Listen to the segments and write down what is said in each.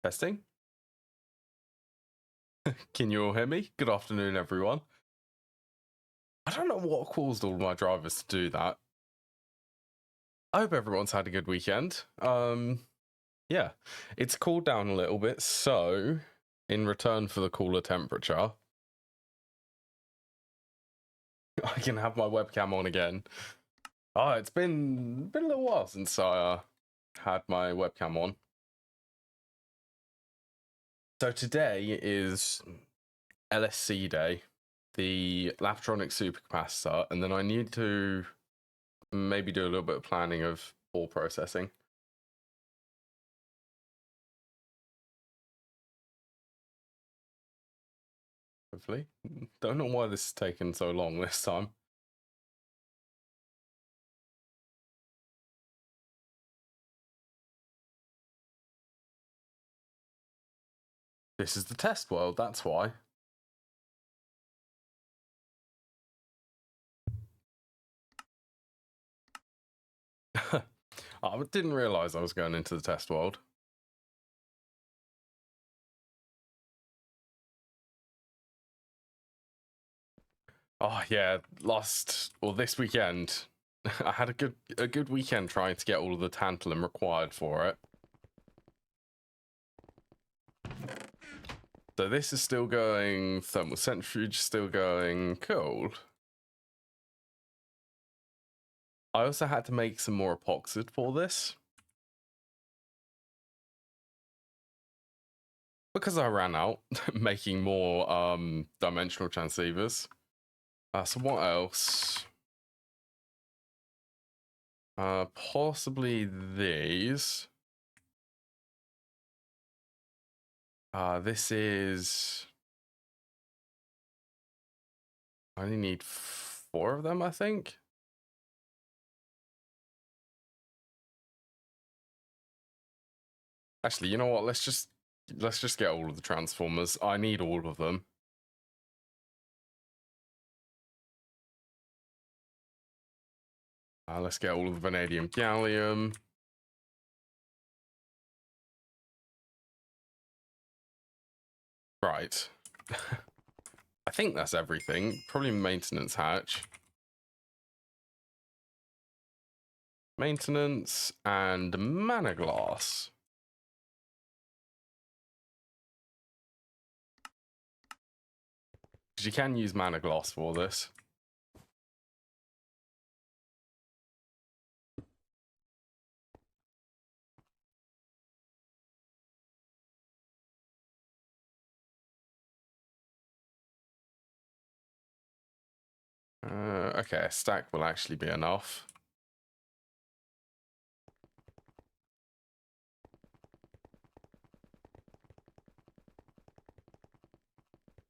Testing. Can you all hear me? Good afternoon, everyone. I don't know what caused all my drivers to do that. I hope everyone's had a good weekend. Yeah, it's cooled down a little bit, so in return for the cooler temperature, I can have my webcam on again. Oh, it's been a little while since I had my webcam on. So today is LSC day, the Laptronic supercapacitor, and then I need to maybe do a little bit of planning of ore processing. Hopefully. Don't know why this is taking so long this time. This is the test world, that's why. I didn't realise I was going into the test world. Oh yeah, this weekend, I had a good weekend trying to get all of the tantalum required for it. So this is still going, thermal centrifuge still going, cool. I also had to make some more epoxid for this, because I ran out making more dimensional transceivers. So what else? Possibly these. This is... I only need 4 of them, I think. Actually, you know what? Let's just get all of the transformers. I need all of them. Let's get all of the vanadium gallium. Right. I think that's everything. Probably maintenance hatch. Maintenance and mana glass. Because you can use mana glass for this. Okay, a stack will actually be enough.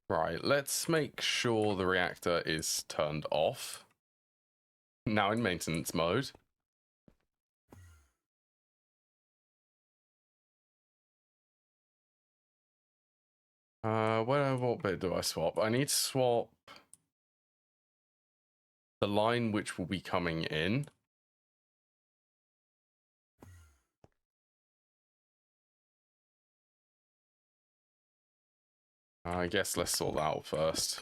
Right, let's make sure the reactor is turned off. Now in maintenance mode. What bit do I swap? I need to swap the line which will be coming in. I guess let's sort that out first.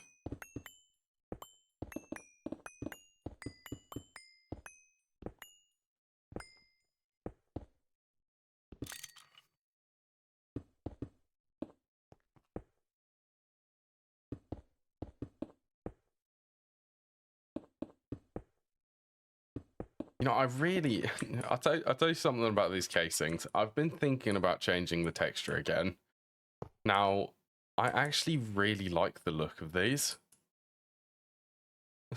You know, I'll tell you something about these casings. I've been thinking about changing the texture again. Now, I actually really like the look of these.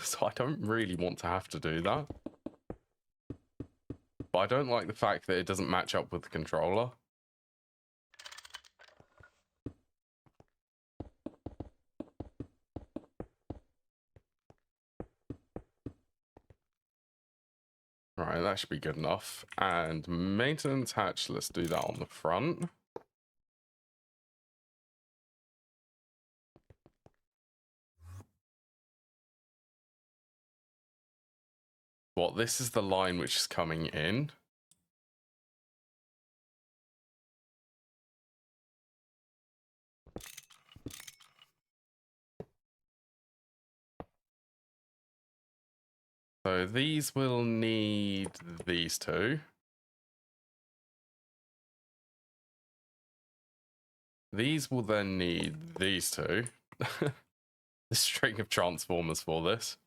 So I don't really want to have to do that. But I don't like the fact that it doesn't match up with the controller. Right, that should be good enough. And maintenance hatch, let's do that on the front. What, this is the line which is coming in. So these will need these two. These will then need these two. The string of transformers for this.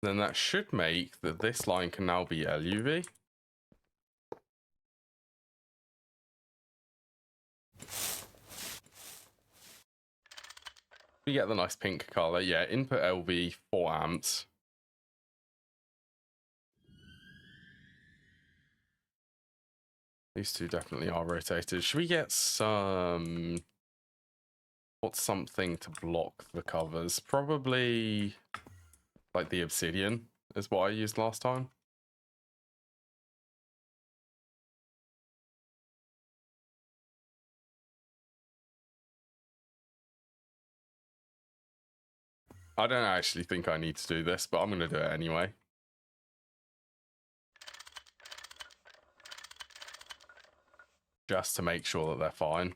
Then that should make that this line can now be LUV. We get the nice pink color. Yeah, input LV 4 amps. These two definitely are rotated. Should we get some... What's something to block the covers? Probably like the obsidian is what I used last time. I don't actually think I need to do this, but I'm going to do it anyway. Just to make sure that they're fine.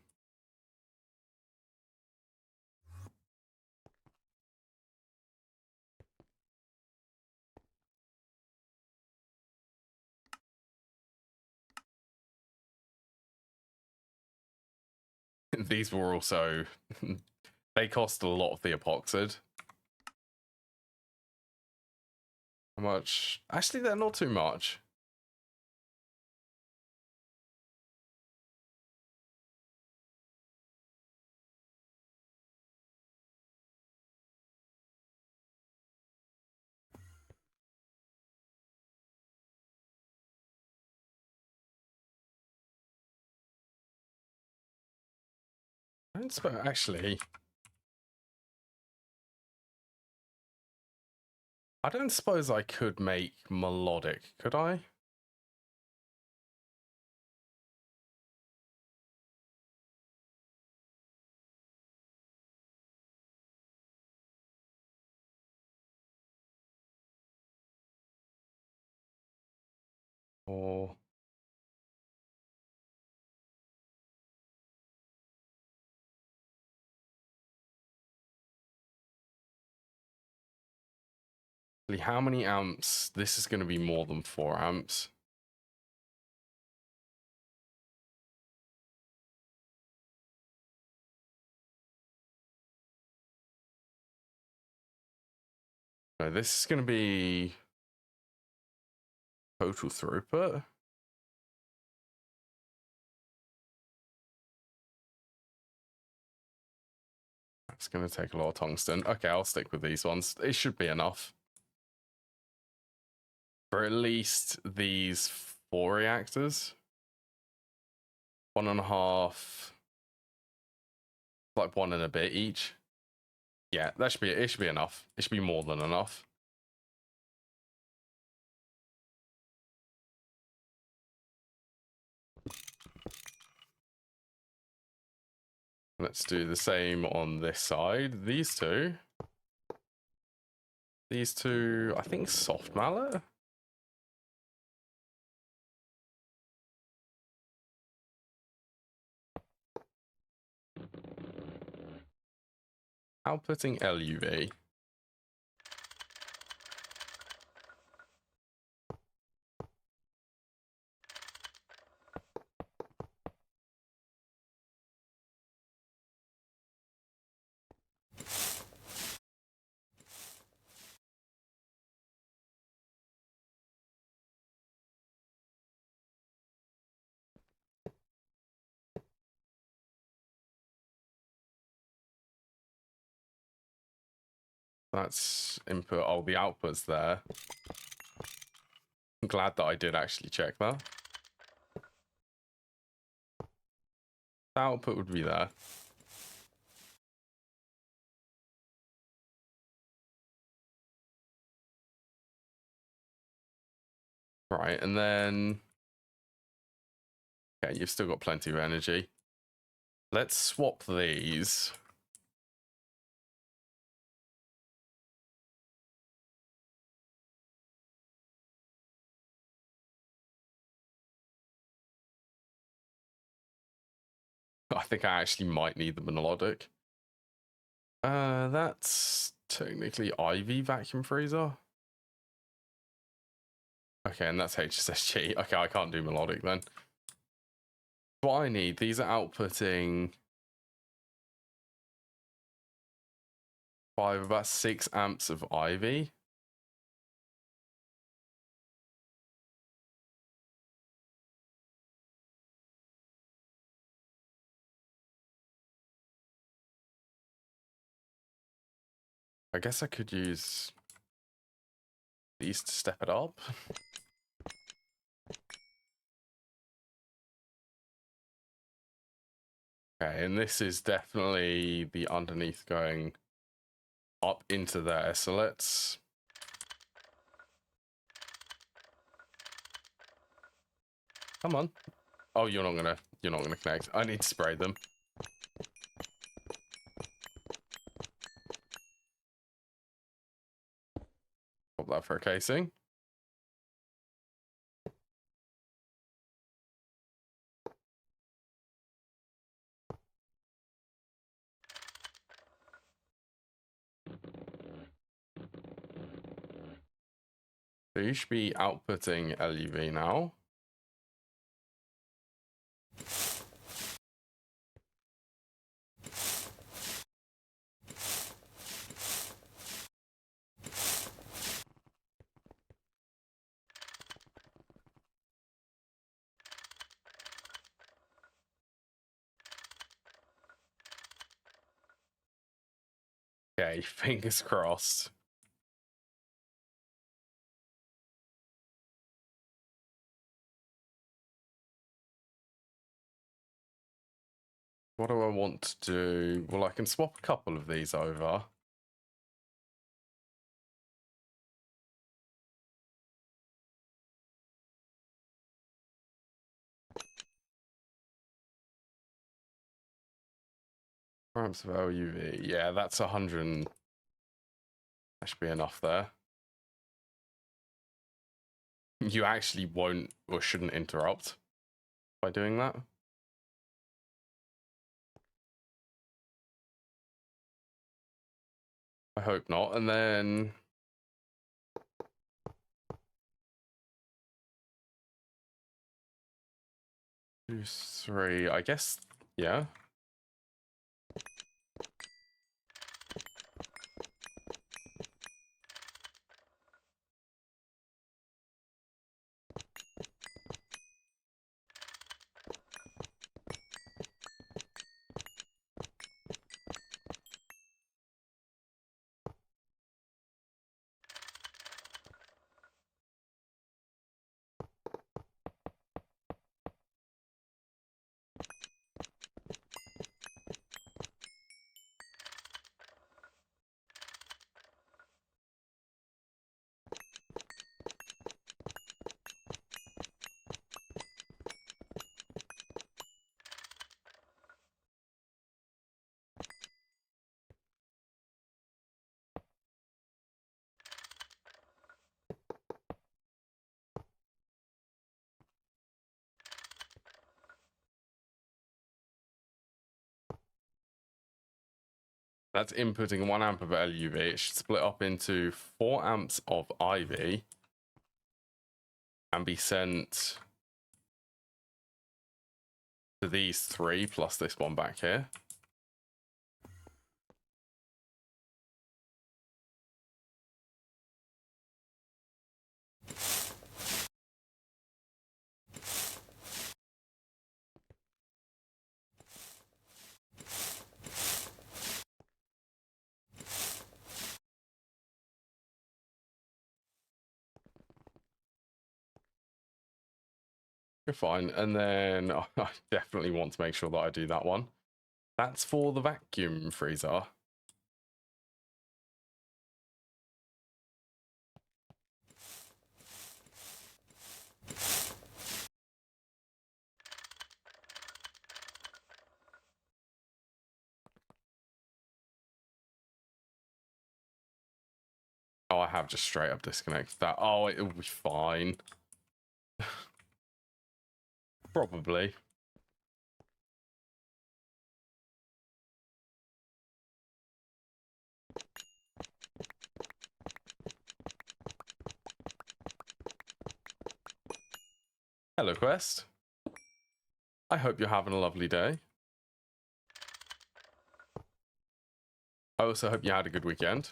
These were also... they cost a lot of the epoxid. How much? Actually, they're not too much. I don't suppose, actually... I don't suppose I could make melodic, could I? Or... how many amps? This is going to be more than 4 amps. No, this is going to be total throughput. That's going to take a lot of tungsten. Okay, I'll stick with these ones. It should be enough. For at least these 4 reactors. 1.5, like 1 and a bit each. Yeah, that should be it. Should be enough. It should be more than enough. Let's do the same on this side. These two, I think soft mallet. Outputting LUV. That's input. Oh, the output's there. I'm glad that I did actually check that. The output would be there. Right, and then... okay, you've still got plenty of energy. Let's swap these. I think I actually might need the melodic. That's technically Ivy vacuum freezer. Okay, and that's HSSG. Okay, I can't do melodic then. What I need, these are outputting about 6 amps of Ivy. I guess I could use these to step it up. Okay, and this is definitely the underneath going up into there. So let's... Come on. Oh, you're not gonna connect. I need to spray them. Pop that for a casing. So you should be outputting LUV now. Okay, fingers crossed. What do I want to do? Well, I can swap a couple of these over. Amps of LUV. Yeah, that's 100. That should be enough there. You actually won't or shouldn't interrupt by doing that. I hope not. And then 2, 3. I guess, yeah. That's inputting 1 amp of LUV. It should split up into 4 amps of IV and be sent to these 3 plus this one back here. You're fine. And then I definitely want to make sure that I do that one. That's for the vacuum freezer. Oh, I have just straight up disconnected that. Oh, it'll be fine. Probably. Hello, Quest. I hope you're having a lovely day. I also hope you had a good weekend.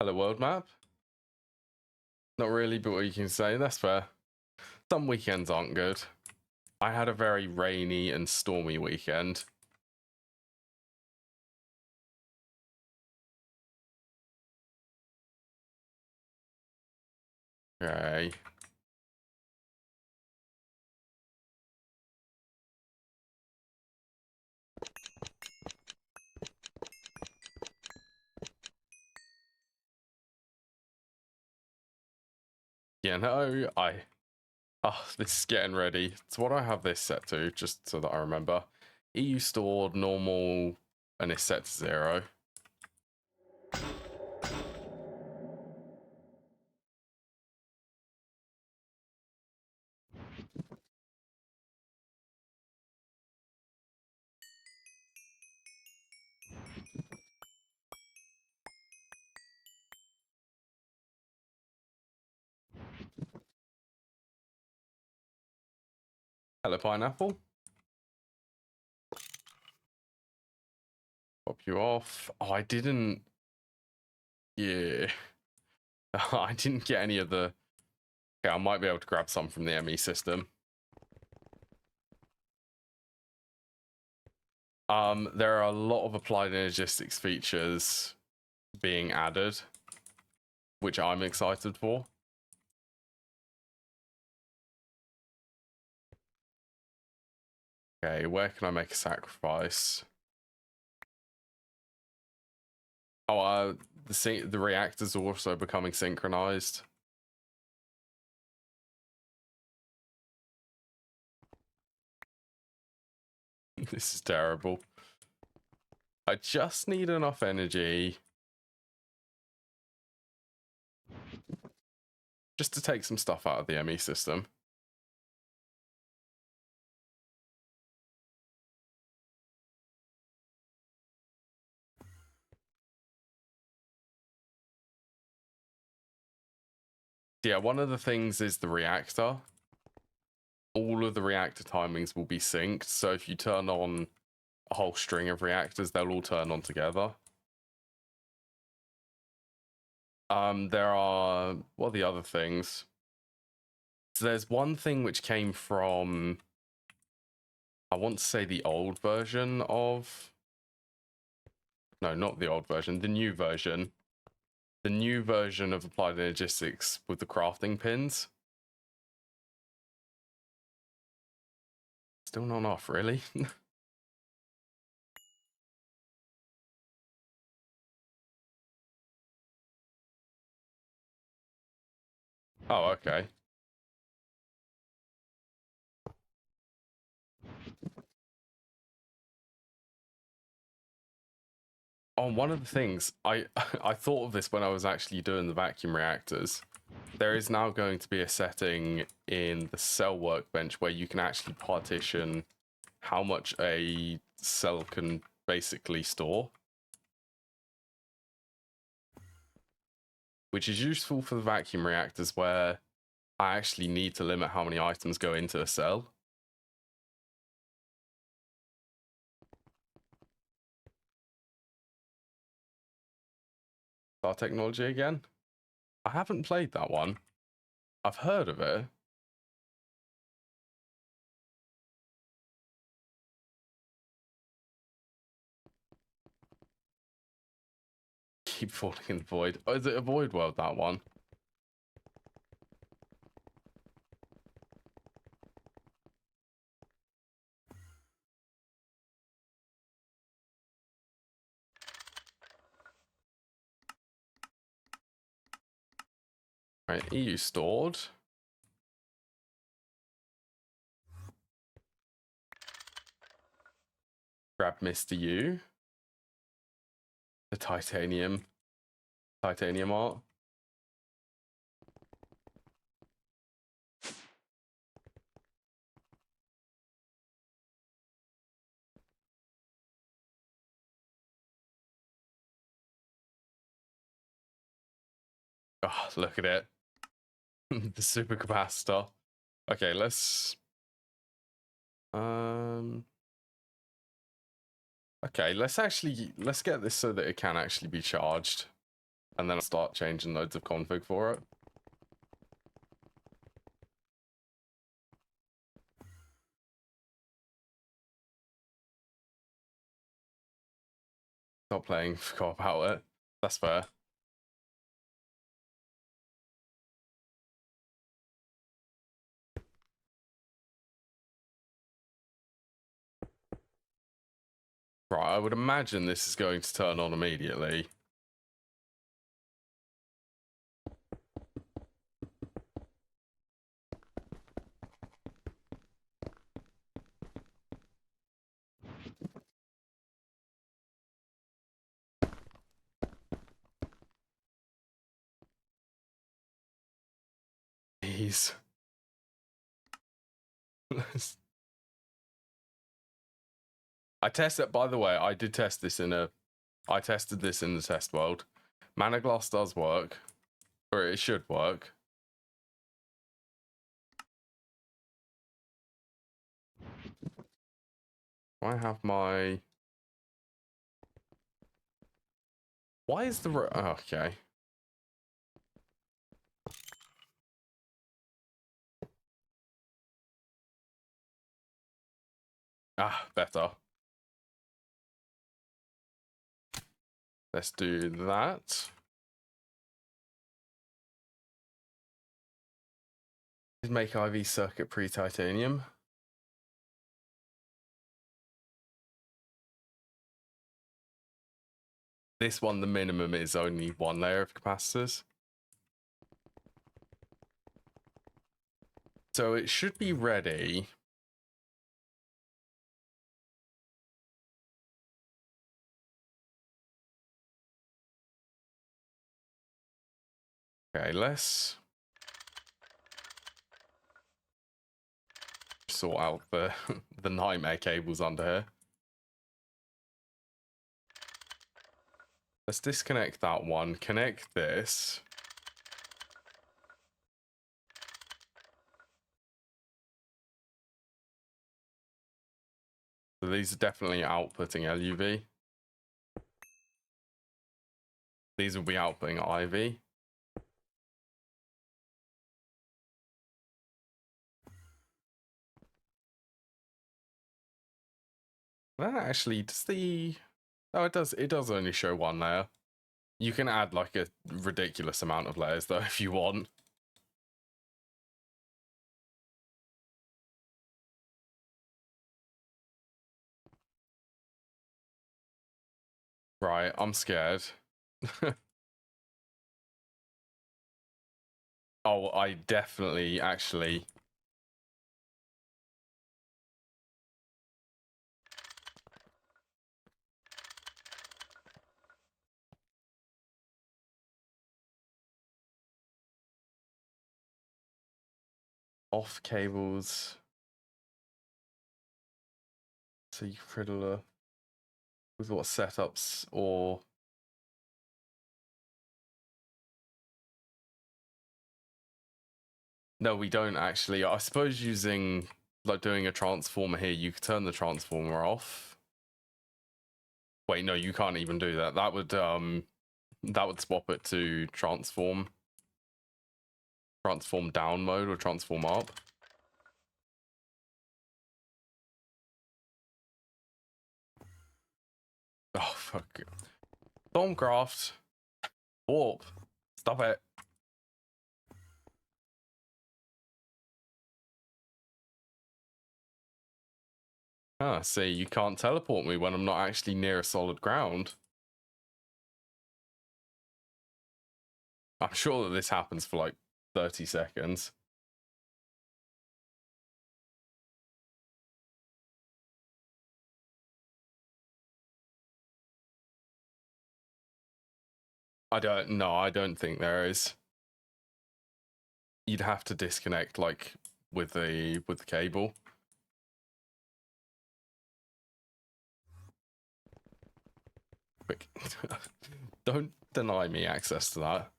Hello, world map. Not really, but what you can say, that's fair. Some weekends aren't good. I had a very rainy and stormy weekend. Okay. Yeah, no, oh, this is getting ready. So what do I have this set to, just so that I remember? EU stored, normal, and it's set to 0. Hello, pineapple. Pop you off. Oh, I didn't. Yeah. I didn't get any of the. Okay, I might be able to grab some from the ME system. There are a lot of applied energistics features being added, which I'm excited for. Okay, where can I make a sacrifice? Oh, the reactors are also becoming synchronized. This is terrible. I just need enough energy just to take some stuff out of the ME system. Yeah, one of the things is the reactor. All of the reactor timings will be synced, so if you turn on a whole string of reactors, they'll all turn on together. There are, what are the other things? So there's one thing which came from, I want to say the old version of, no, not the old version, the new version. The new version of Applied Energistics with the crafting pins. Still not off, really? Oh, okay. Oh, one of the things, I thought of this when I was actually doing the vacuum reactors. There is now going to be a setting in the cell workbench where you can actually partition how much a cell can basically store. Which is useful for the vacuum reactors where I actually need to limit how many items go into a cell. Star technology again? I haven't played that one. I've heard of it. Keep falling in the void. Oh, is it a void world, that one? Right, EU stored. Grab Mr. U. The titanium art. Oh, look at it. The super capacitor. Okay, let's okay, let's get this so that it can actually be charged, and then I'll start changing loads of config for it. Stop playing, forgot about it. That's fair. Right, I would imagine this is going to turn on immediately. Jeez. I tested, by the way, I did test this I tested this in the test world. Mana Glass does work, or it should work. I have my... Why is the... Oh, okay. Ah, better. Let's do that. Make IV circuit pre-titanium. This one, the minimum is only one layer of capacitors. So it should be ready. Okay, let's sort out the the nightmare cables under here. Let's disconnect that one, connect this. So these are definitely outputting LUV. These will be outputting IV. That actually, does the... Oh, it does only show one layer. You can add like a ridiculous amount of layers though if you want. Right, I'm scared. Oh, I definitely actually... Off cables. So you fiddle with what setups or... No, we don't actually. I suppose using, like doing a transformer here, you could turn the transformer off. Wait, no, you can't even do that. That would swap it to transform down mode or transform up. Oh, fuck. Stormcraft. Warp. Stop it. Ah, see, you can't teleport me when I'm not actually near a solid ground. I'm sure that this happens for like 30 seconds. I don't think there is. You'd have to disconnect like with the cable. Quick. Don't deny me access to that.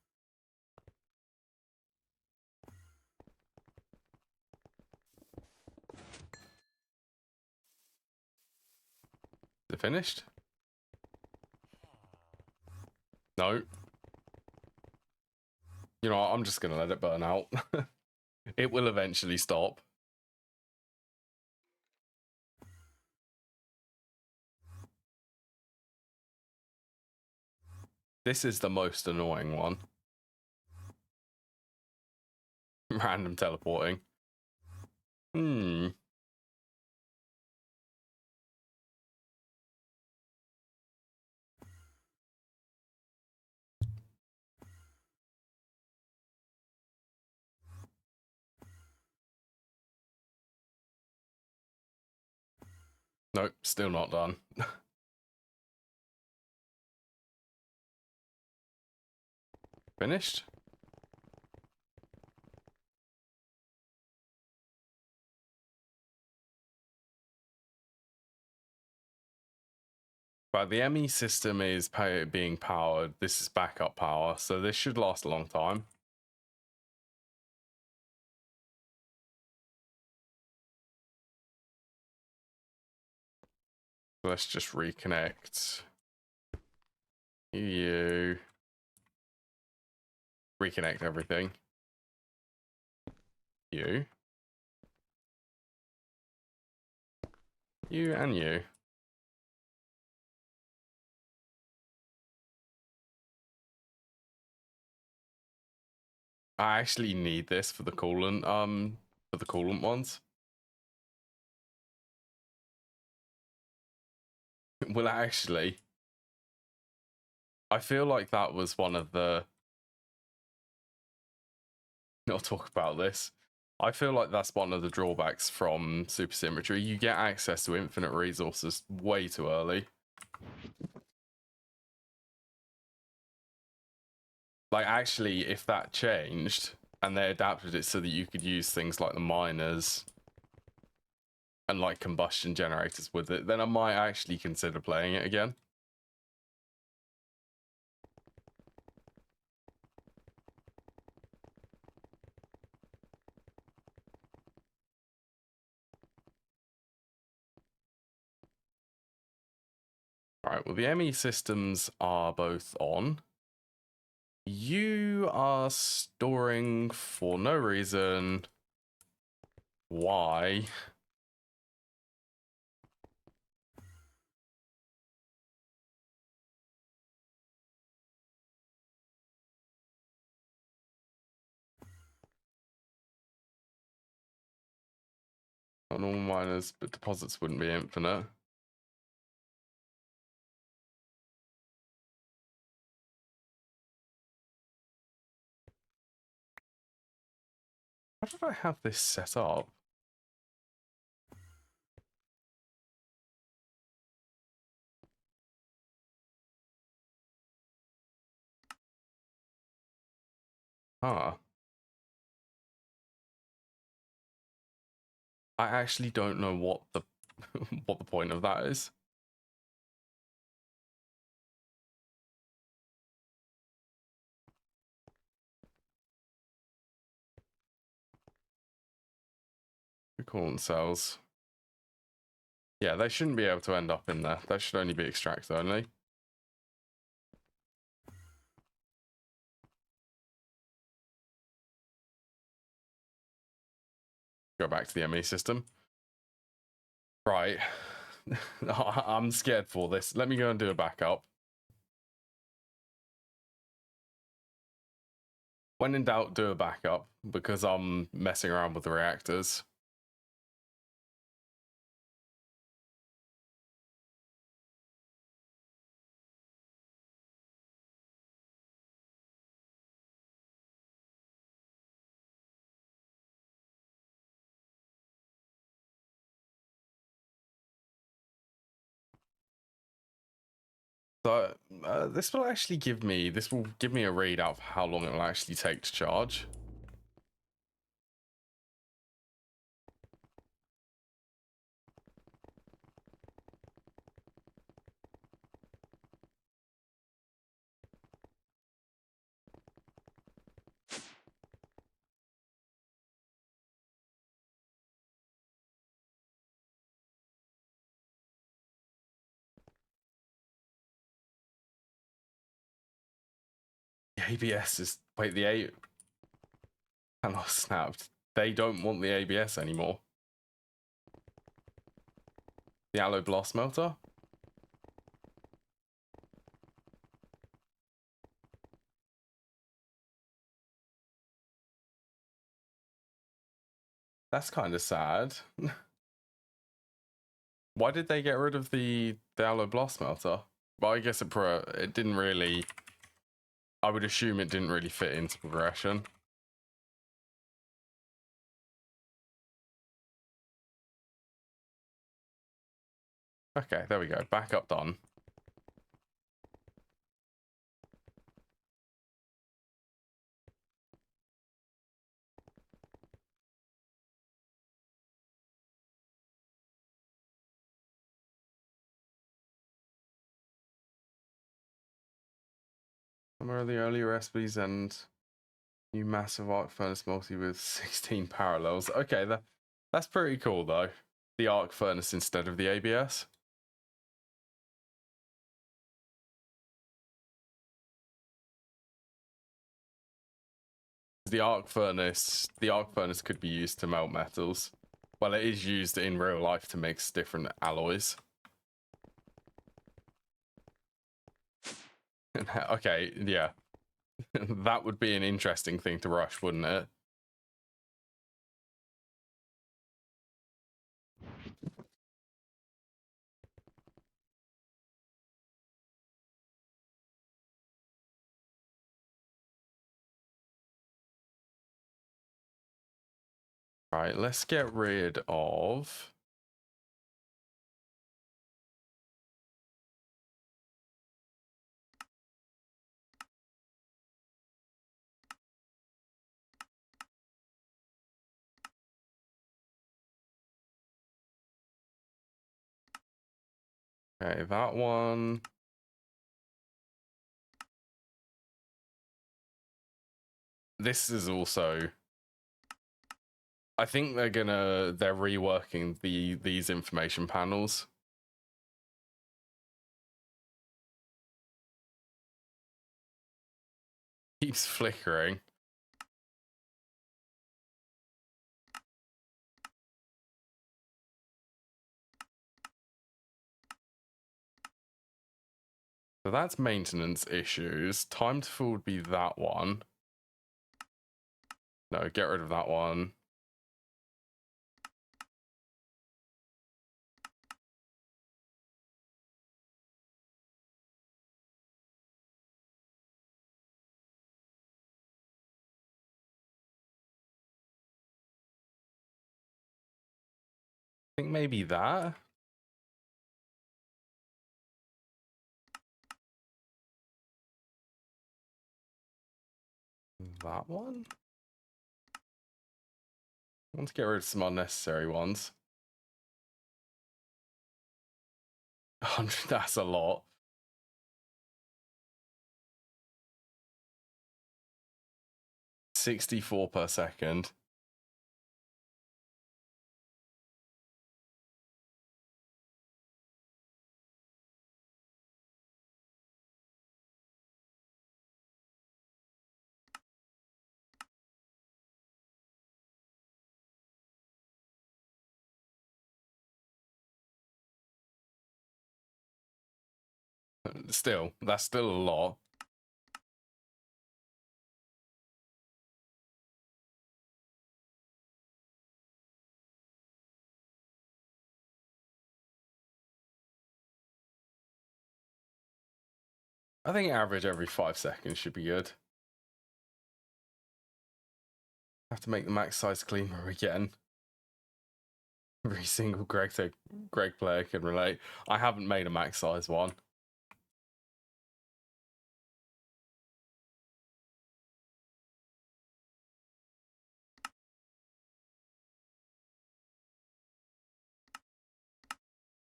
it finished? No. You know what? I'm just going to let it burn out. It will eventually stop. This is the most annoying one. Random teleporting. Nope, still not done. Finished? But the ME system is being powered. This is backup power, so this should last a long time. Let's just reconnect. You. Reconnect everything. You. You and you. I actually need this for the coolant, ones. Well, actually, I feel like that was one of the... I'll talk about this. I feel like that's one of the drawbacks from supersymmetry. You get access to infinite resources way too early. Like, actually, if that changed and they adapted it so that you could use things like the miners and like combustion generators with it, then I might actually consider playing it again. Alright, well, the ME systems are both on. You are storing for no reason. Why? Not normal miners, but deposits wouldn't be infinite. How did I have this set up? Huh. I actually don't know what the what the point of that is. Coolant cells. Yeah, they shouldn't be able to end up in there. That should only be extract only. Go back to the ME system. Right. I'm scared for this. Let me go and do a backup. When in doubt, do a backup, because I'm messing around with the reactors. So this will give me a readout for how long it will actually take to charge. The ABS is... Wait, the A... panel snapped. They don't want the ABS anymore. The alloy blast melter? That's kind of sad. Why did they get rid of the alloy blast melter? Well, I guess it didn't really... I would assume it didn't really fit into progression. Okay, there we go. Backup done. Where are the early recipes and new massive arc furnace multi with 16 parallels? Okay, that's pretty cool though. The arc furnace instead of the ABS. The arc furnace could be used to melt metals. Well, it is used in real life to mix different alloys. Okay, yeah. That would be an interesting thing to rush, wouldn't it? Right, let's get rid of... Okay, that one. This is also... I think they're reworking these information panels. Keeps flickering. So that's maintenance issues. Time to full would be that one. No, get rid of that one. I think maybe that. That one? I want to get rid of some unnecessary ones. 100, that's a lot. $64 per second. Still, that's still a lot. I think average every 5 seconds should be good. Have to make the max size cleaner again. Every single Greg player can relate. I haven't made a max size one.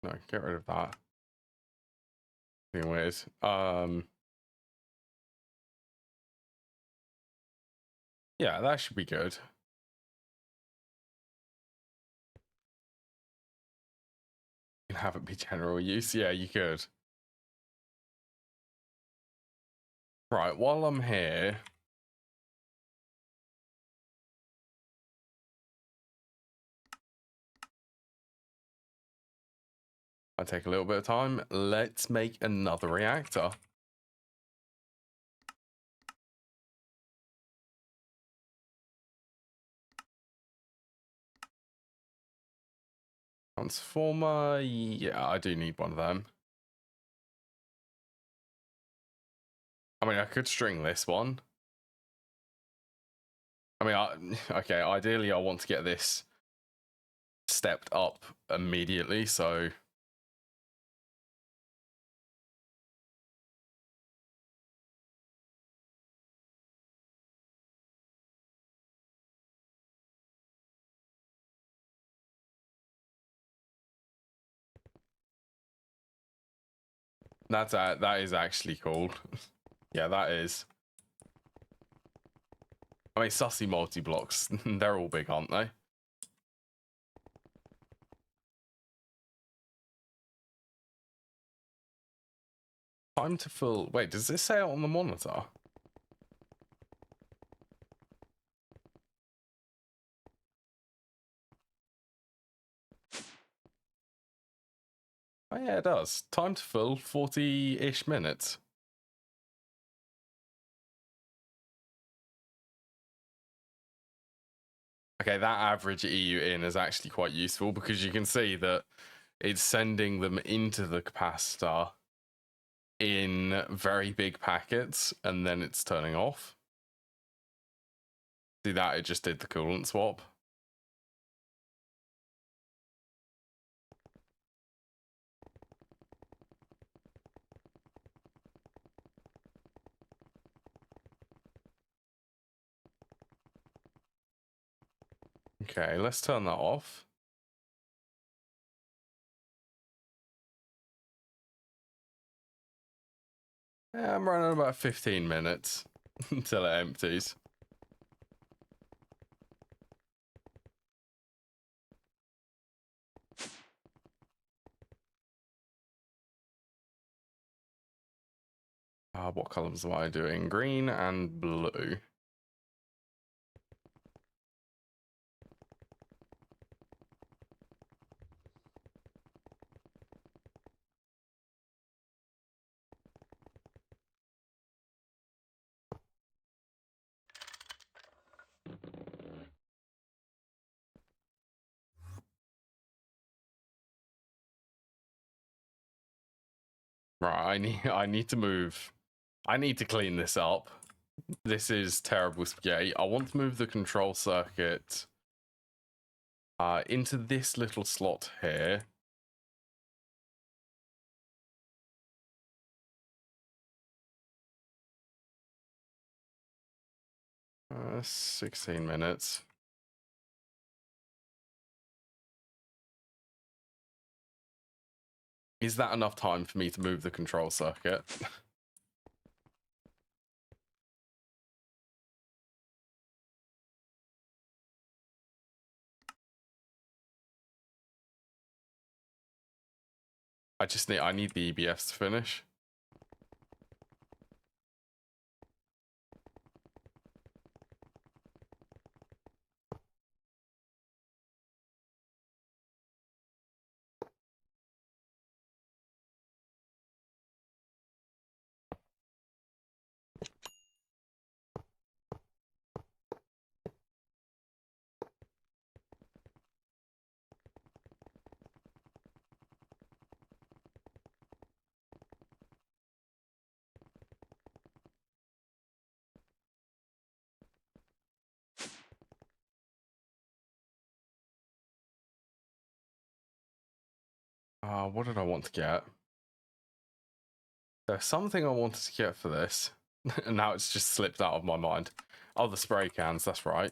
No, get rid of that. Being weird. Yeah, that should be good. You can have it be general use. Yeah, you could. Right, while I'm here, I take a little bit of time. Let's make another reactor. Transformer, yeah, I do need one of them. I mean, I could string this one. I mean, okay, ideally I want to get this stepped up immediately, so... that is actually cool. Yeah, that is. I mean, sussy multi-blocks, they're all big, aren't they? Time to fill... Wait, does this say it on the monitor? Oh yeah, it does. Time to fill 40-ish minutes. Okay, that average EU in is actually quite useful because you can see that it's sending them into the capacitor in very big packets and then it's turning off. See that? It just did the coolant swap. Okay, let's turn that off. Yeah, I'm running about 15 minutes until it empties. What colors am I doing? Green and blue. Right, I need to move. I need to clean this up. This is terrible spaghetti. I want to move the control circuit into this little slot here. Uh, 16 minutes. Is that enough time for me to move the control circuit? I need the EBFs to finish. What did I want to get? There's something I wanted to get for this, and now it's just slipped out of my mind. Oh, the spray cans, that's right.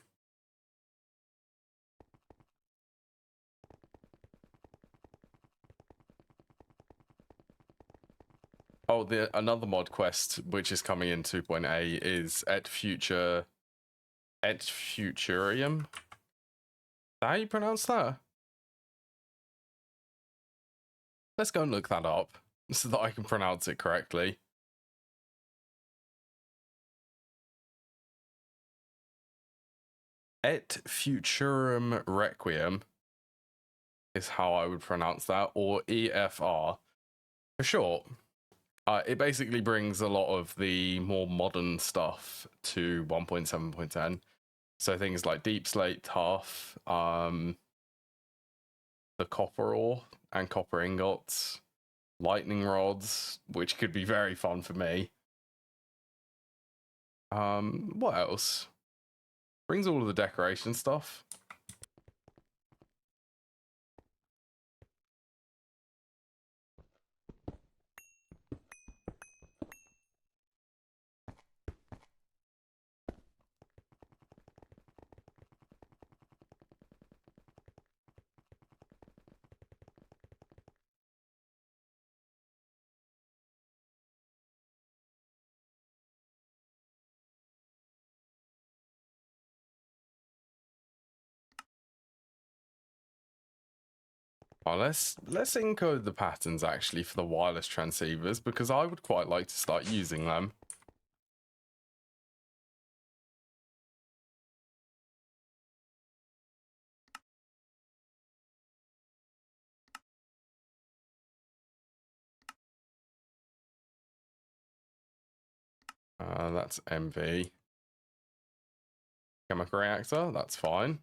Oh, another mod quest which is coming in 2.8 is Et Futurium. Is that how you pronounce that? Let's go and look that up so that I can pronounce it correctly. Et Futurum Requiem is how I would pronounce that, or EFR for short. It basically brings a lot of the more modern stuff to 1.7.10. So things like Deep Slate, Tough, the copper ore and copper ingots, lightning rods, which could be very fun for me. What else? Brings all of the decoration stuff. Oh, let's encode the patterns actually for the wireless transceivers, because I would quite like to start using them. That's MV. Chemical reactor, that's fine.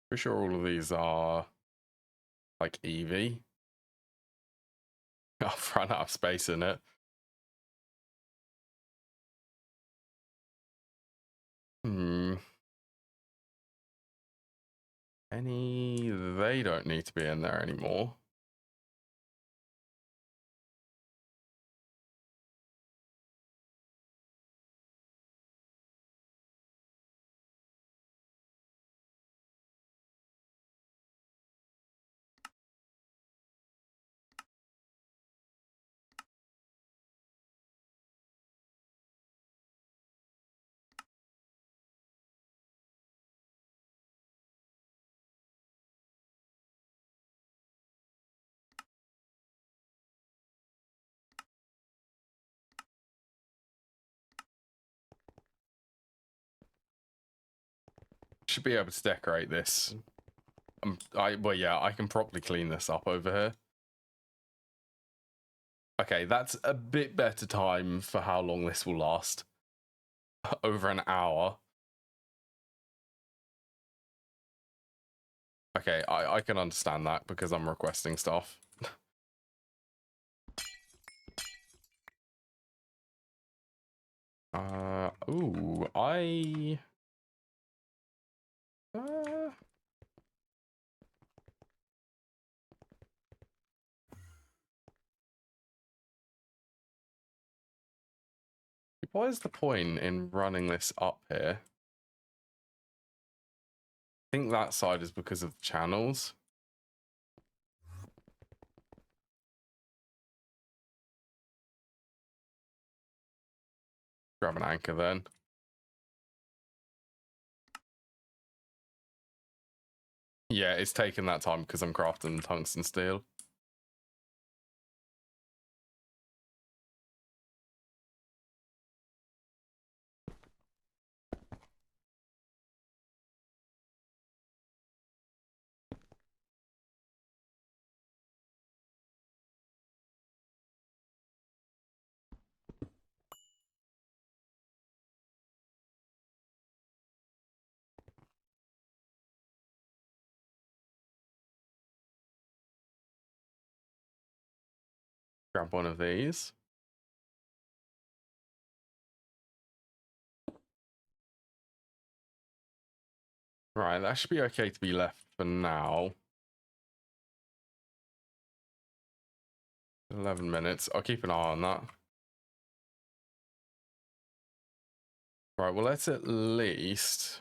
Pretty sure all of these are like EV. I've run out of space in it. They don't need to be in there anymore. Should be able to decorate this. Well, yeah, I can properly clean this up over here. Okay, that's a bit better time for how long this will last. Over an hour. Okay, I can understand that because I'm requesting stuff. Ooh, what is the point in running this up here? I think that side is because of the channels. Grab an anchor then. Yeah, it's taking that time because I'm crafting tungsten steel. Grab one of these. Right, that should be okay to be left for now. 11 minutes. I'll keep an eye on that. Right, well, let's at least...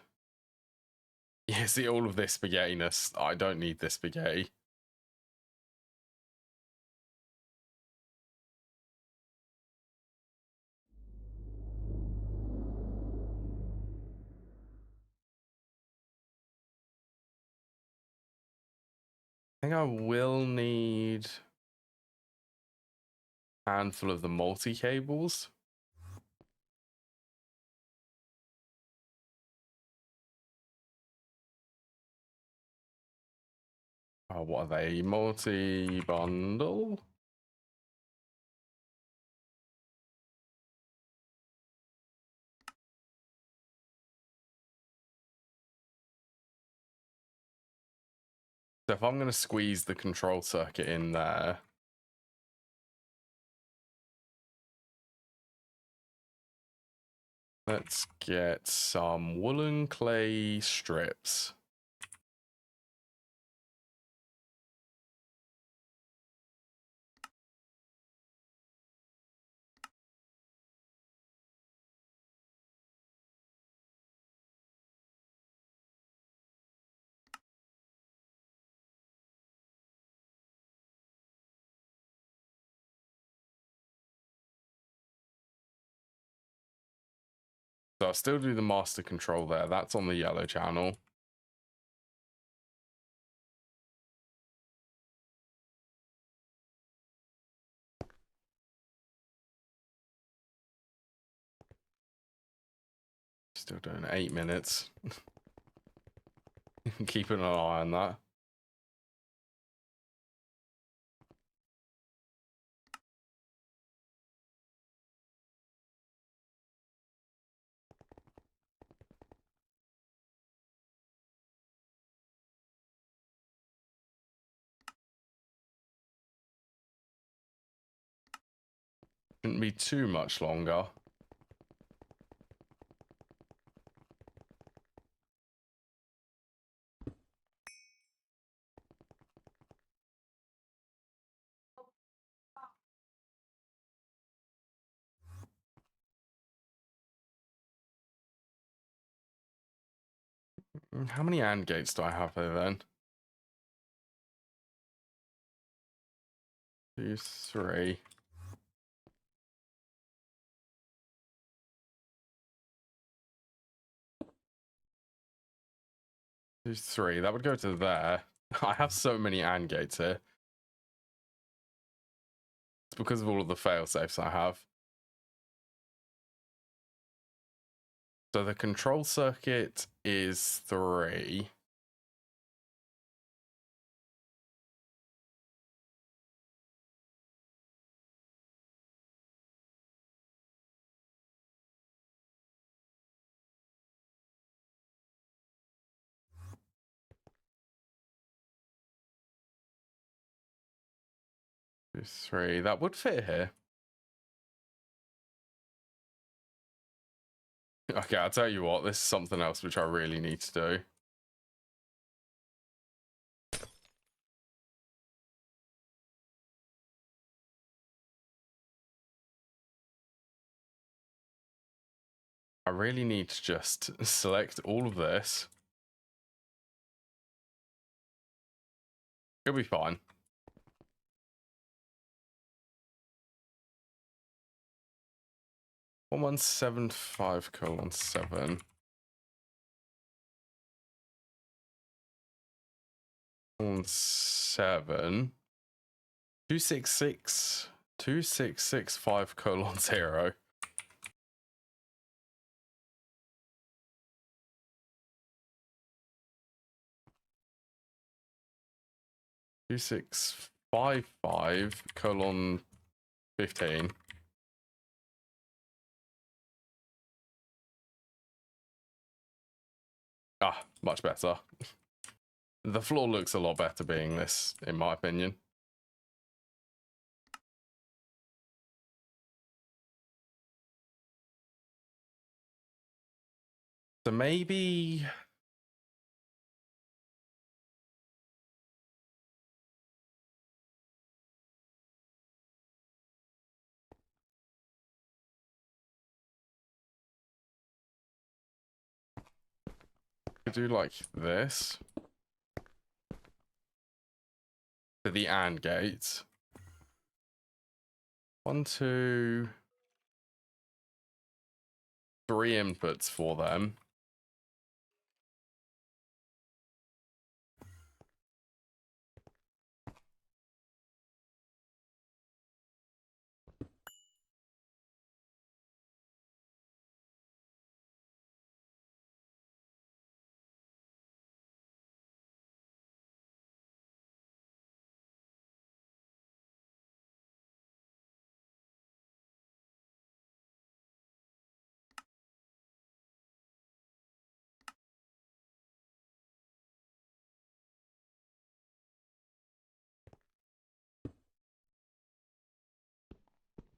Yeah, see all of this spaghetti-ness. I don't need this spaghetti. I think I will need... handful of the multi-cables. What are they? Multi-bundle? So if I'm going to squeeze the control circuit in there, let's get some woolen clay strips. So I'll still do the master control there. That's on the yellow channel. Still doing 8 minutes. Keeping an eye on that. Shouldn't be too much longer. How many AND gates do I have here then? 2, 3. There's 3. That would go to there. I have so many AND gates here. It's because of all of the fail-safes I have. So the control circuit is 3. There's 3. That would fit here. Okay, I'll tell you what. This is something else which I really need to do. I really need to just select all of this. It'll be fine. 1175:7. 7. 2665:0. 2655:15. Ah, much better. The floor looks a lot better being this, in my opinion. So maybe... could do like this. To the AND gates. 1, 2, 3 inputs for them.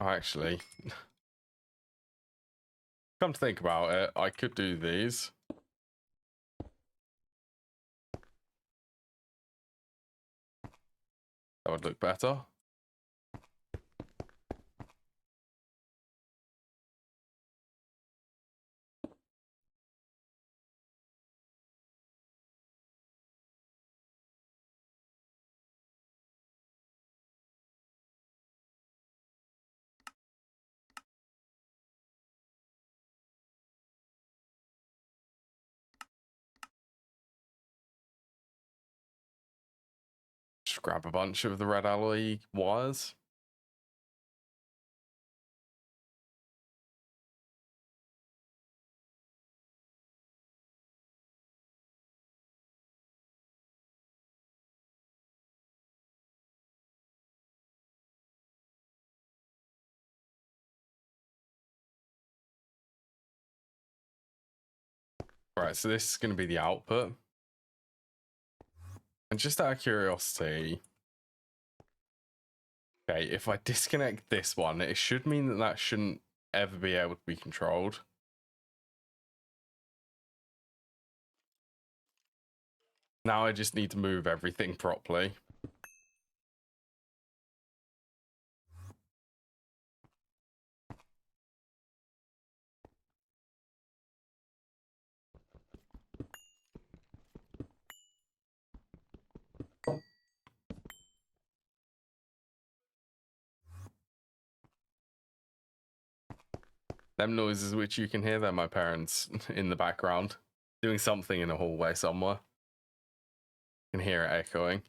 Actually, come to think about it, I could do these. That would look better. Just grab a bunch of the red alloy wires. Right, so this is going to be the output. And just out of curiosity, okay, if I disconnect this one, it should mean that that shouldn't ever be able to be controlled. Now I just need to move everything properly. Them noises which you can hear, they're my parents in the background doing something in a hallway somewhere. You can hear it echoing.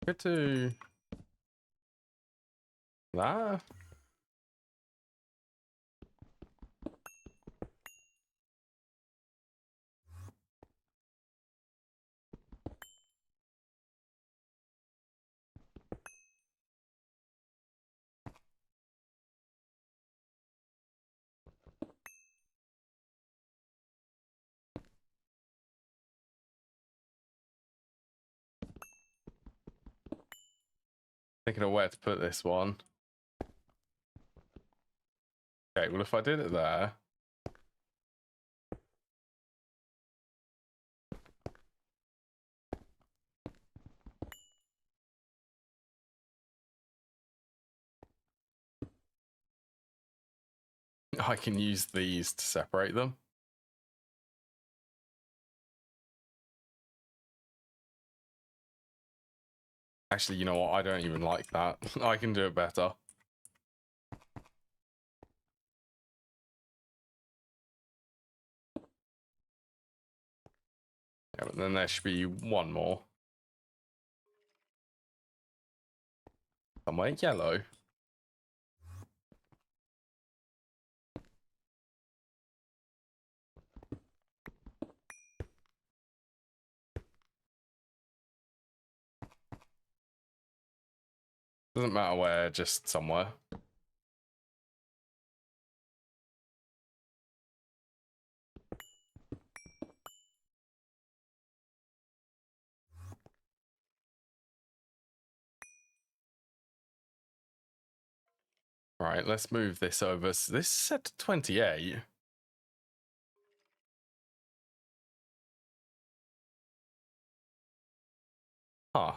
Good to that. Thinking of where to put this one. Okay, well, if I did it there, I can use these to separate them. Actually, you know what? I don't even like that. I can do it better. Yeah, but then there should be one more. Somewhere yellow. Doesn't matter where, just somewhere. Right, let's move this over. So this is set to 28. Huh.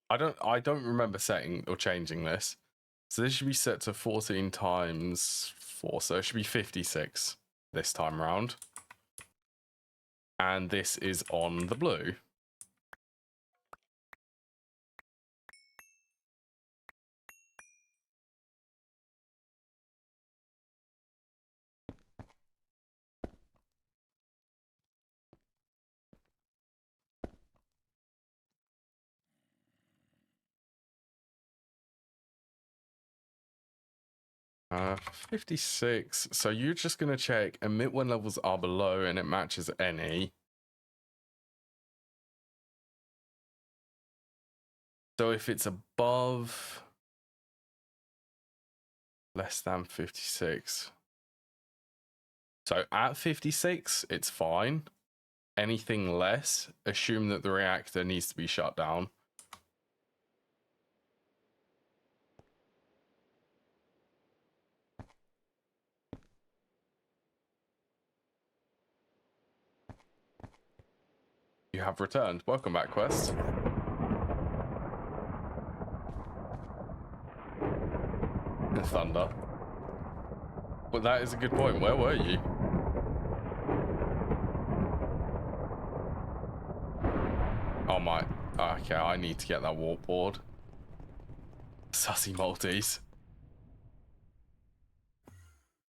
I don't remember setting or changing this. So this should be set to 14 times 4, so it should be 56 this time around. And this is on the blue. Uh, 56. So you're just going to check emit when levels are below and it matches any. So if it's above less than 56. So at 56, it's fine. anything less, assume that the reactor needs to be shut down. You have returned. Welcome back, Quest. Thunder. But that is a good point. Where were you? Oh my. Okay, I need to get that warp board. Sussy Maltese.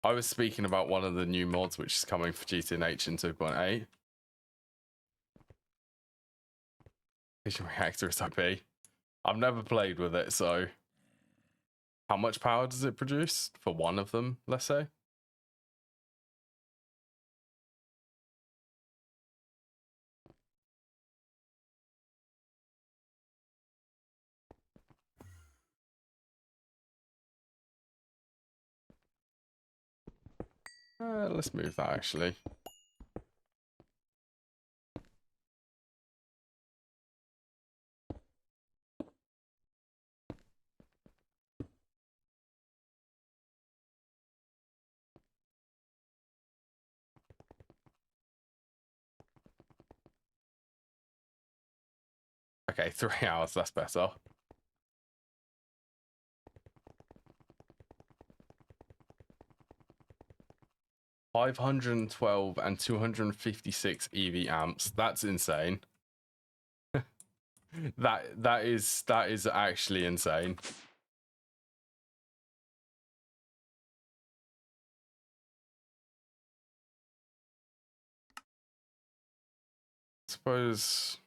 I was speaking about one of the new mods which is coming for GTNH in 2.8. Fission Reactor is OP. I've never played with it, so... How much power does it produce? For one of them, let's say? Let's move that, actually. Okay, 3 hours, that's better. $512 and 256 EV amps. That's insane. that is actually insane. Suppose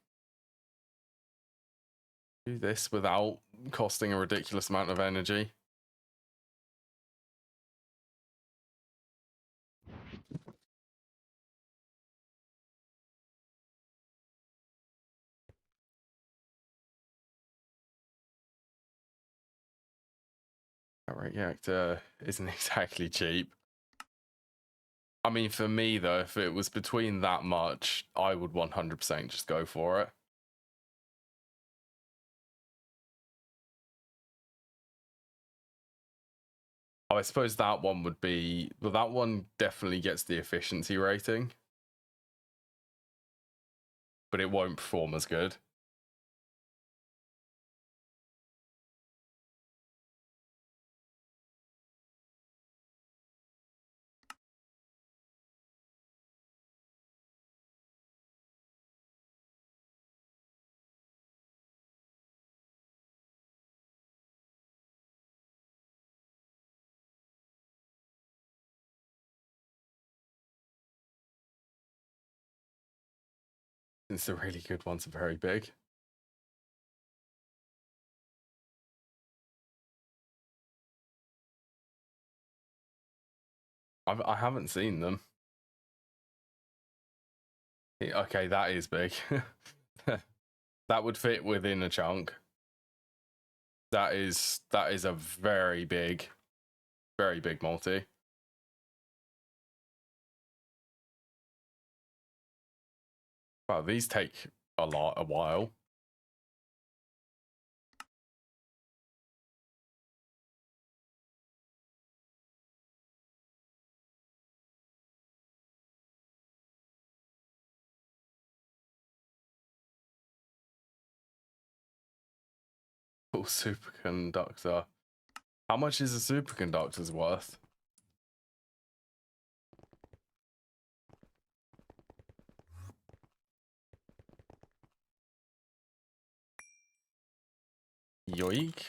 do this without costing a ridiculous amount of energy. That reactor isn't exactly cheap. I mean, for me though, if it was between that much, I would 100% just go for it. Oh, I suppose that one would be... Well, that one definitely gets the efficiency rating. But it won't perform as good. Since the really good ones are very big. I haven't seen them. Okay, that is big. That would fit within a chunk. That is a very big multi. Wow, these take a while. Cool superconductor. How much is a superconductor's worth? Yoink.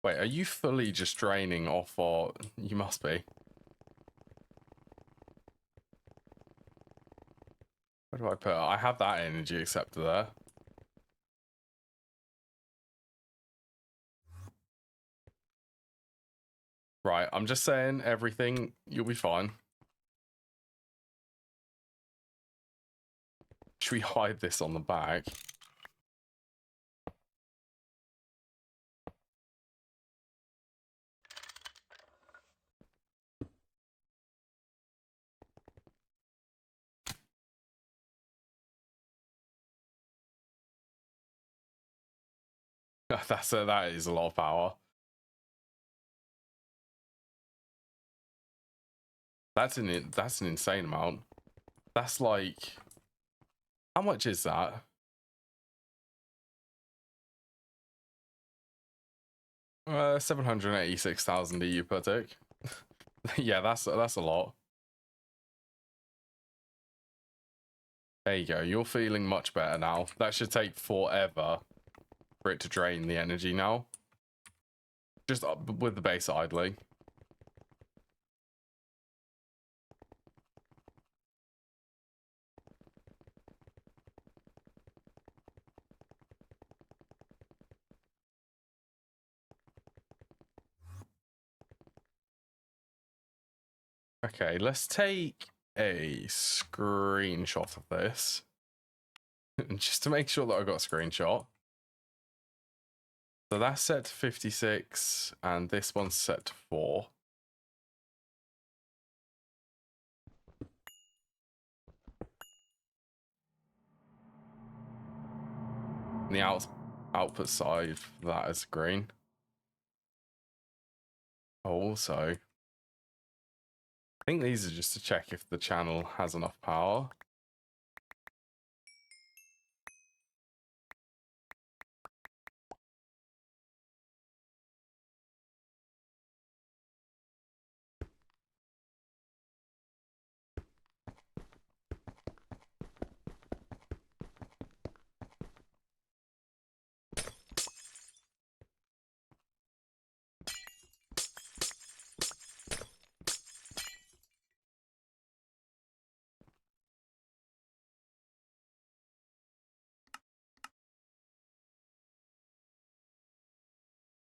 Wait, are you fully just draining off or... You must be. Where do I put it? I have that energy acceptor there. Right, I'm just saying everything, you'll be fine. Should we hide this on the back? That is a lot of power. That's an insane amount. That's like, how much is that? Uh, 786,000 EU per tick. Yeah, that's a lot. There you go. You're feeling much better now. That should take forever for it to drain the energy now. Just with the base idling. Okay, let's take a screenshot of this. Just to make sure that I got a screenshot. So that's set to 56, and this one's set to 4. And the output side for that is green. Also, I think these are just to check if the channel has enough power.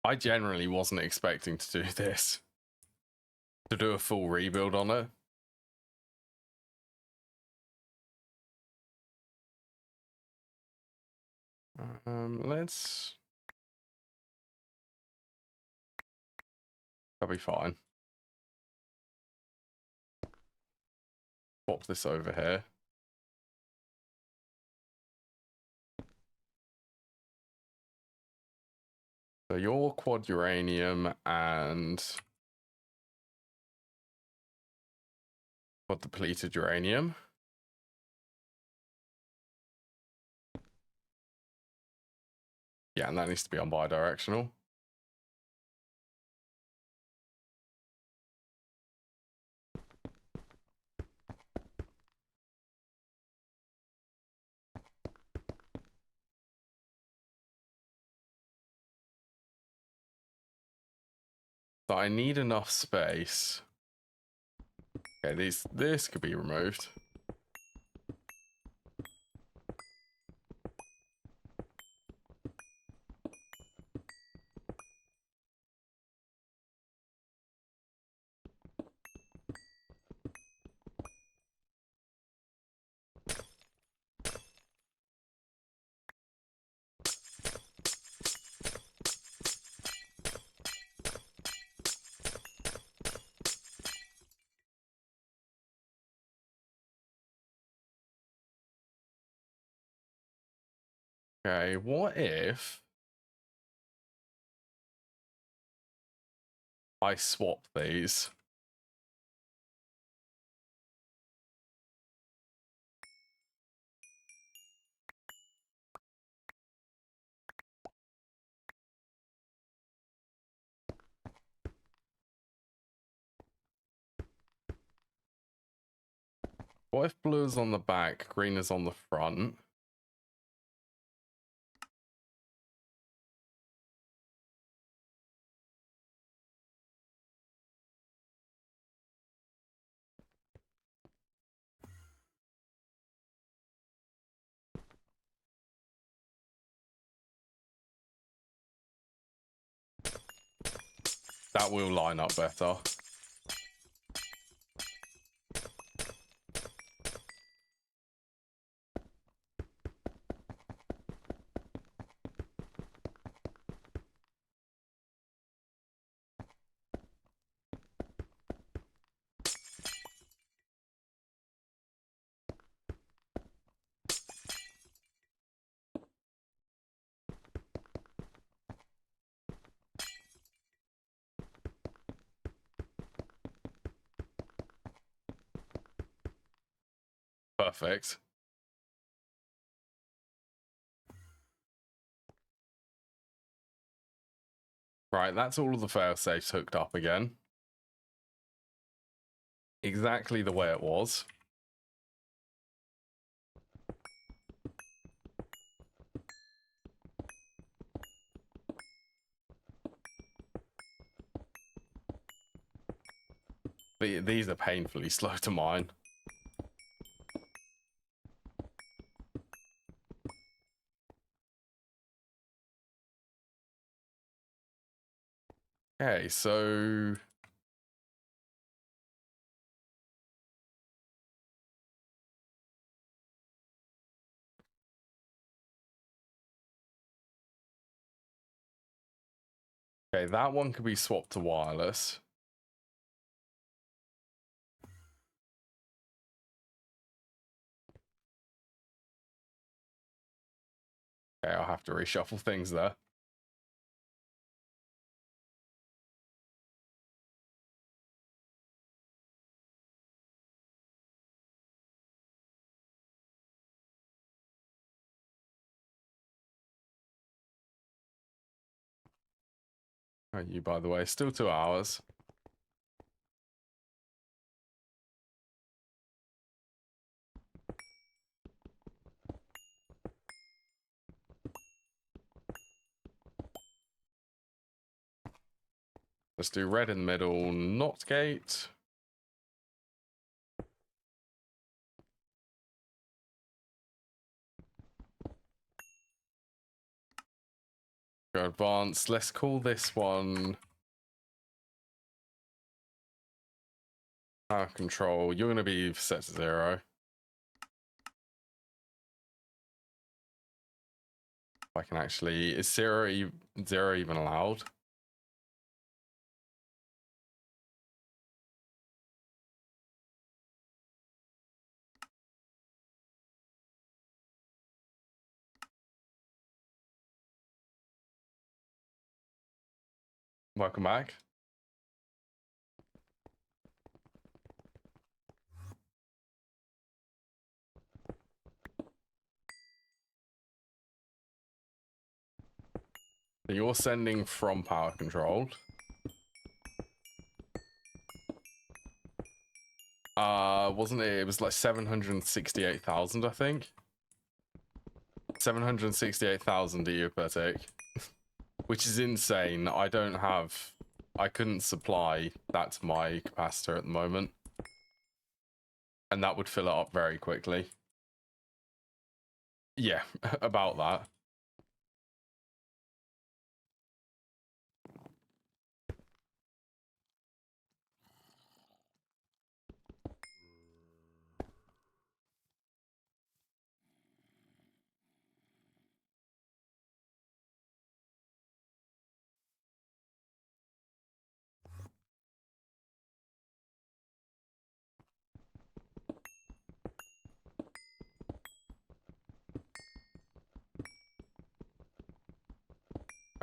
I generally wasn't expecting to do this. To do a full rebuild on it. Let's... That'll be fine. Pop this over here. So your quad uranium and quad depleted uranium. Yeah, and that needs to be on bidirectional. But I need enough space. Okay, this could be removed. Okay, what if I swap these? What if blue is on the back, green is on the front? That will line up better. Perfect. Right, that's all of the failsafes hooked up again. Exactly the way it was. These are painfully slow to mine. Okay, so... Okay, that one could be swapped to wireless. Okay, I'll have to reshuffle things there. Oh, you, by the way, still 2 hours. Let's do red in the middle, not gate. Go advanced. Let's call this one power control. You're going to be set to 0. I can actually... Is 0 even allowed? Welcome back. So you're sending from power controlled. Wasn't it? It was like 768,000, I think. 768,000 EU per tick, which is insane. I couldn't supply that to my capacitor at the moment, and that would fill it up very quickly. Yeah, about that.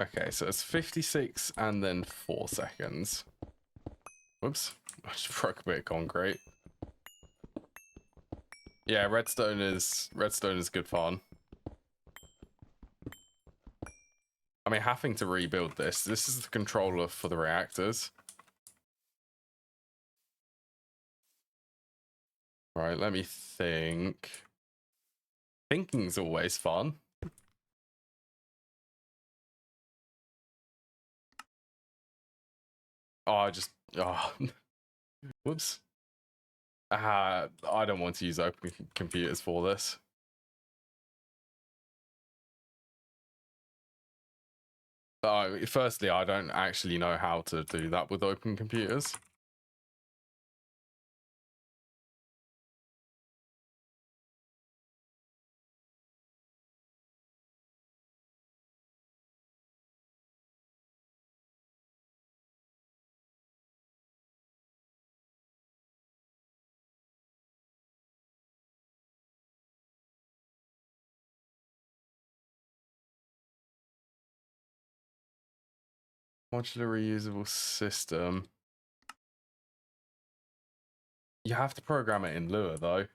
Okay, so it's 56 and then 4 seconds. Whoops, I just broke a bit of concrete. Yeah, redstone is good fun. I mean, having to rebuild this is the controller for the reactors. Right, let me think. Thinking's always fun. Oh, whoops. I don't want to use open computers for this. Firstly, I don't actually know how to do that with open computers. Modular reusable system. You have to program it in Lua, though.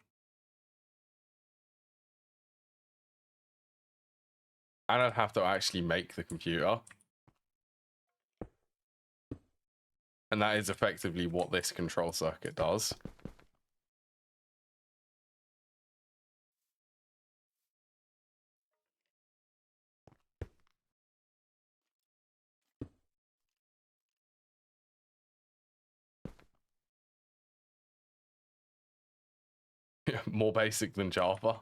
And I'd have to actually make the computer. And that is effectively what this control circuit does. More basic than Java.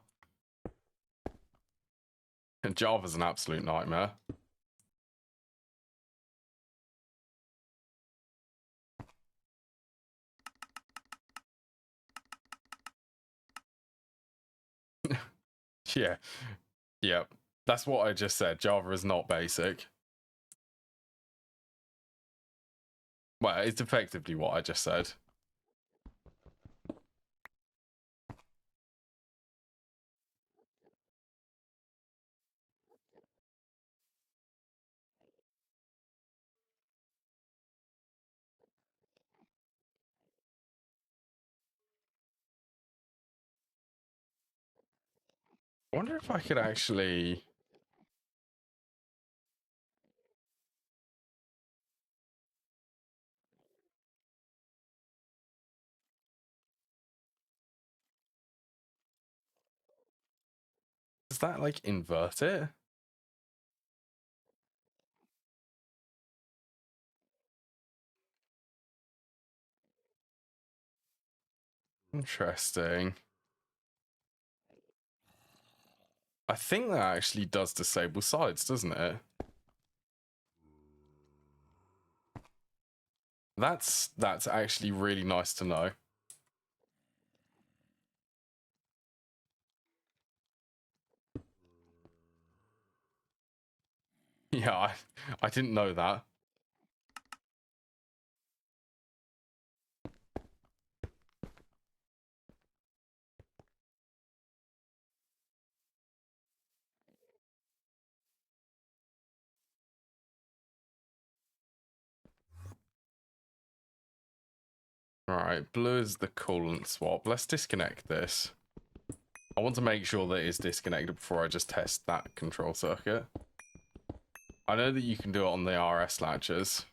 And Java's an absolute nightmare. Yeah. Yeah. That's what I just said. Java is not basic. Well, it's effectively what I just said. I wonder if I could actually... Does that, like, invert it? Interesting. I think that actually does disable sides, doesn't it? That's actually really nice to know. Yeah, I didn't know that. Alright, blue is the coolant swap. Let's disconnect this. I want to make sure that it's disconnected before I just test that control circuit. I know that you can do it on the RS latches.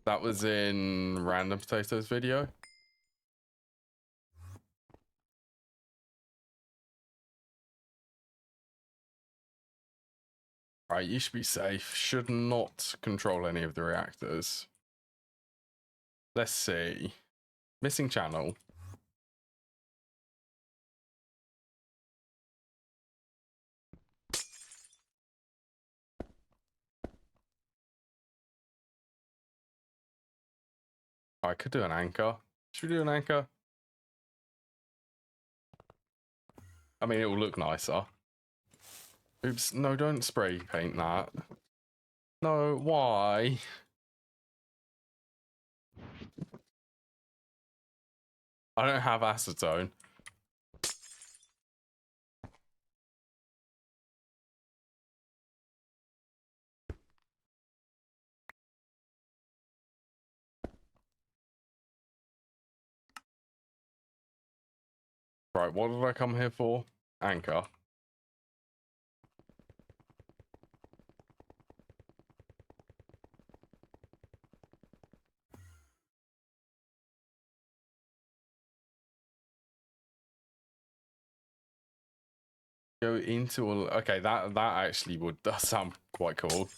That was in Random Potatoes video. Right, you should be safe. Should not control any of the reactors. Let's see. Missing channel. I could do an anchor. Should we do an anchor? I mean, it will look nicer. Oops, no, don't spray paint that. No, why? I don't have acetone. Right, what did I come here for? Anchor. Go into a... Okay, that actually does sound quite cool.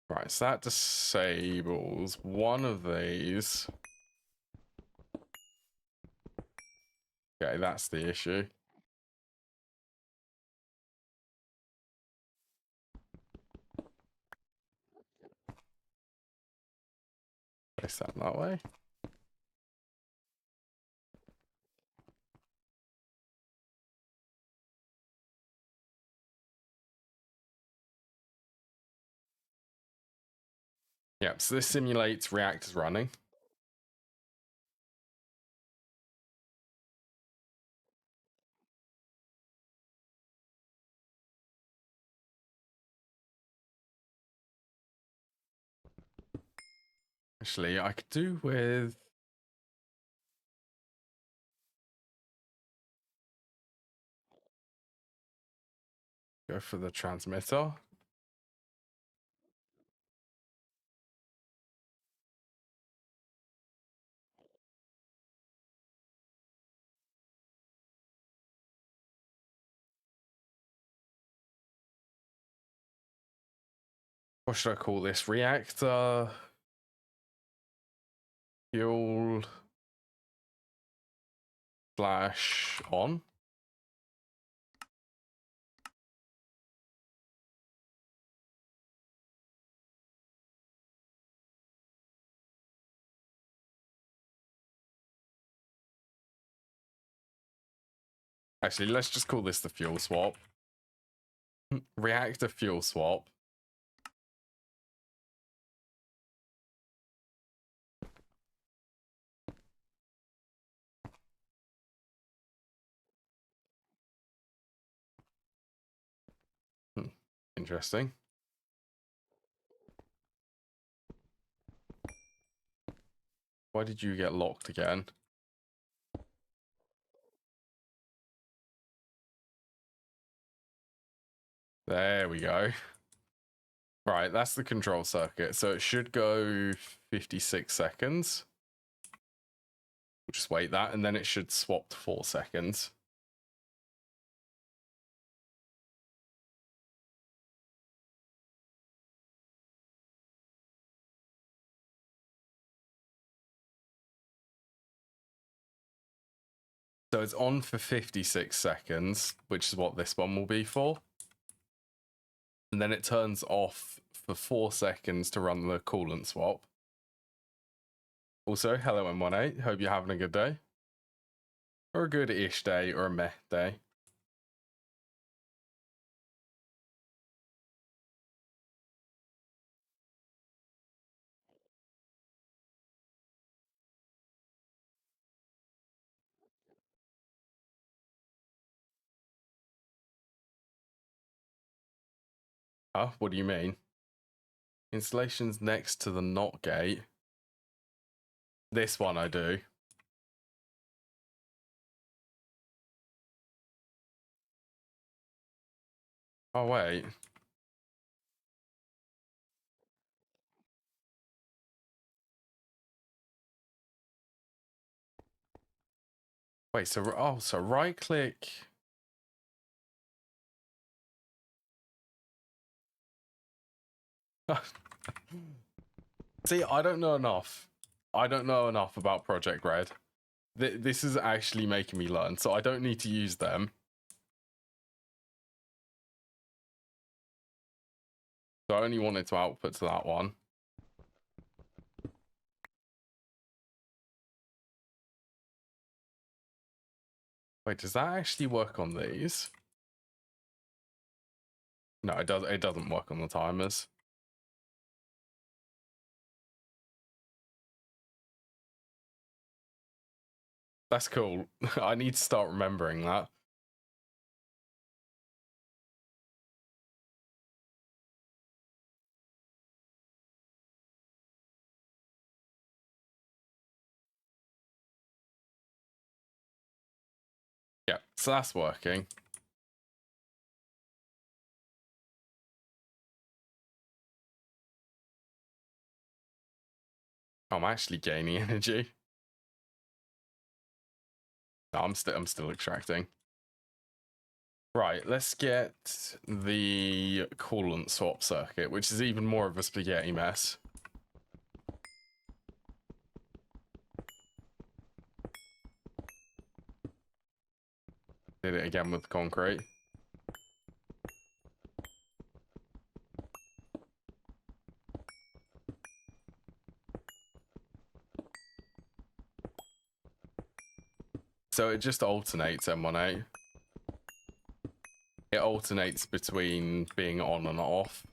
Right, so that disables one of these. Okay, that's the issue. Place that way. Yep, so this simulates reactors running. Actually, I could do with... Go for the transmitter. What should I call this? Reactor... Fuel... Flash on. Actually, let's just call this the fuel swap. Reactor fuel swap. Interesting. Why did you get locked again? There we go. Right, that's the control circuit. So it should go 56 seconds. We'll just wait that, and then it should swap to 4 seconds. So it's on for 56 seconds, which is what this one will be for. And then it turns off for 4 seconds to run the coolant swap. Also, hello M18, hope you're having a good day. Or a good-ish day, or a meh day. Huh? What do you mean? Installation's next to the NOT gate. This one I do. Oh, wait. Wait, so right click. See, I don't know enough. I don't know enough about Project Red. This is actually making me learn, so I don't need to use them. So I only wanted to output to that one. Wait, does that actually work on these? No, it doesn't work on the timers. That's cool. I need to start remembering that. Yeah, so that's working. I'm actually gaining energy. No, I'm still extracting. Right, let's get the coolant swap circuit, which is even more of a spaghetti mess. Did it again with concrete. So it just alternates M18. It alternates between being on and off.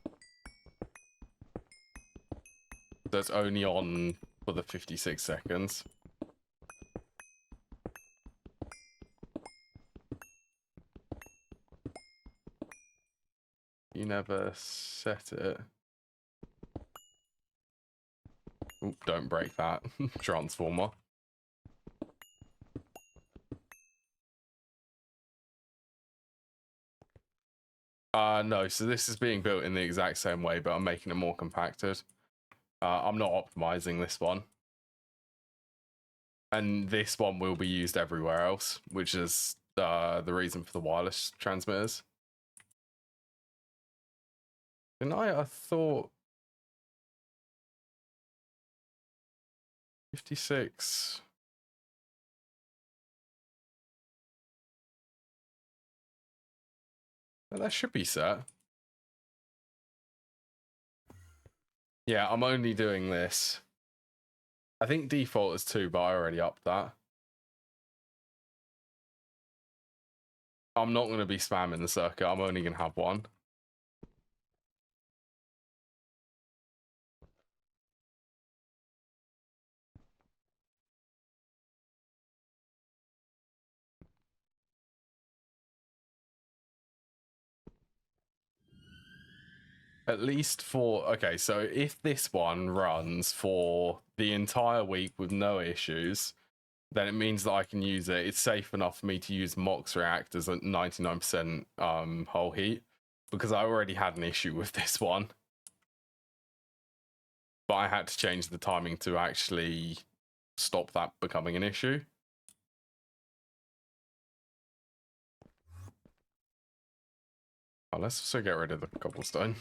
So it's only on for the 56 seconds. You never set it. Oop, don't break that transformer. No, so this is being built in the exact same way, but I'm making it more compacted. I'm not optimizing this one. And this one will be used everywhere else, which is the reason for the wireless transmitters. And I thought 56. Well, that should be set. Yeah, I'm only doing this. I think default is 2, but I already upped that. I'm not going to be spamming the circuit. I'm only going to have one. At least for, okay, so if this one runs for the entire week with no issues, then it means that I can use it. It's safe enough for me to use MOX reactors at 99% hull heat, because I already had an issue with this one. But I had to change the timing to actually stop that becoming an issue. Oh, let's also get rid of the cobblestone.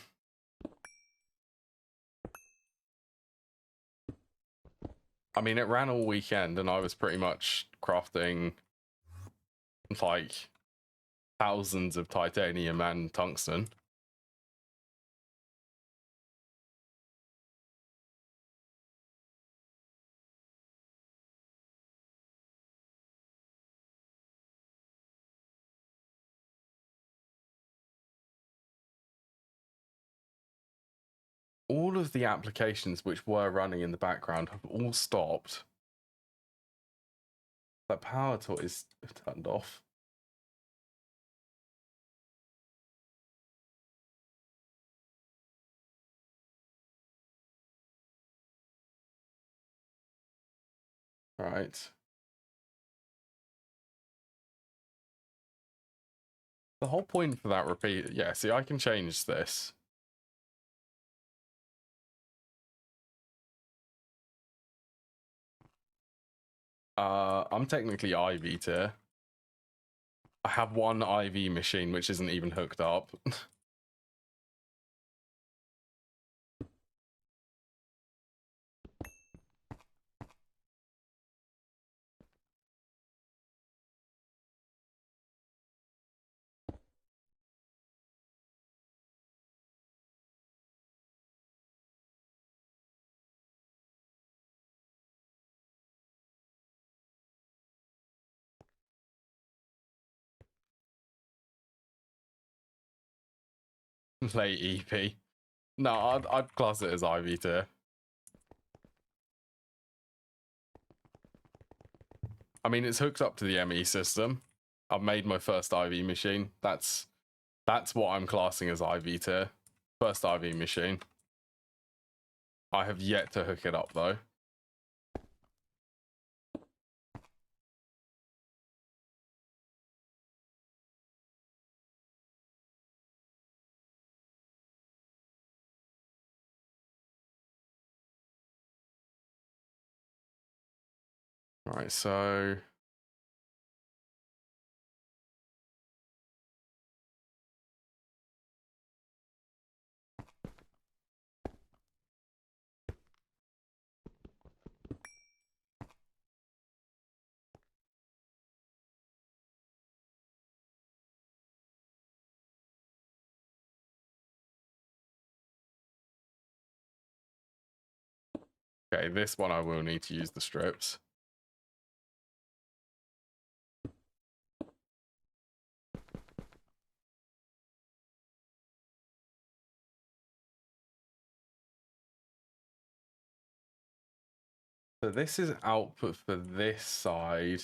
I mean, it ran all weekend, and I was pretty much crafting like thousands of titanium and tungsten. All of the applications which were running in the background have all stopped. That power tool is turned off. Right. The whole point for that repeat, yeah, see, I can change this. I'm technically IV tier. I have one IV machine which isn't even hooked up. Late EP. No, I'd class it as IV tier. I mean, it's hooked up to the ME system. I've made my first IV machine. That's what I'm classing as IV tier. First IV machine. I have yet to hook it up though. Right, so okay, this one I will need to use the strips. So this is output for this side.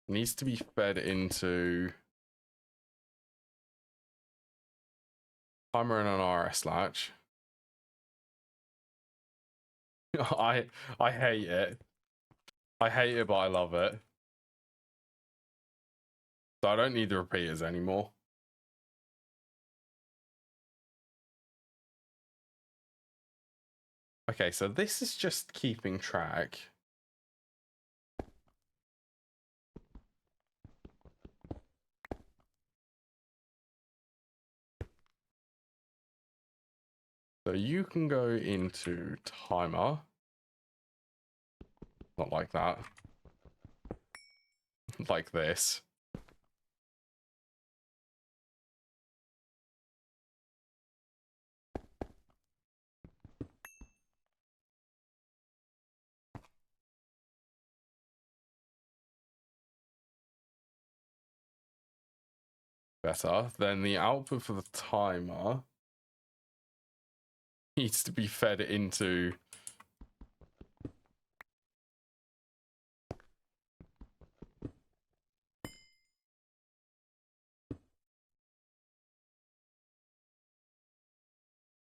Needs to be fed into timer and an RS latch. I hate it. I hate it, but I love it. So I don't need the repeaters anymore. Okay, so this is just keeping track. So you can go into timer. Not like that. Like this. Better. Then the output for the timer needs to be fed into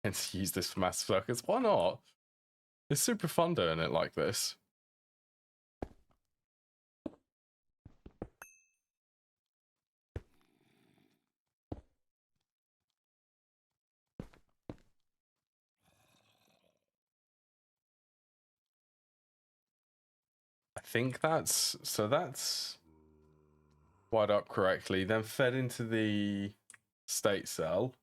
and use this for massive circuits. Why not? It's super fun doing it like this. I think that's wired up correctly, then fed into the state cell.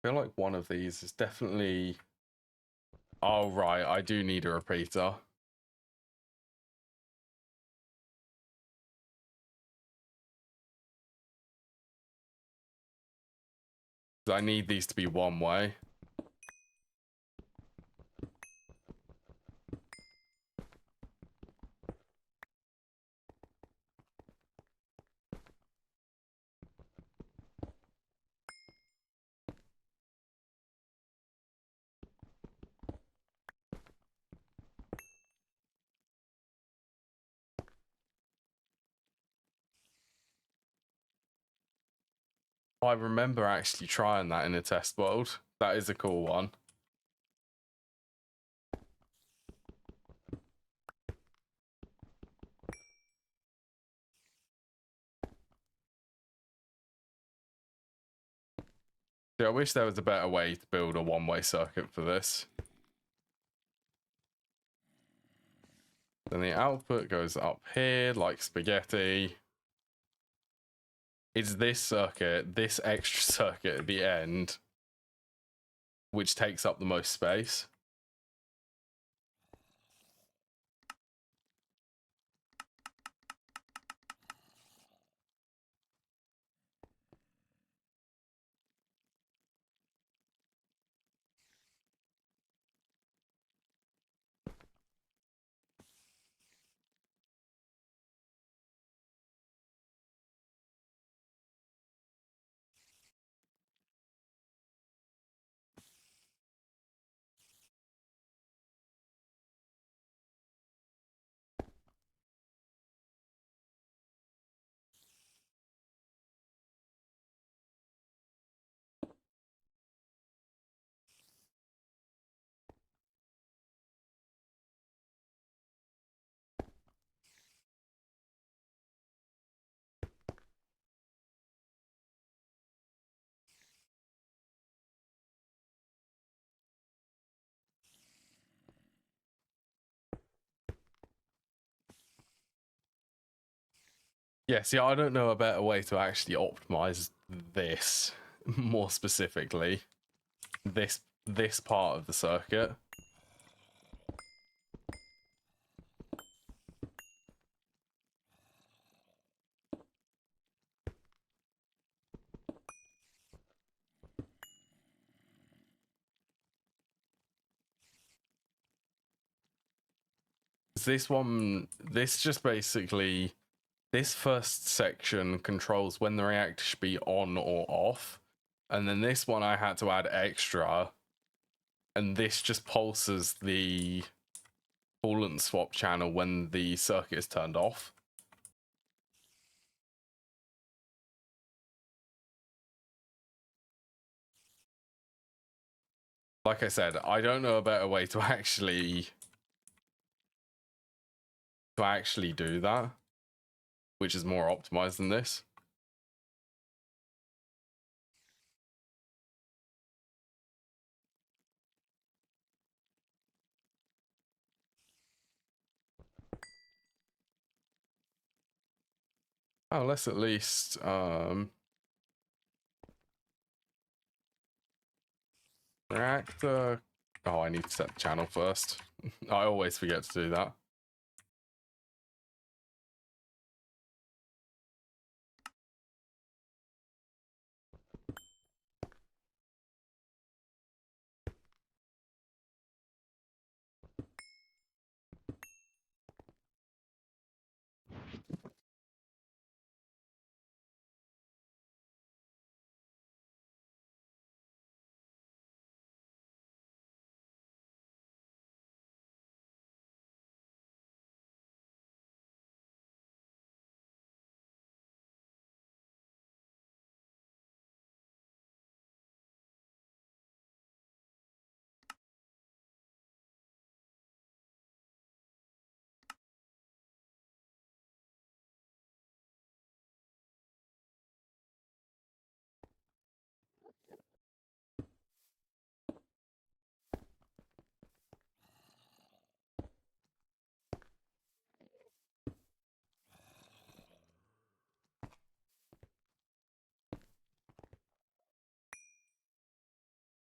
I feel like one of these is definitely... Oh, right, I do need a repeater. I need these to be one way. I remember actually trying that in a test world. That is a cool one. See, I wish there was a better way to build a one-way circuit for this. Then the output goes up here like spaghetti. It's this circuit, this extra circuit at the end, which takes up the most space. Yeah, see, I don't know a better way to actually optimize this more specifically. This part of the circuit. This one, this just basically, this first section controls when the reactor should be on or off. And then this one I had to add extra. And this just pulses the coolant swap channel when the circuit is turned off. Like I said, I don't know a better way to actually do that, which is more optimized than this. Oh, let's at least reactor. Oh, I need to set the channel first. I always forget to do that.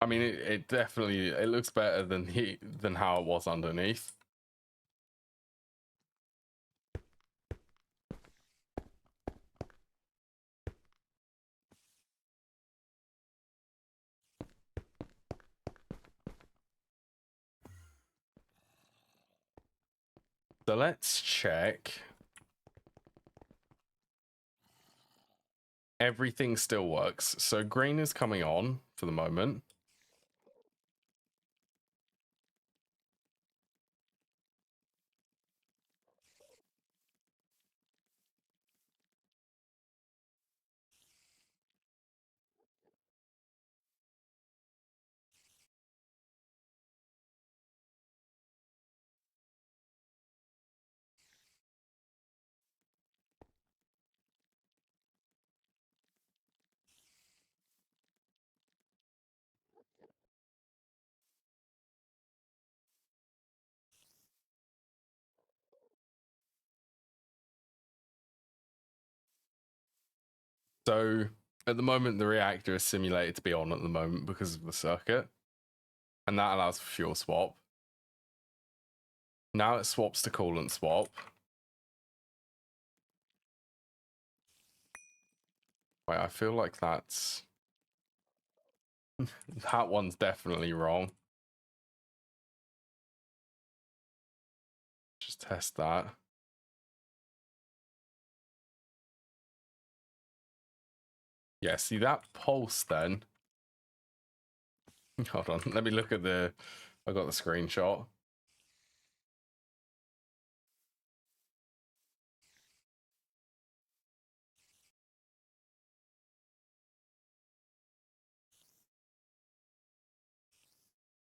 I mean, it definitely looks better than how it was underneath. So let's check. Everything still works. So green is coming on for the moment. So at the moment, the reactor is simulated to be on at the moment because of the circuit, and that allows for fuel swap. Now it swaps to coolant swap. Wait, I feel like that's that one's definitely wrong. Just test that. Yeah, see that pulse then. Hold on, let me look at I got the screenshot.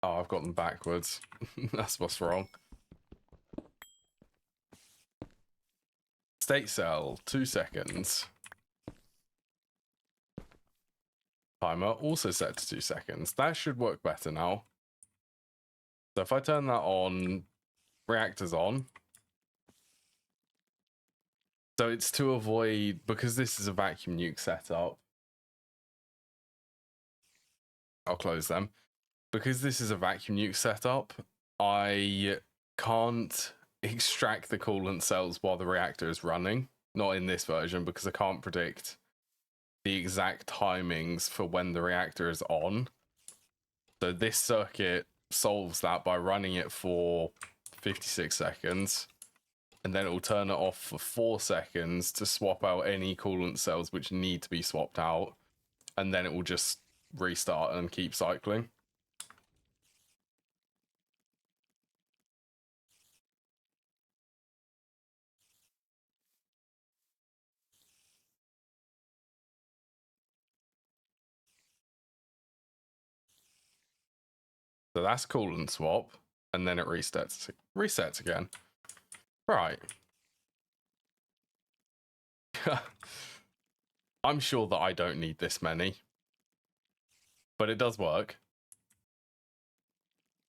Oh, I've got them backwards. That's what's wrong. State cell, 2 seconds. Timer also set to 2 seconds. That should work better now. So if I turn that on, reactor's on. So it's to avoid, because this is a vacuum nuke setup. I'll close them. Because this is a vacuum nuke setup, I can't extract the coolant cells while the reactor is running. Not in this version, because I can't predict the exact timings for when the reactor is on. So this circuit solves that by running it for 56 seconds, and then it will turn it off for 4 seconds to swap out any coolant cells which need to be swapped out, and then it will just restart and keep cycling. So that's coolant swap, and then it resets again. Right. I'm sure that I don't need this many, but it does work.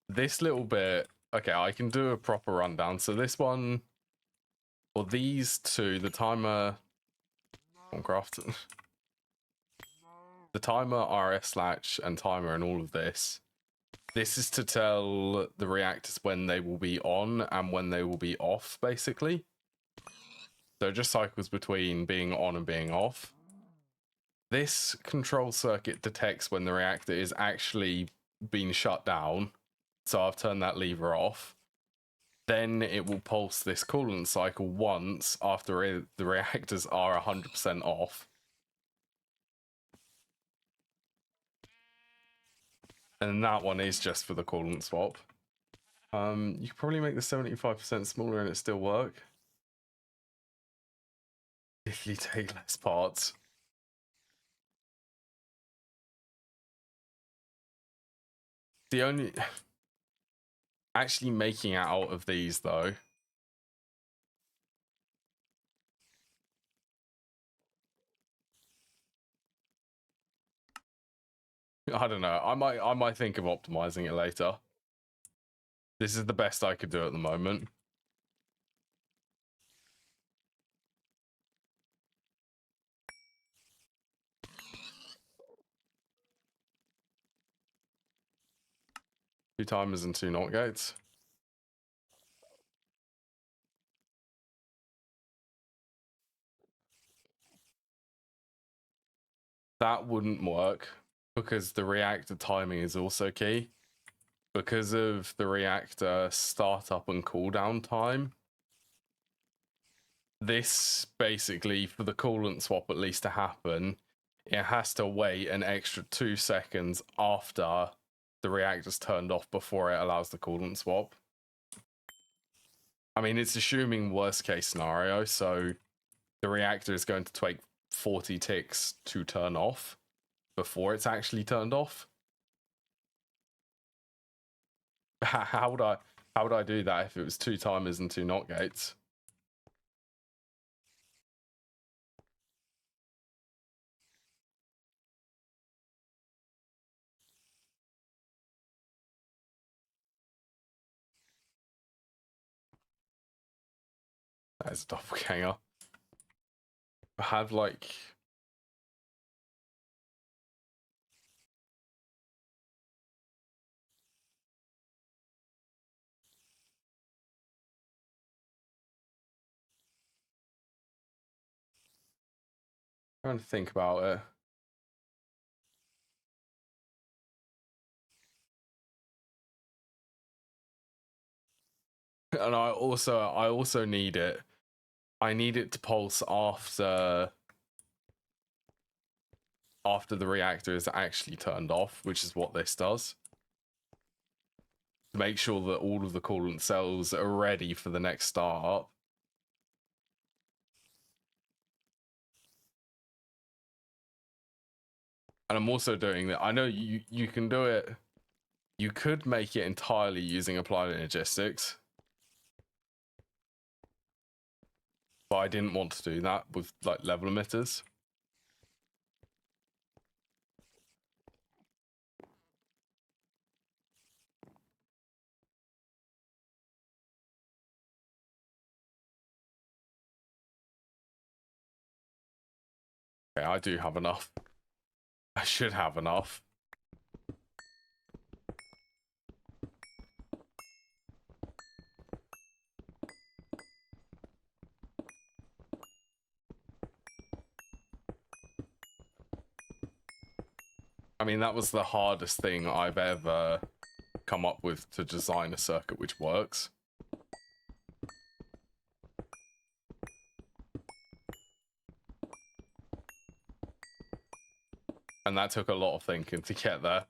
This little bit, okay, I can do a proper rundown. So this one, or these two, the timer on craft, the timer, RS latch, and timer, and all of this. This is to tell the reactors when they will be on and when they will be off, basically. So it just cycles between being on and being off. This control circuit detects when the reactor is actually being shut down. So I've turned that lever off. Then it will pulse this coolant cycle once after the reactors are 100% off. And that one is just for the coolant swap. You could probably make the 75% smaller and it still work. If you take less parts. The only... Actually making it out of these, though. I don't know. I might think of optimizing it later. This is the best I could do at the moment. Two timers and two NOT gates. That wouldn't work because the reactor timing is also key. Because of the reactor startup and cooldown time, this basically, for the coolant swap at least to happen, it has to wait an extra 2 seconds after the reactor's turned off before it allows the coolant swap. I mean, it's assuming worst case scenario, so the reactor is going to take 40 ticks to turn off before it's actually turned off. How would I do that if it was two timers and two NOT gates? That is a doppelganger. I have like... I'm trying to think about it. And I also need it. I need it to pulse after the reactor is actually turned off, which is what this does. To make sure that all of the coolant cells are ready for the next startup. And I'm also doing that. I know you can do it. You could make it entirely using applied energistics. But I didn't want to do that with like level emitters. Okay, I do have enough. I should have enough. I mean, that was the hardest thing I've ever come up with to design a circuit which works. And that took a lot of thinking to get there.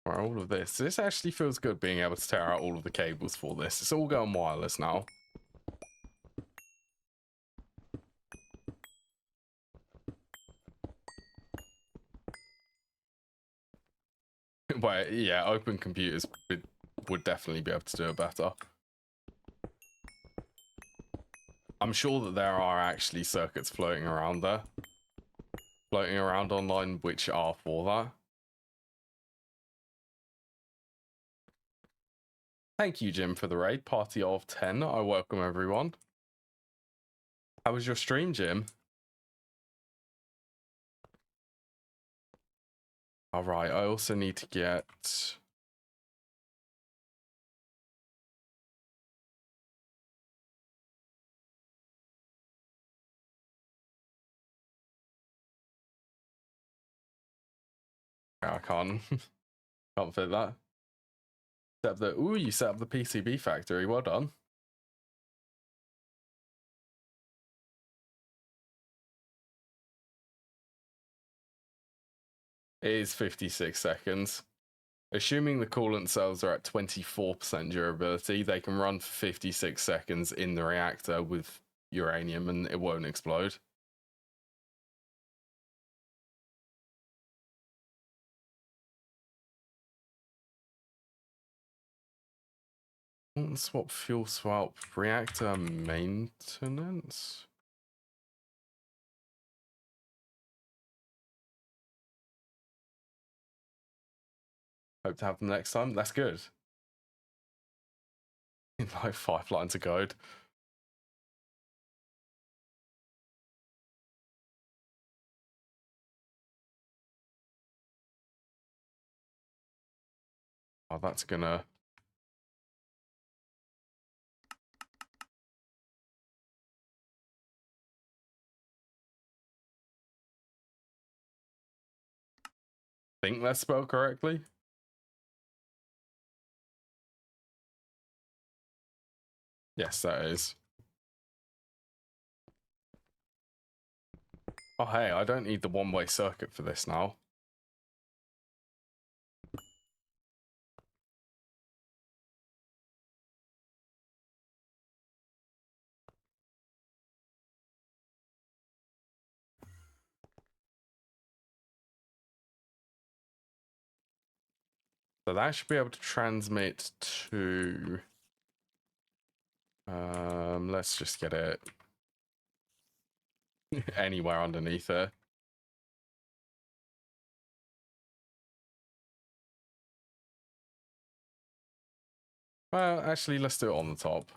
Right, all of this. This actually feels good being able to tear out all of the cables for this. It's all going wireless now. But yeah, open computers would definitely be able to do it better. I'm sure that there are actually circuits floating around there. Floating around online which are for that. Thank you, Jim, for the raid. Party of 10. I welcome everyone. How was your stream, Jim? Alright, I also need to get... I can't fit that. Set up the... Ooh, you set up the PCB factory. Well done. It is 56 seconds. Assuming the coolant cells are at 24% durability, they can run for 56 seconds in the reactor with uranium and it won't explode. Swap fuel swap reactor maintenance. Hope to have them next time. That's good. In like 5 lines of code. Oh, that's gonna... think that's spelled correctly. Yes, that is. Oh, hey, I don't need the one-way circuit for this now. So that should be able to transmit to... let's just get it anywhere underneath it. Well, actually, let's do it on the top.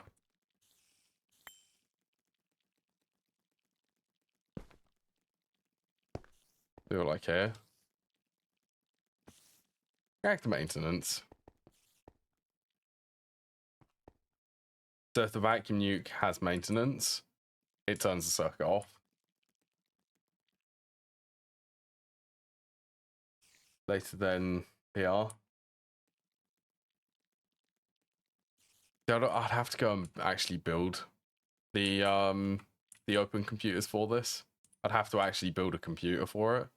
Do it like here. Reactor maintenance. So if the vacuum nuke has maintenance, it turns the circuit off. Later then PR. I'd have to go and actually build the open computers for this. I'd have to actually build a computer for it.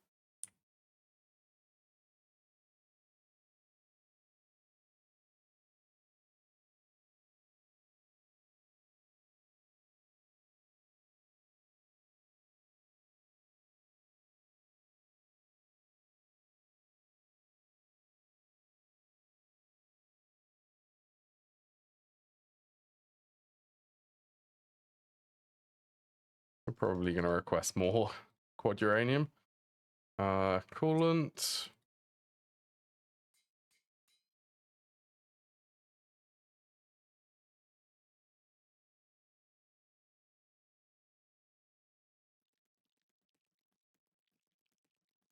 We're probably going to request more quad uranium. Coolant.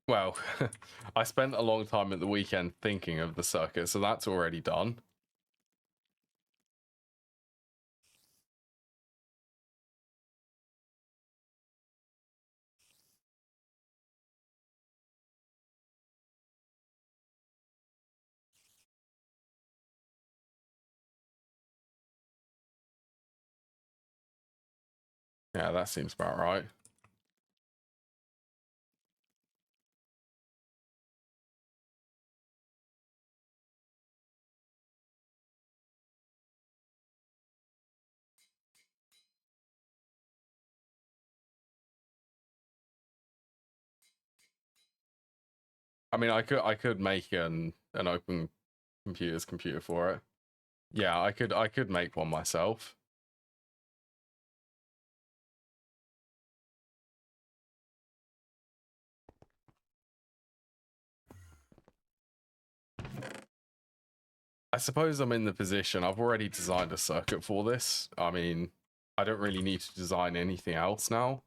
Well, I spent a long time at the weekend thinking of the circuit, so that's already done. Yeah, that seems about right. I mean, I could make an open computer for it. Yeah, I could make one myself. I suppose I'm in the position, I've already designed a circuit for this. I mean, I don't really need to design anything else now.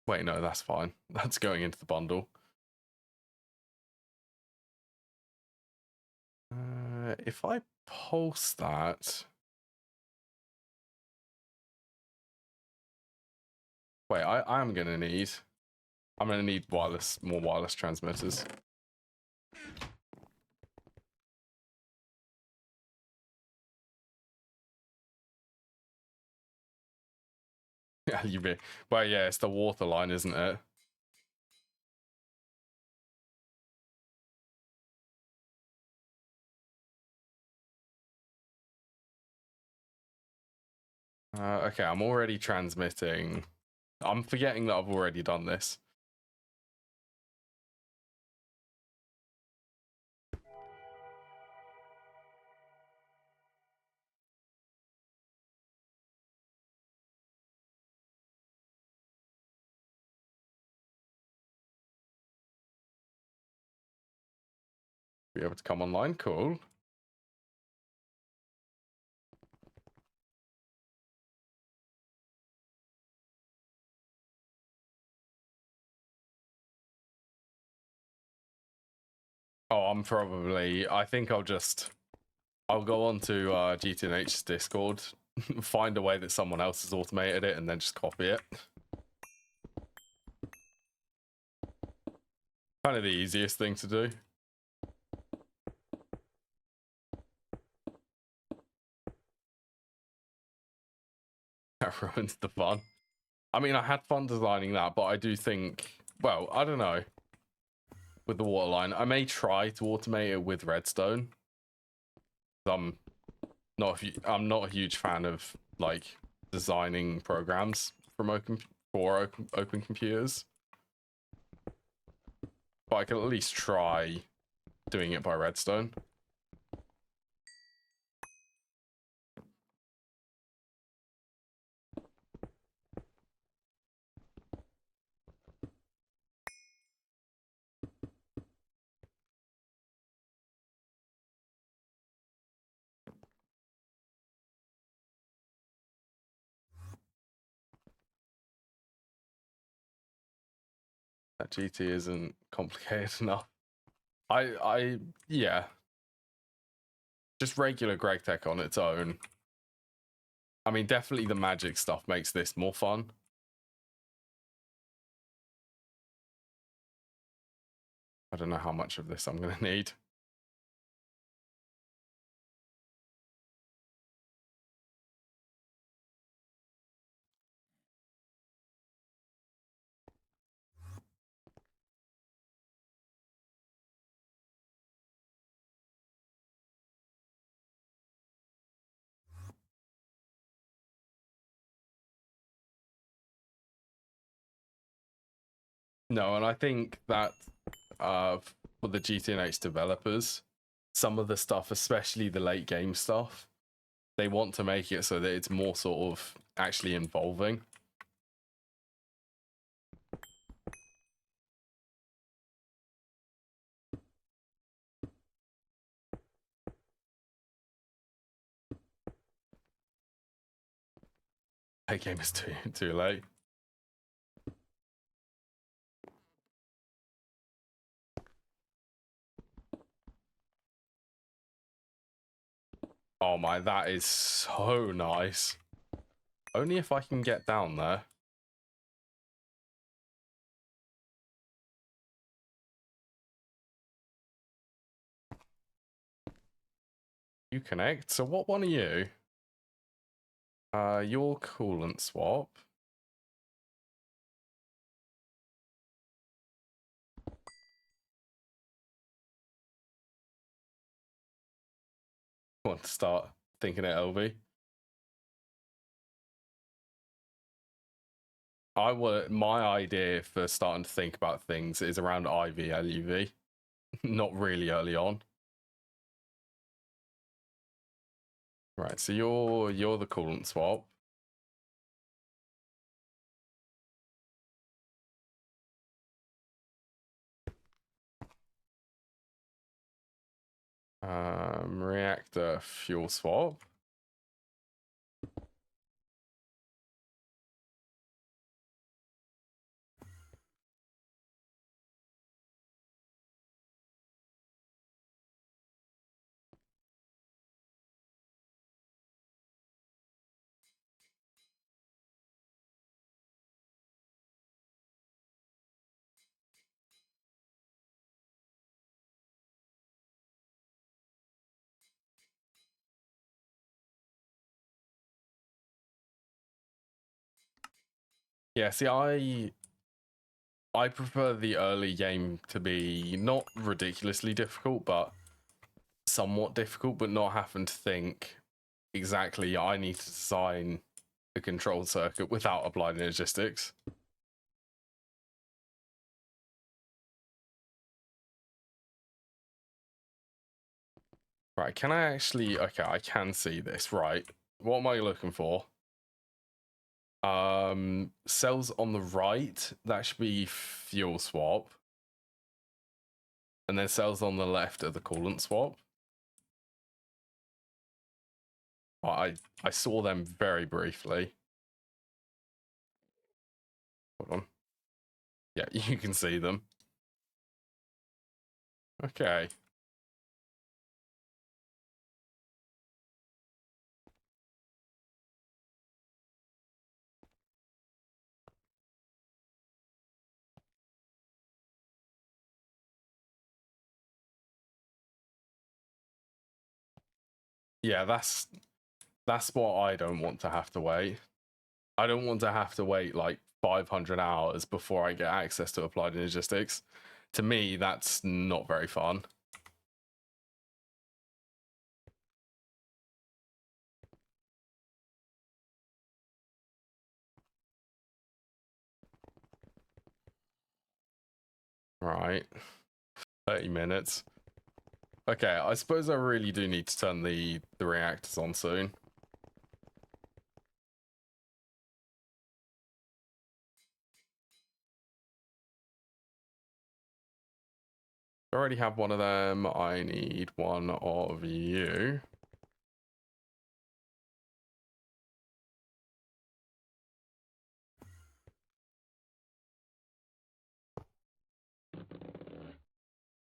Wait, no, that's fine. That's going into the bundle. If I pulse that... Wait, I am gonna need... I'm gonna need more wireless transmitters. Yeah, you be... Well, yeah, it's the water line, isn't it? Okay, I'm already transmitting. I'm forgetting that I've already done this. Be able to come online, cool. Oh, I think I'll go on to GTNH's Discord, find a way that someone else has automated it, and then just copy it. Kind of the easiest thing to do. That ruins the fun. I mean, I had fun designing that, but I do think, well, I don't know. With the water line, I may try to automate it with redstone. I'm not a huge fan of like designing programs from open computers, but I can at least try doing it by redstone. That GT isn't complicated enough. Yeah. Just regular GregTech on its own. I mean, definitely the magic stuff makes this more fun. I don't know how much of this I'm going to need. No, and I think that for the GTNH developers, some of the stuff, especially the late game stuff, they want to make it so that it's more sort of actually involving. Late game is too late. Oh my, that is so nice. Only if I can get down there. You connect? So what one are you? Your coolant swap. Want to start thinking at LV? My idea for starting to think about things is around IV LUV, not really early on. Right, so you're the coolant swap. Reactor fuel swap. Yeah, see, I prefer the early game to be not ridiculously difficult, but somewhat difficult, but not having to think exactly I need to design a control circuit without applied logistics. Right, can I actually... Okay, I can see this, right. What am I looking for? Cells on the right, that should be fuel swap. And then cells on the left are the coolant swap. I saw them very briefly. Hold on. Yeah, you can see them. Okay. Yeah, that's what I don't want to have to wait. I don't want to have to wait like 500 hours before I get access to applied logistics. To me, that's not very fun. Right. 30 minutes. Okay, I suppose I really do need to turn the reactors on soon. I already have one of them. I need one of you.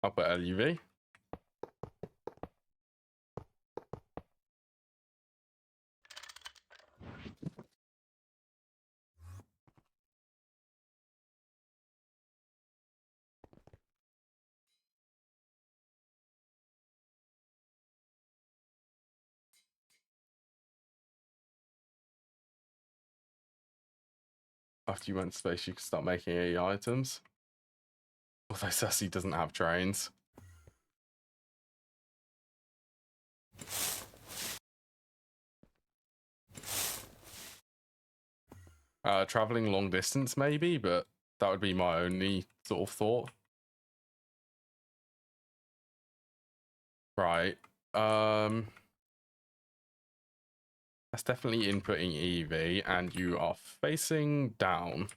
Up at LUV. After you went to space, you can start making AE items. Although Ceci doesn't have trains. Traveling long distance, maybe, but that would be my only sort of thought. Right. That's definitely inputting EV, and you are facing down.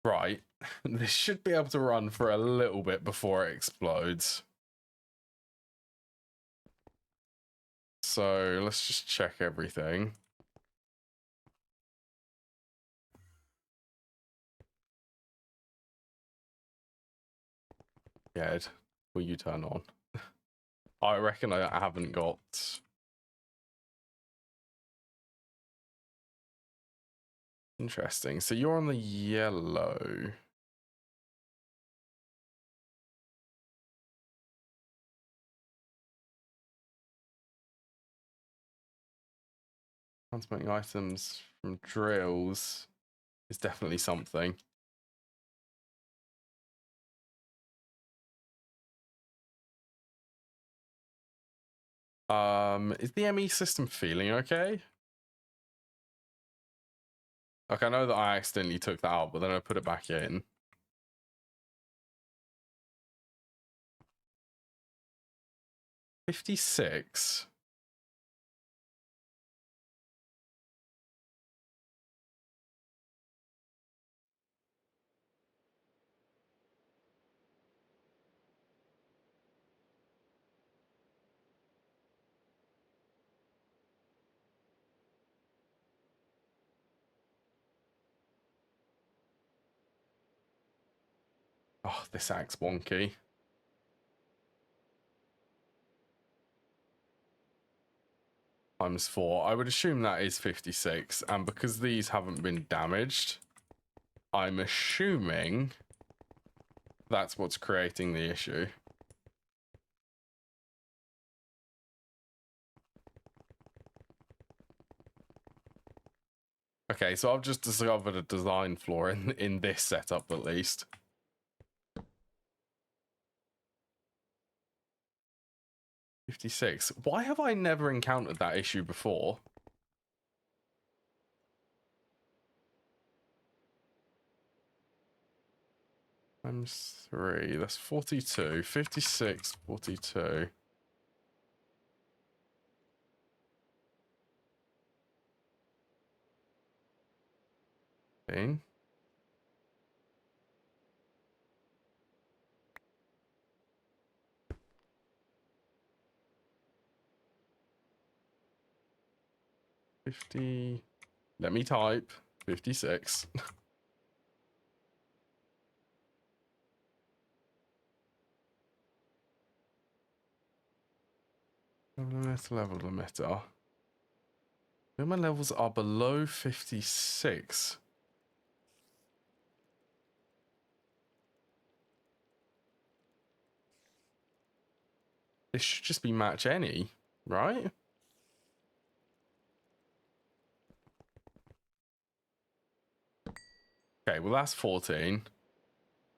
Right. This should be able to run for a little bit before it explodes. So let's just check everything. Yeah, Ed, will you turn on? I reckon I haven't got... Interesting. So you're on the yellow. Transmitting items from drills is definitely something. Is the ME system feeling okay? Like, I know that I accidentally took that out, but then I put it back in. $56. Oh, this act's wonky. Times 4. I would assume that is 56. And because these haven't been damaged, I'm assuming that's what's creating the issue. Okay, so I've just discovered a design flaw in this setup, at least. $56. Why have I never encountered that issue before? Times 3. That's 42. 56, 42. Okay. Let me type 56. Level limiter. When my levels are below 56. This should just be match any, right? Okay, well that's 14.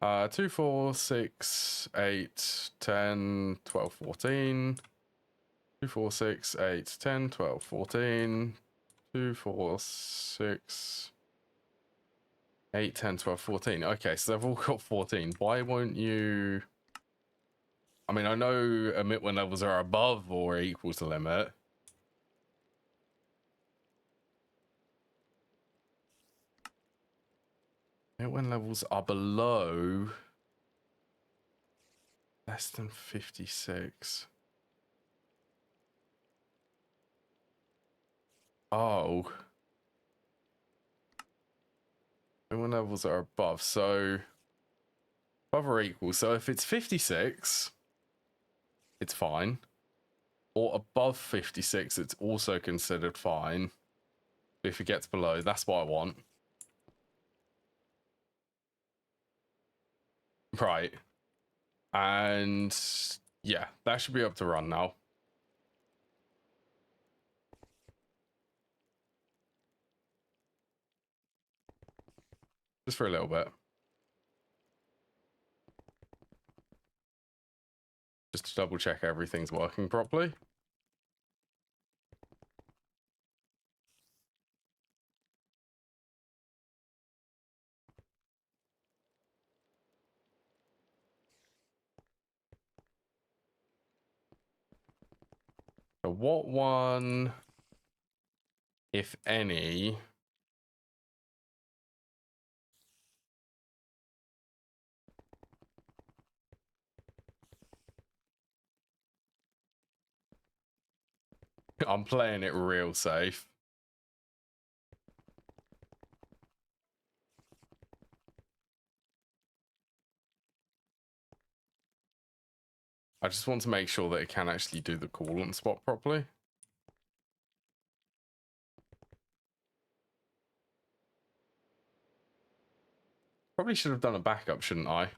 2, 4, 6, 8, 10, 12, 14. 2, 4, 6, 8, 10, 12, 14. 2, 4, 6, 8, 10, 12, 14. Okay, so they've all got 14. Why won't you... I mean, I know emit when levels are above or equal to limit. Emit when levels are below less than 56. Oh. Emit when levels are above, so above or equal. So if it's 56, it's fine. Or above 56, it's also considered fine. If it gets below, that's what I want. Right. And yeah, that should be up to run now. Just for a little bit. Just to double check everything's working properly. So what one, if any, I'm playing it real safe. I just want to make sure that it can actually do the coolant spot properly. Probably should have done a backup, shouldn't I?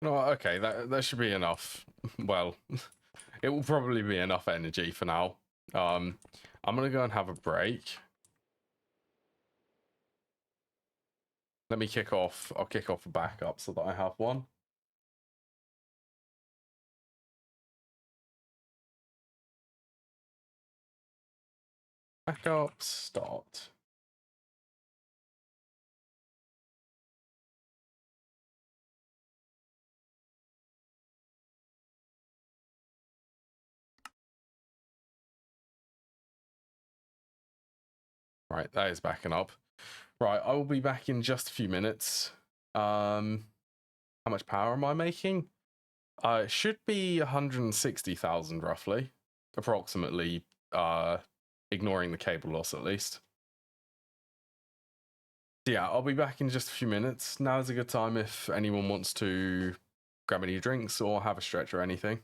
No, okay, that should be enough. Well, it will probably be enough energy for now. I'm gonna go and have a break. Let me kick off. I'll kick off a backup so that I have one. Backup start. Right, that is backing up. Right, I will be back in just a few minutes. How much power am I making? It should be 160,000 roughly, approximately, ignoring the cable loss at least. Yeah, I'll be back in just a few minutes. Now is a good time if anyone wants to grab any drinks or have a stretch or anything.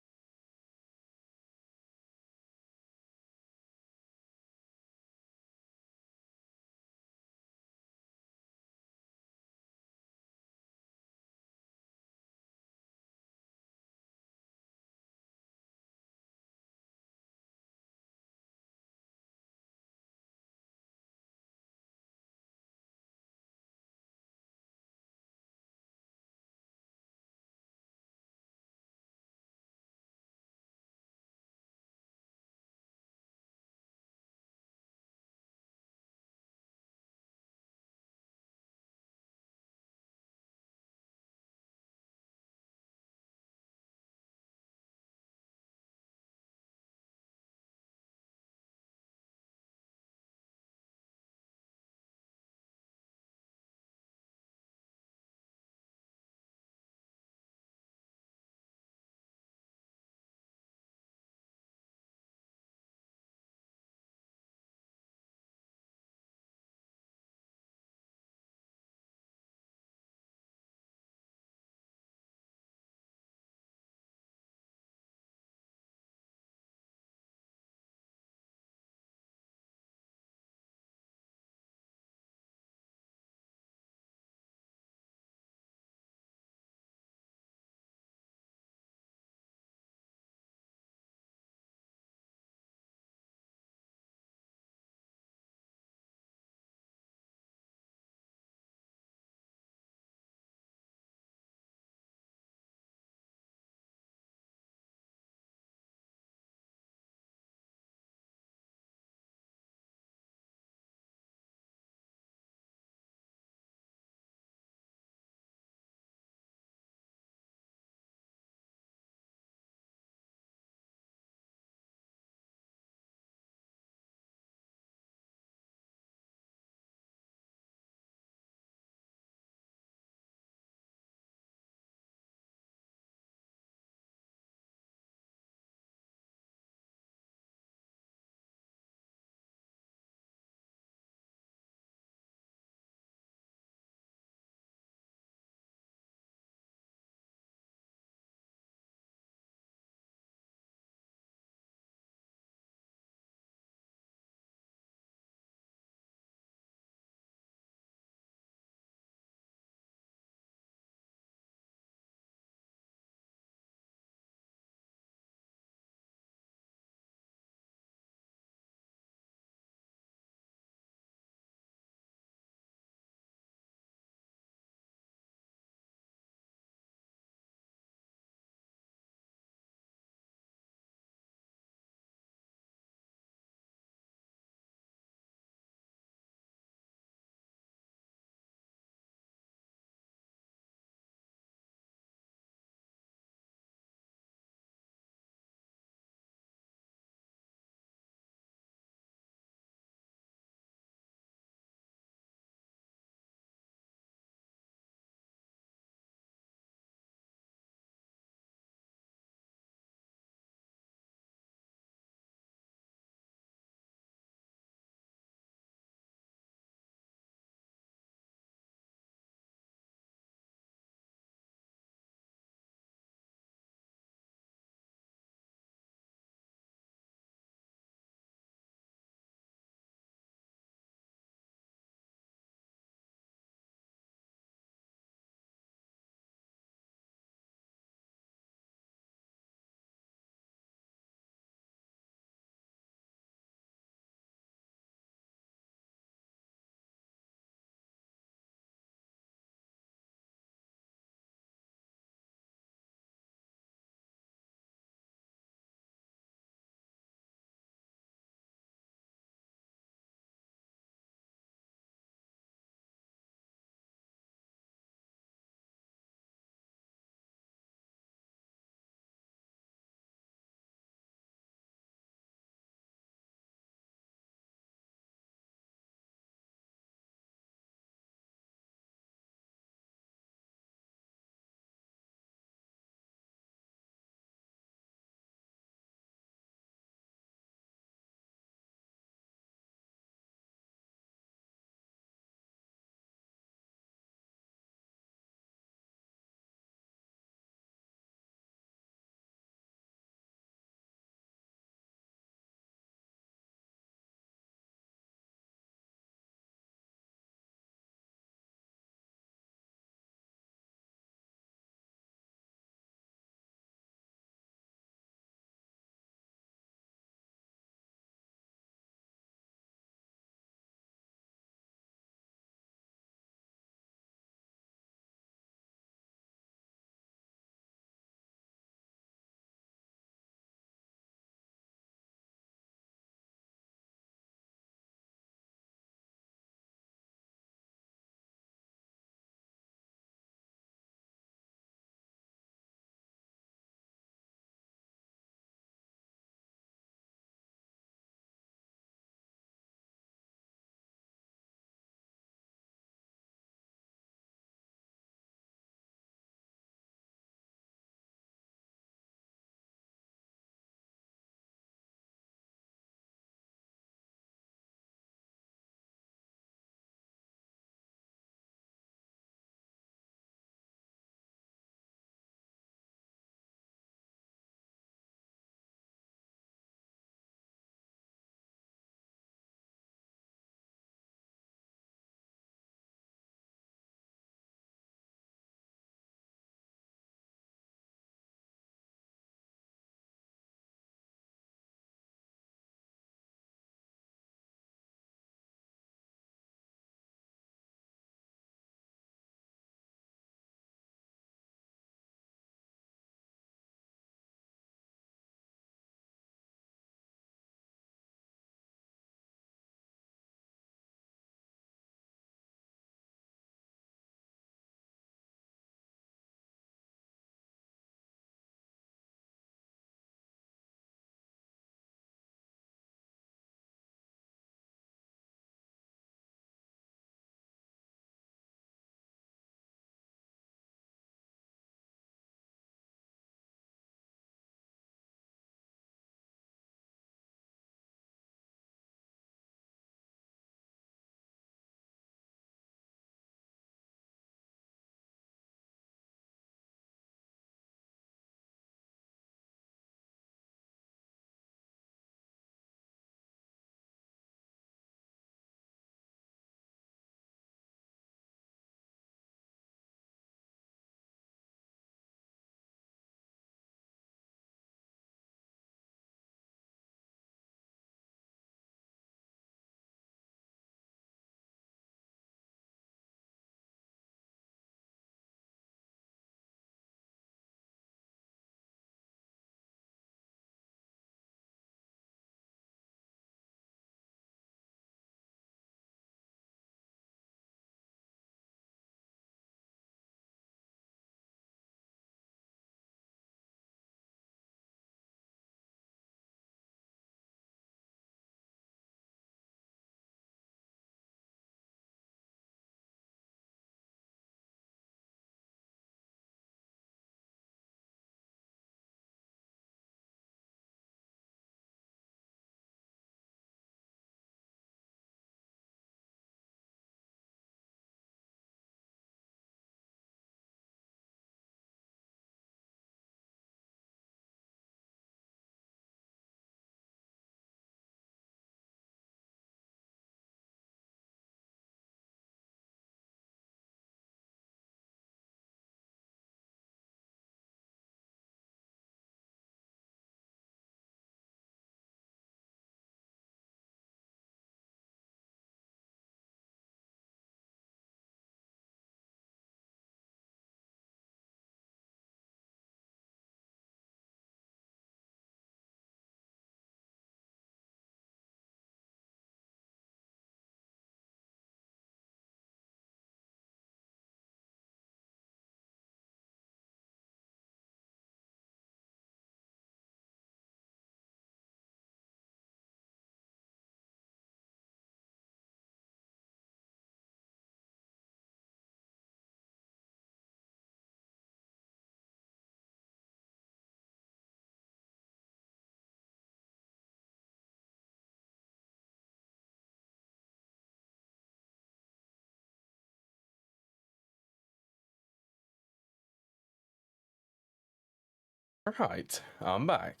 Alright, I'm back.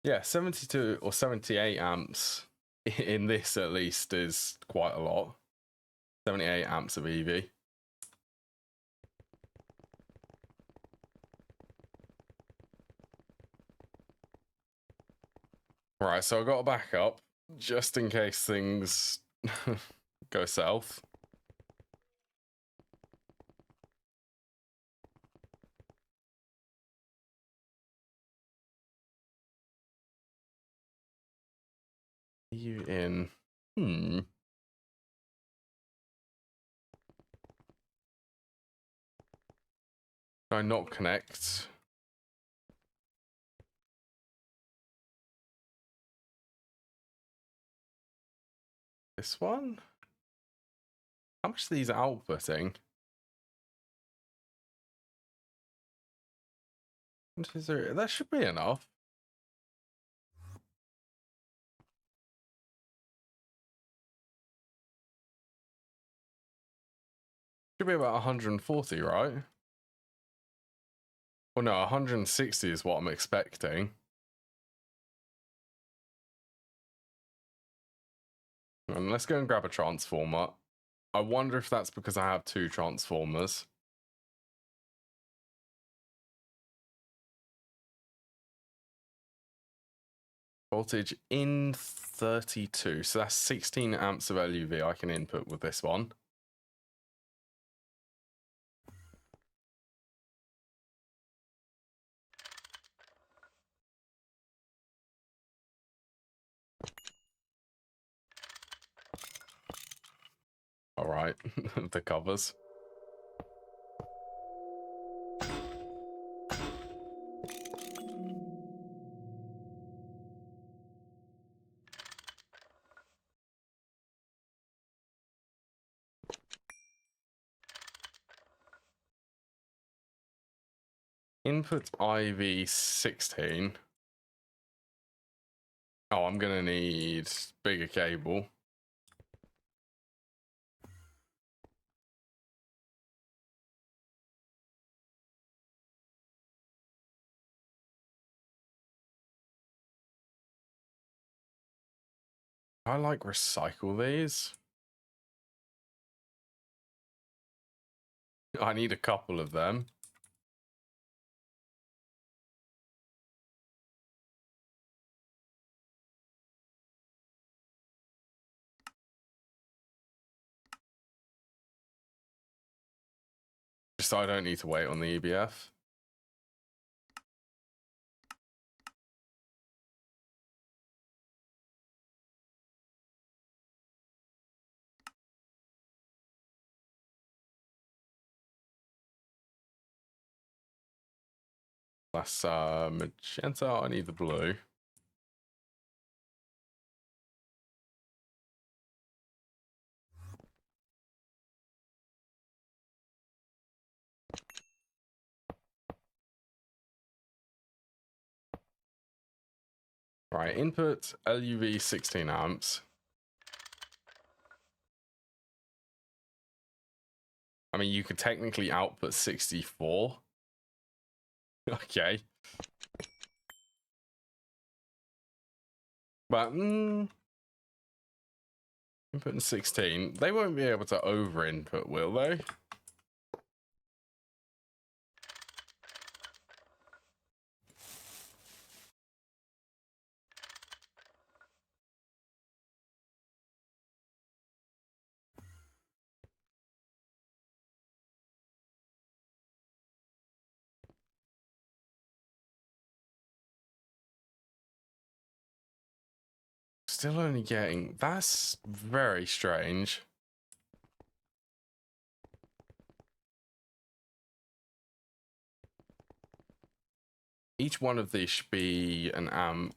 Yeah, 72 or 78 amps in this at least is quite a lot. 78 amps of EV. Right, so I got a backup just in case things go south. You in? Can I not connect? This one? How much are these outputting? That should be enough. Should be about 140, right? Well, no, 160 is what I'm expecting. And let's go and grab a transformer. I wonder if that's because I have two transformers. Voltage in 32, so that's 16 amps of LUV I can input with this one. All right, the covers. Input IV 16. Oh, I'm gonna need bigger cable. I like recycle these. I need a couple of them. Just so I don't need to wait on the EBF. That's magenta, I need the blue. Right, input LUV 16 amps. I mean, you could technically output 64. Okay. But, input 16. They won't be able to over input, will they? Still only getting... That's very strange. Each one of these should be an amp.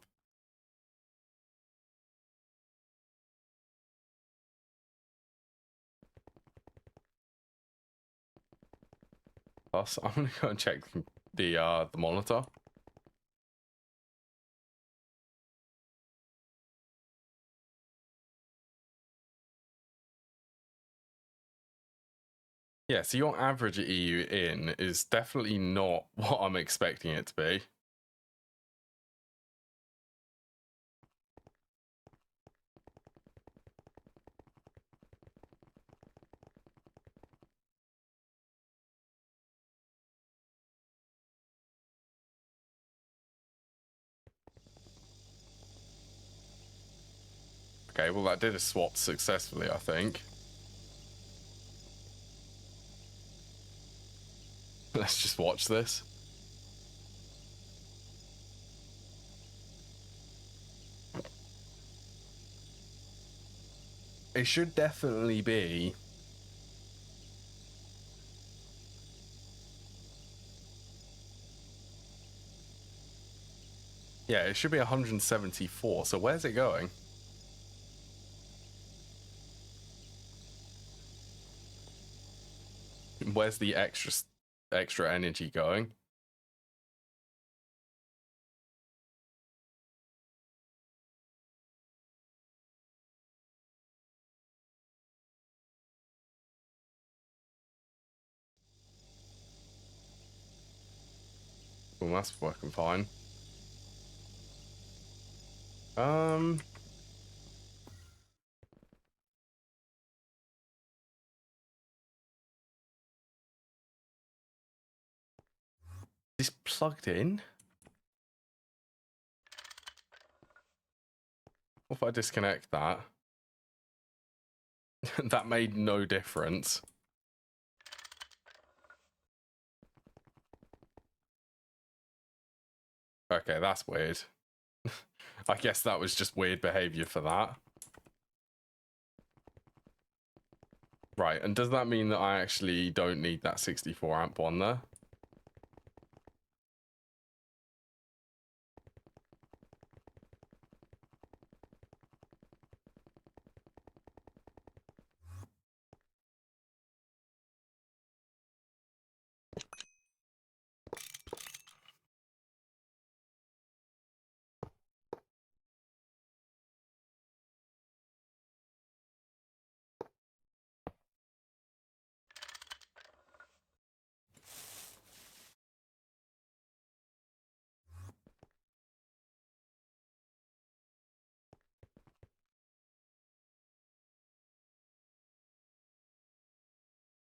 Plus, I'm gonna go and check the monitor. Yeah, so your average EU in is definitely not what I'm expecting it to be. Okay, well that did a swap successfully, I think. Let's just watch this. It should definitely be. Yeah, it should be 174. So where's it going? Where's the extra energy going? Well, that's working fine. Is plugged in? What if I disconnect that? That made no difference. Okay, that's weird. I guess that was just weird behavior for that. Right, and does that mean that I actually don't need that 64 amp one there?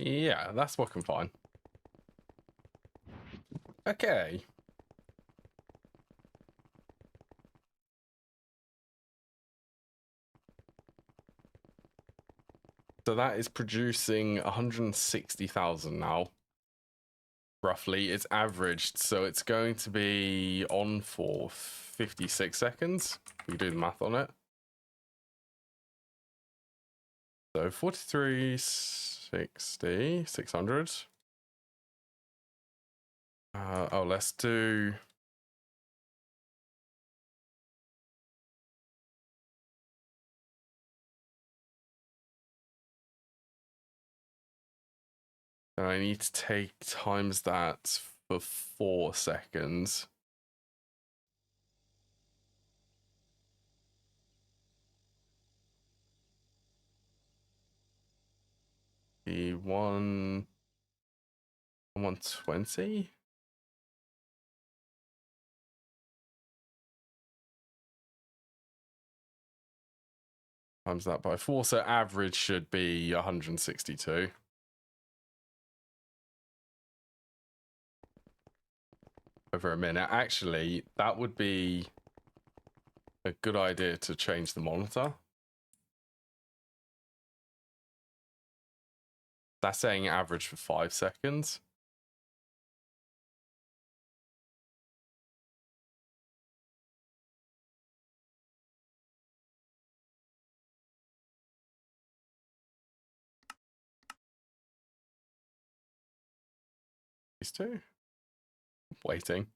Yeah, that's working fine. Okay. So that is producing 160,000 now. Roughly, it's averaged, so it's going to be on for 56 seconds. We do the math on it. So 43, 60, 600. Oh, let's do... I need to take times that for 4 seconds. The 120. Times that by 4, so average should be 162. Over a minute. Actually, that would be a good idea to change the monitor. That's saying average for 5 seconds. These two. Waiting.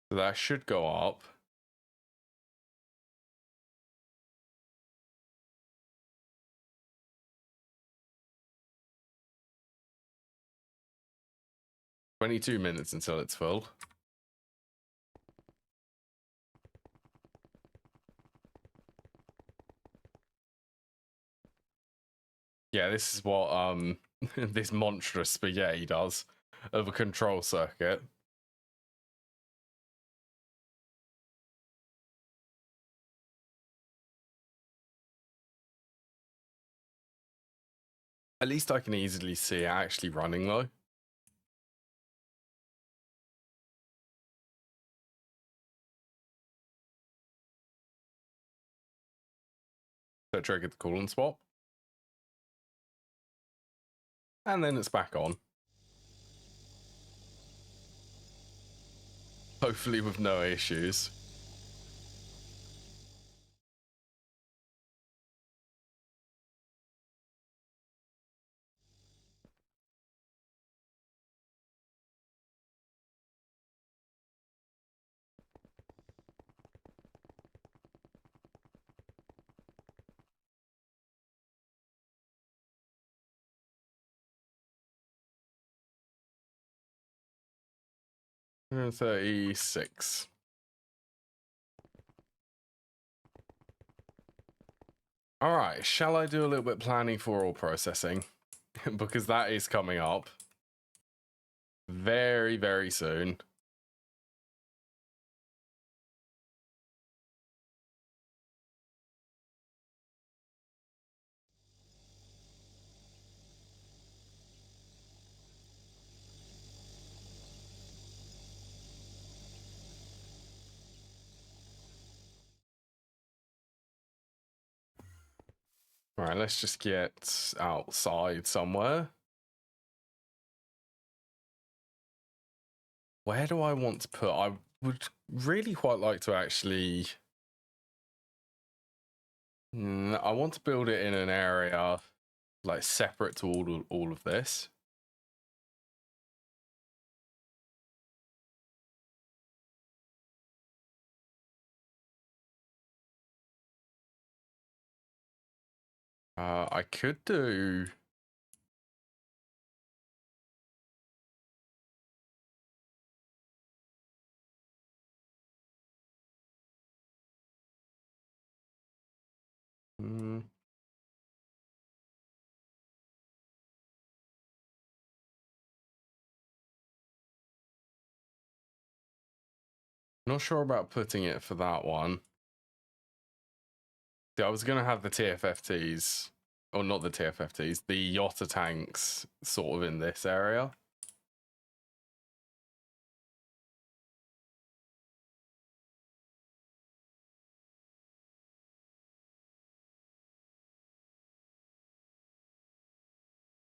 So that should go up. 22 minutes until it's filled. Yeah, this is what this monstrous spaghetti does of a control circuit. At least I can easily see it actually running though. So it triggered the coolant swap. And then it's back on. Hopefully with no issues. And 36. All right, shall I do a little bit planning for oil processing? Because that is coming up very, very soon. All right, let's just get outside somewhere. Where do I want to put? I would really quite like to actually... I want to build it in an area like separate to all of this. I could do... Not sure about putting it for that one. Yeah, I was going to have the TFFTs, or not the TFFTs, the Yotta tanks sort of in this area.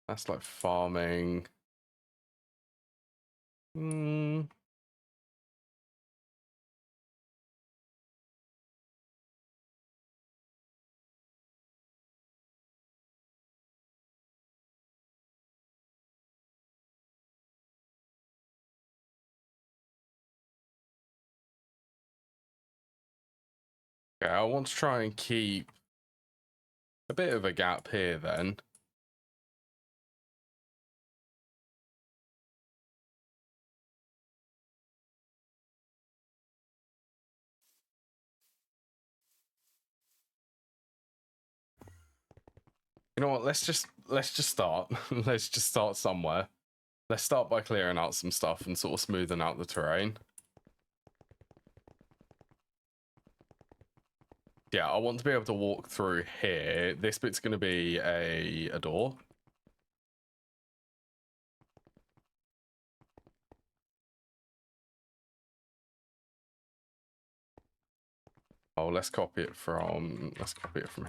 That's like farming. Okay, I want to try and keep a bit of a gap here then. You know what? Let's just start. Let's just start somewhere. Let's start by clearing out some stuff and sort of smoothing out the terrain. Yeah, I want to be able to walk through here. This bit's going to be a door. Oh, let's copy it from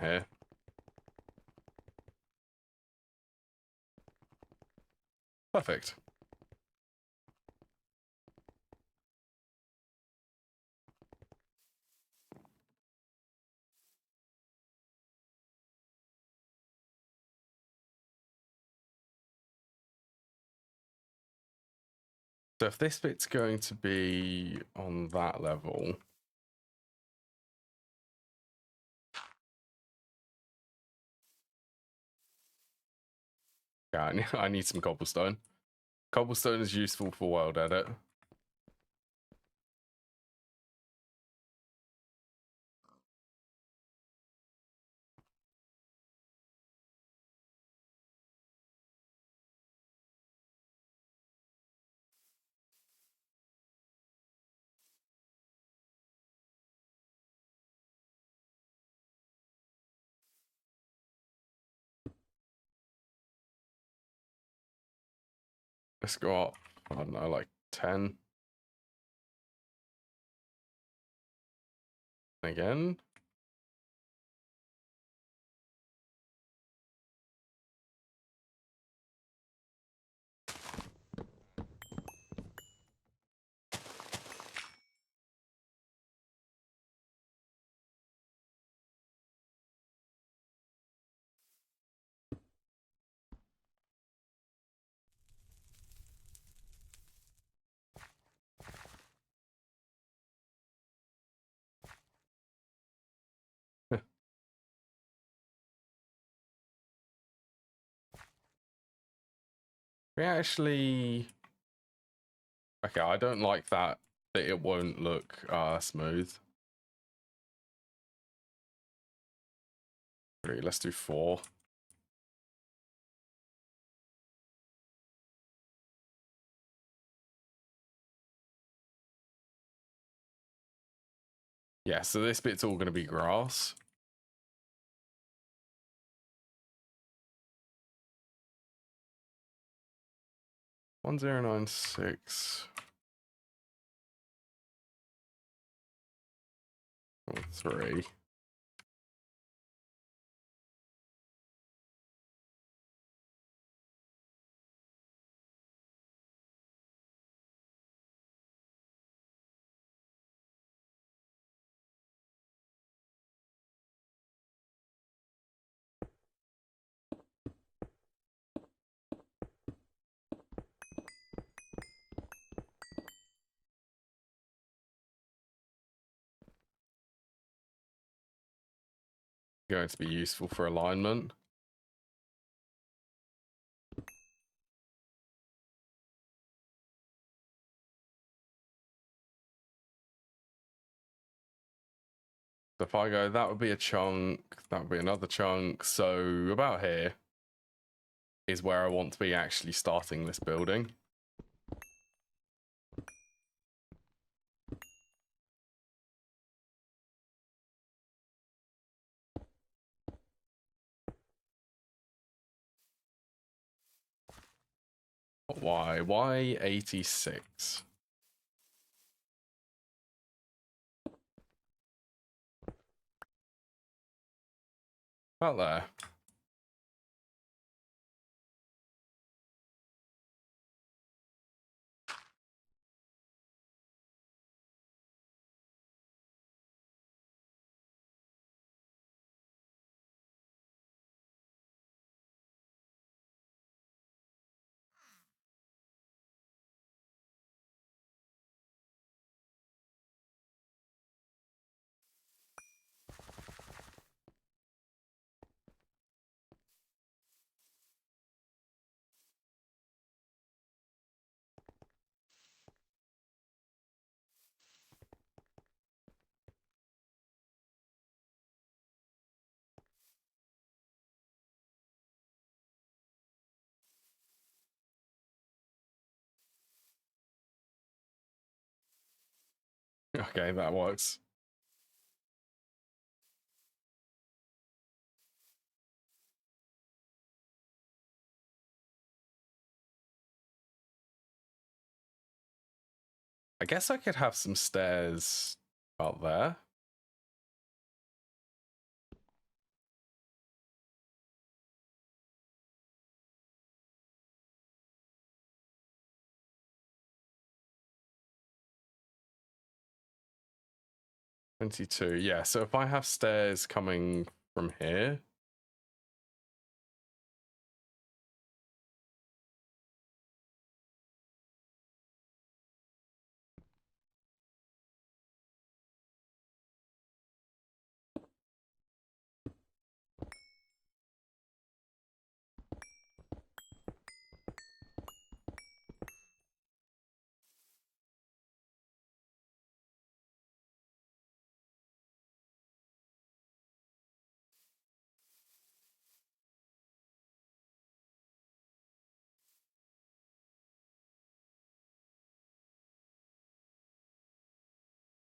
here. Perfect. So if this bit's going to be on that level, yeah, I need some cobblestone. Cobblestone is useful for world edit. Let's go up, I don't know, like 10. Again. We actually... Okay, I don't like that it won't look smooth. 3, let's do 4. Yeah, so this bit's all going to be grass. $1096. 3. Going to be useful for alignment. So if I go, that would be a chunk, that would be another chunk. So about here is where I want to be actually starting this building. Why? Why 86? About there. Okay, that works. I guess I could have some stairs out there. $22. Yeah, so if I have stairs coming from here.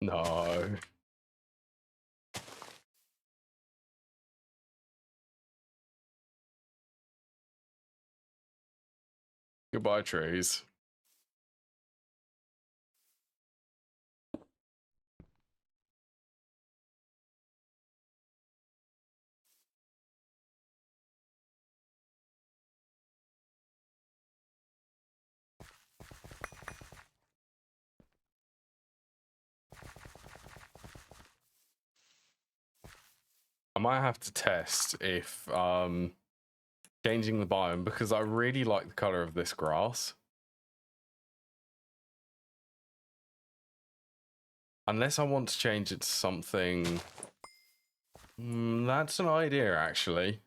No. Goodbye, trees. I might have to test if changing the biome, because I really like the color of this grass. Unless I want to change it to something. That's an idea, actually.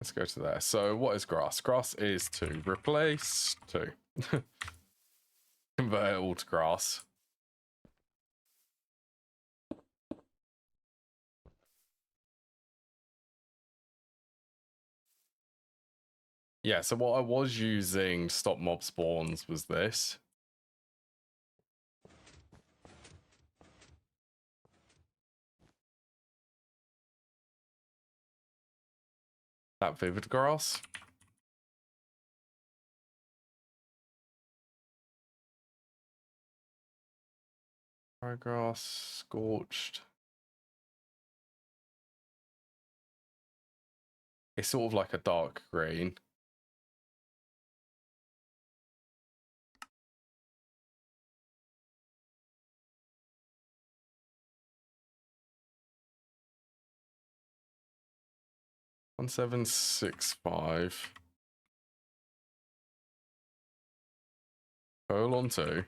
Let's go to there. So what is grass? Grass is 2. Replace 2. Convert it all to grass. Yeah, so what I was using to stop mob spawns was this. That vivid grass. Dry grass, scorched. It's sort of like a dark green. One 765. Colon 2.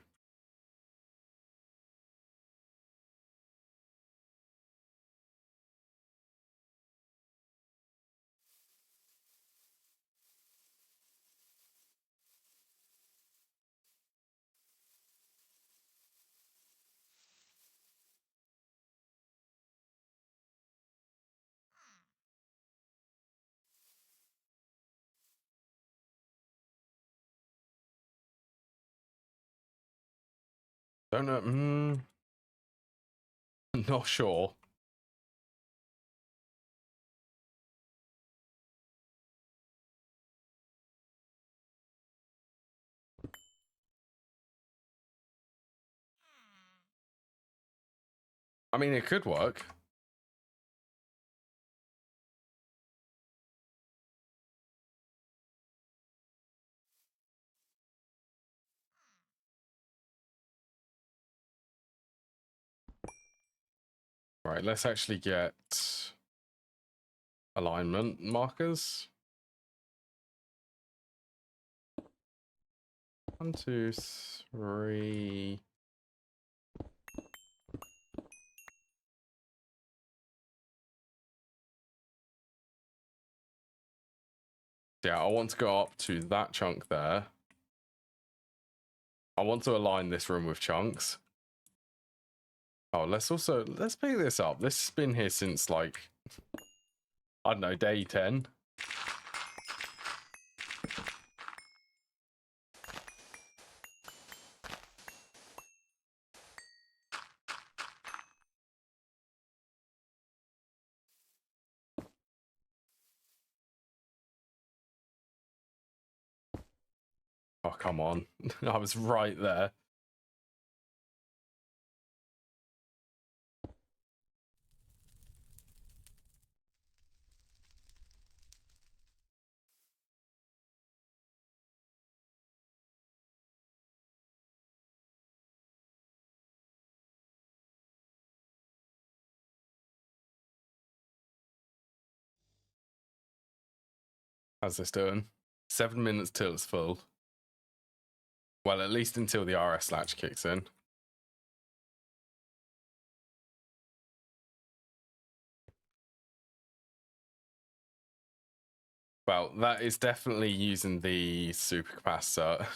Don't know. Not sure. I mean, it could work. Right, let's actually get alignment markers. 1, 2, 3. Yeah, I want to go up to that chunk there. I want to align this room with chunks. Oh, let's pick this up. This has been here since, like, I don't know, day 10. Oh, come on. I was right there. How's this doing? 7 minutes till it's full. Well, at least until the RS latch kicks in. Well, that is definitely using the supercapacitor.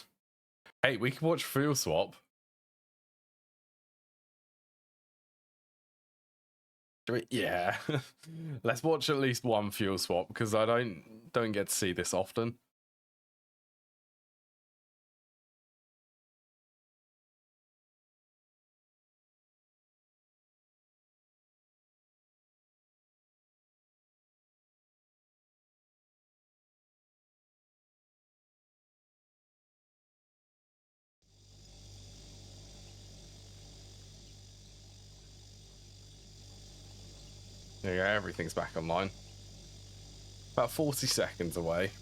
Hey, we can watch fuel swap. Yeah. Let's watch at least one fuel swap because I don't get to see this often. There you go, everything's back online. About 40 seconds away.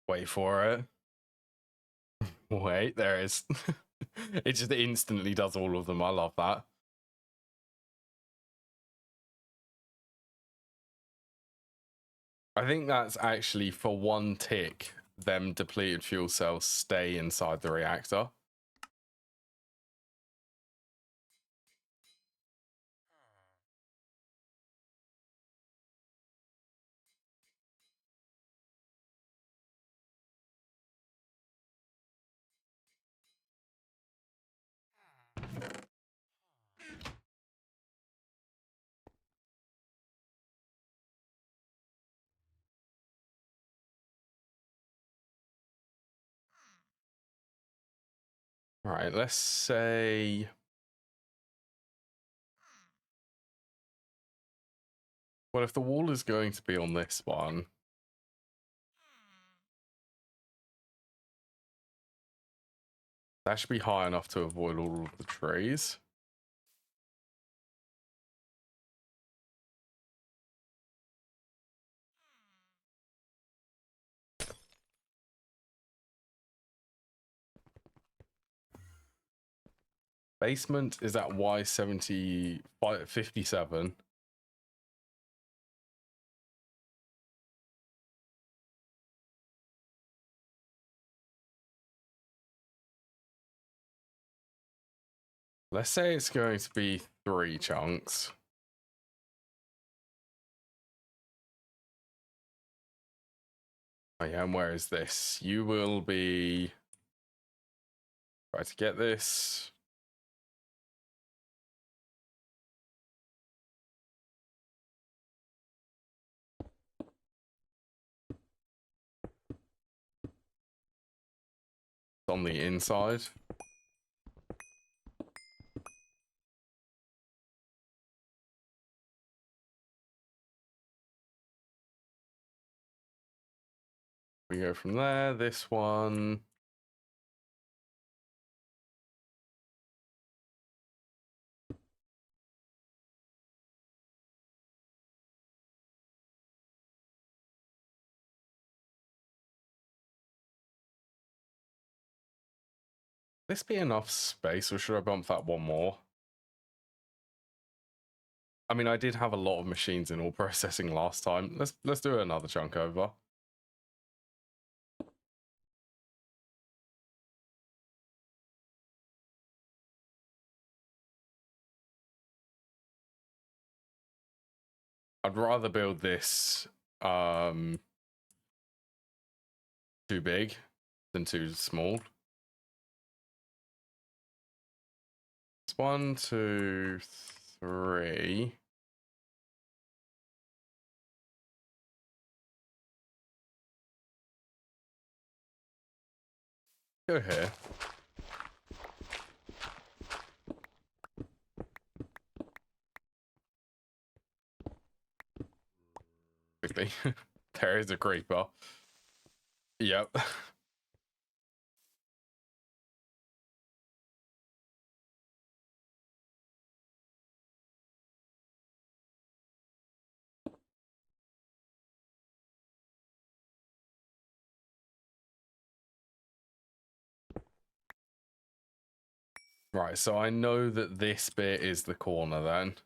Wait for it. Wait, there is. It just instantly does all of them. I love that. I think that's actually for one tick, them depleted fuel cells stay inside the reactor. All right, let's say... Well, if the wall is going to be on this one... That should be high enough to avoid all of the trees. Basement is at Y57. Let's say it's going to be 3 chunks. Oh yeah, and where is this? You will be... Try to get this. It's on the inside. We go from there. This one. This be enough space, or should I bump that one more? I mean, I did have a lot of machines in all processing last time. Let's do another chunk over. I'd rather build this too big than too small. It's 1, 2, 3. Go here. Quickly. There is a creeper. Yep. Right, so I know that this bit is the corner then.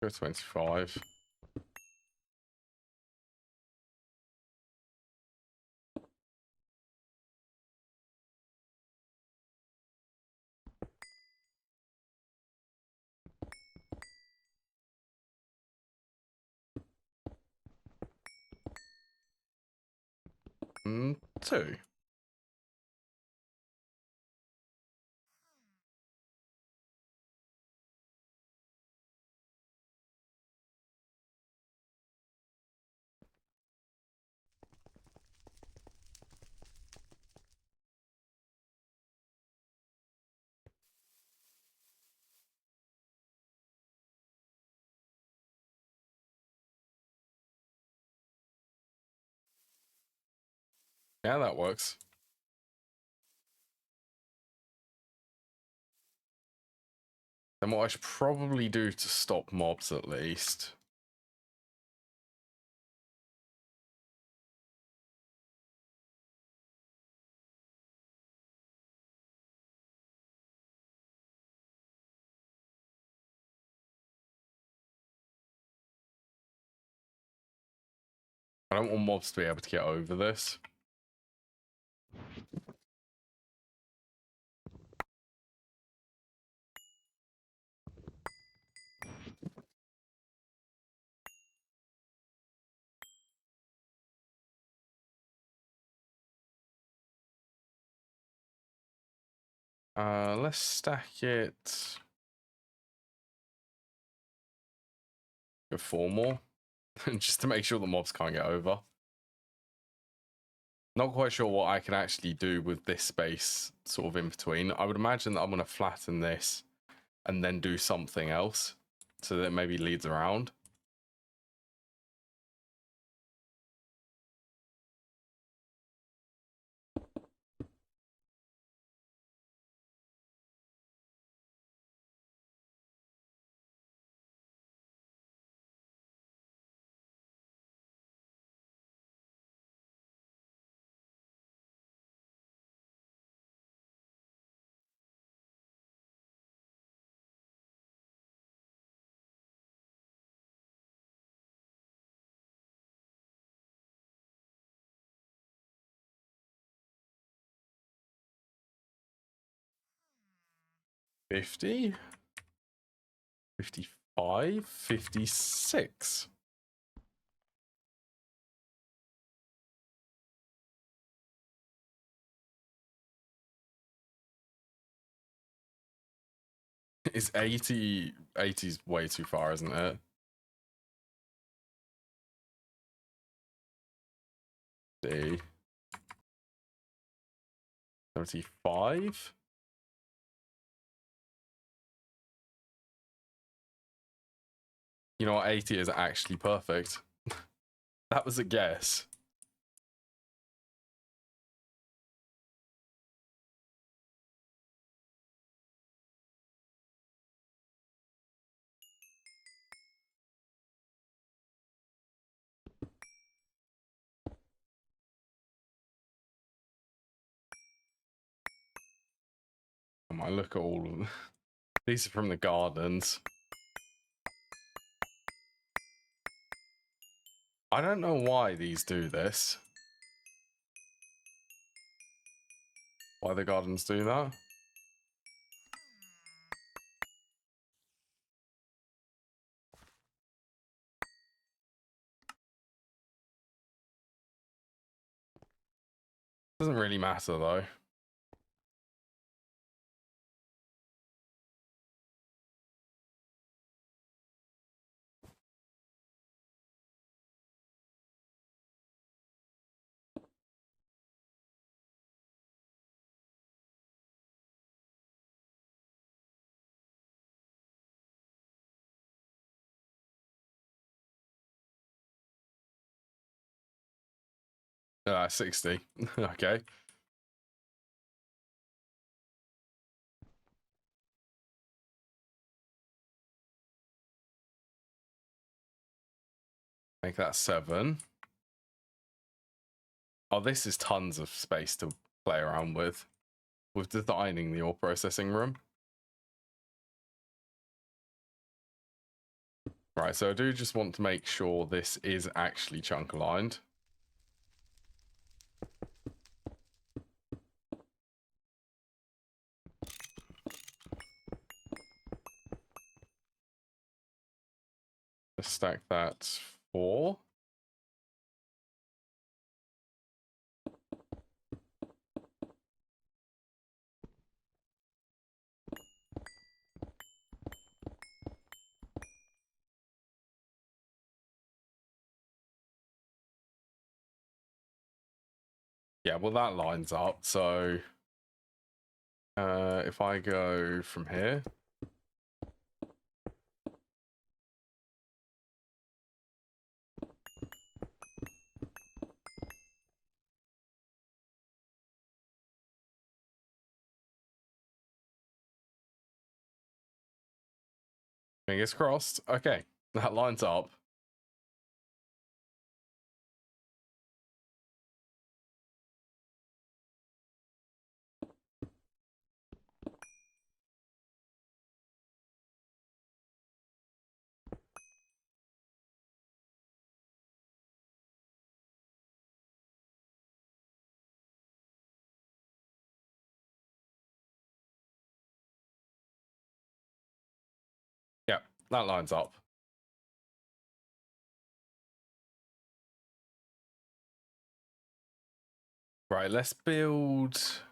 Go 25. Two. Yeah, that works. Then what I should probably do to stop mobs at least. I don't want mobs to be able to get over this. Let's stack it. Go 4 more. Just to make sure the mobs can't get over. Not quite sure what I can actually do with this space sort of in between. I would imagine that I'm going to flatten this and then do something else so that it maybe leads around. $50, $55, $56. It's 80. 80's way too far, isn't it? D. 75. You know what? 80 is actually perfect. That was a guess. I might look at all of them. These are from the gardens. I don't know why these do this. Why the gardens do that? Doesn't really matter though. 60. Okay. Make that 7. Oh, this is tons of space to play around with designing the ore processing room. Right, so I do just want to make sure this is actually chunk aligned. Let's stack that 4. Yeah, well, that lines up. So if I go from here, fingers crossed. Okay, that lines up. Yeah, that lines up. Right, let's build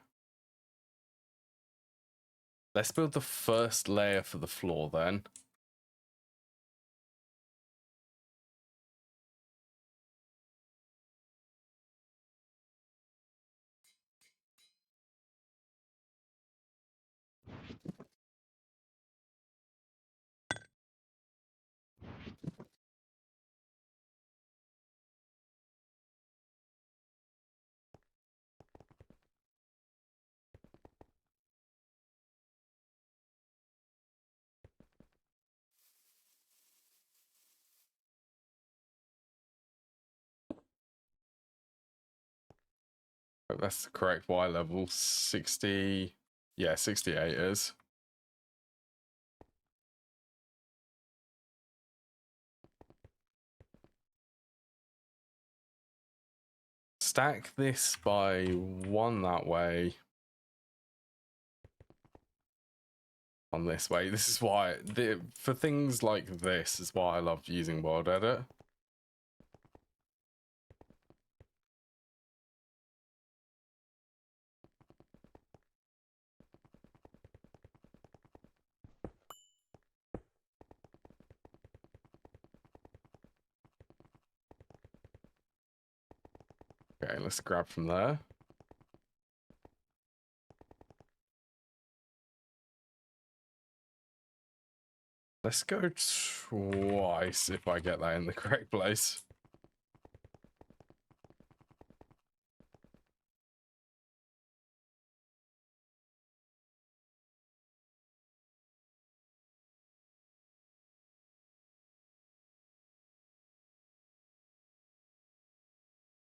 the first layer for the floor then. That's the correct Y level. 60. Yeah, 68 is. Stack this by 1 that way. On this way. This is why, for things like this, is why I love using World Edit. Okay, let's grab from there. Let's go twice if I get that in the correct place.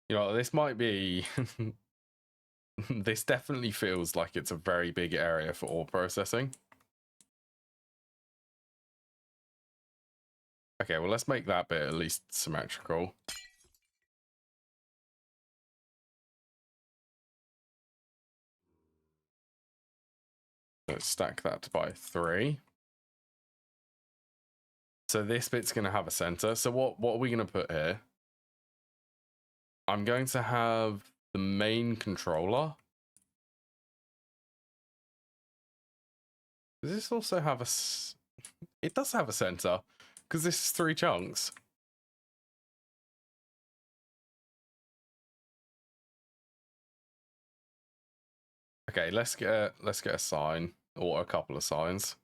You know, this might be... this definitely feels like it's a very big area for ore processing. Okay, well, let's make that bit at least symmetrical. Let's stack that by 3. So this bit's going to have a center. So what are we going to put here? I'm going to have the main controller. Does this also have a... It does have a center, because this is 3 chunks. Okay, let's get a sign, or a couple of signs.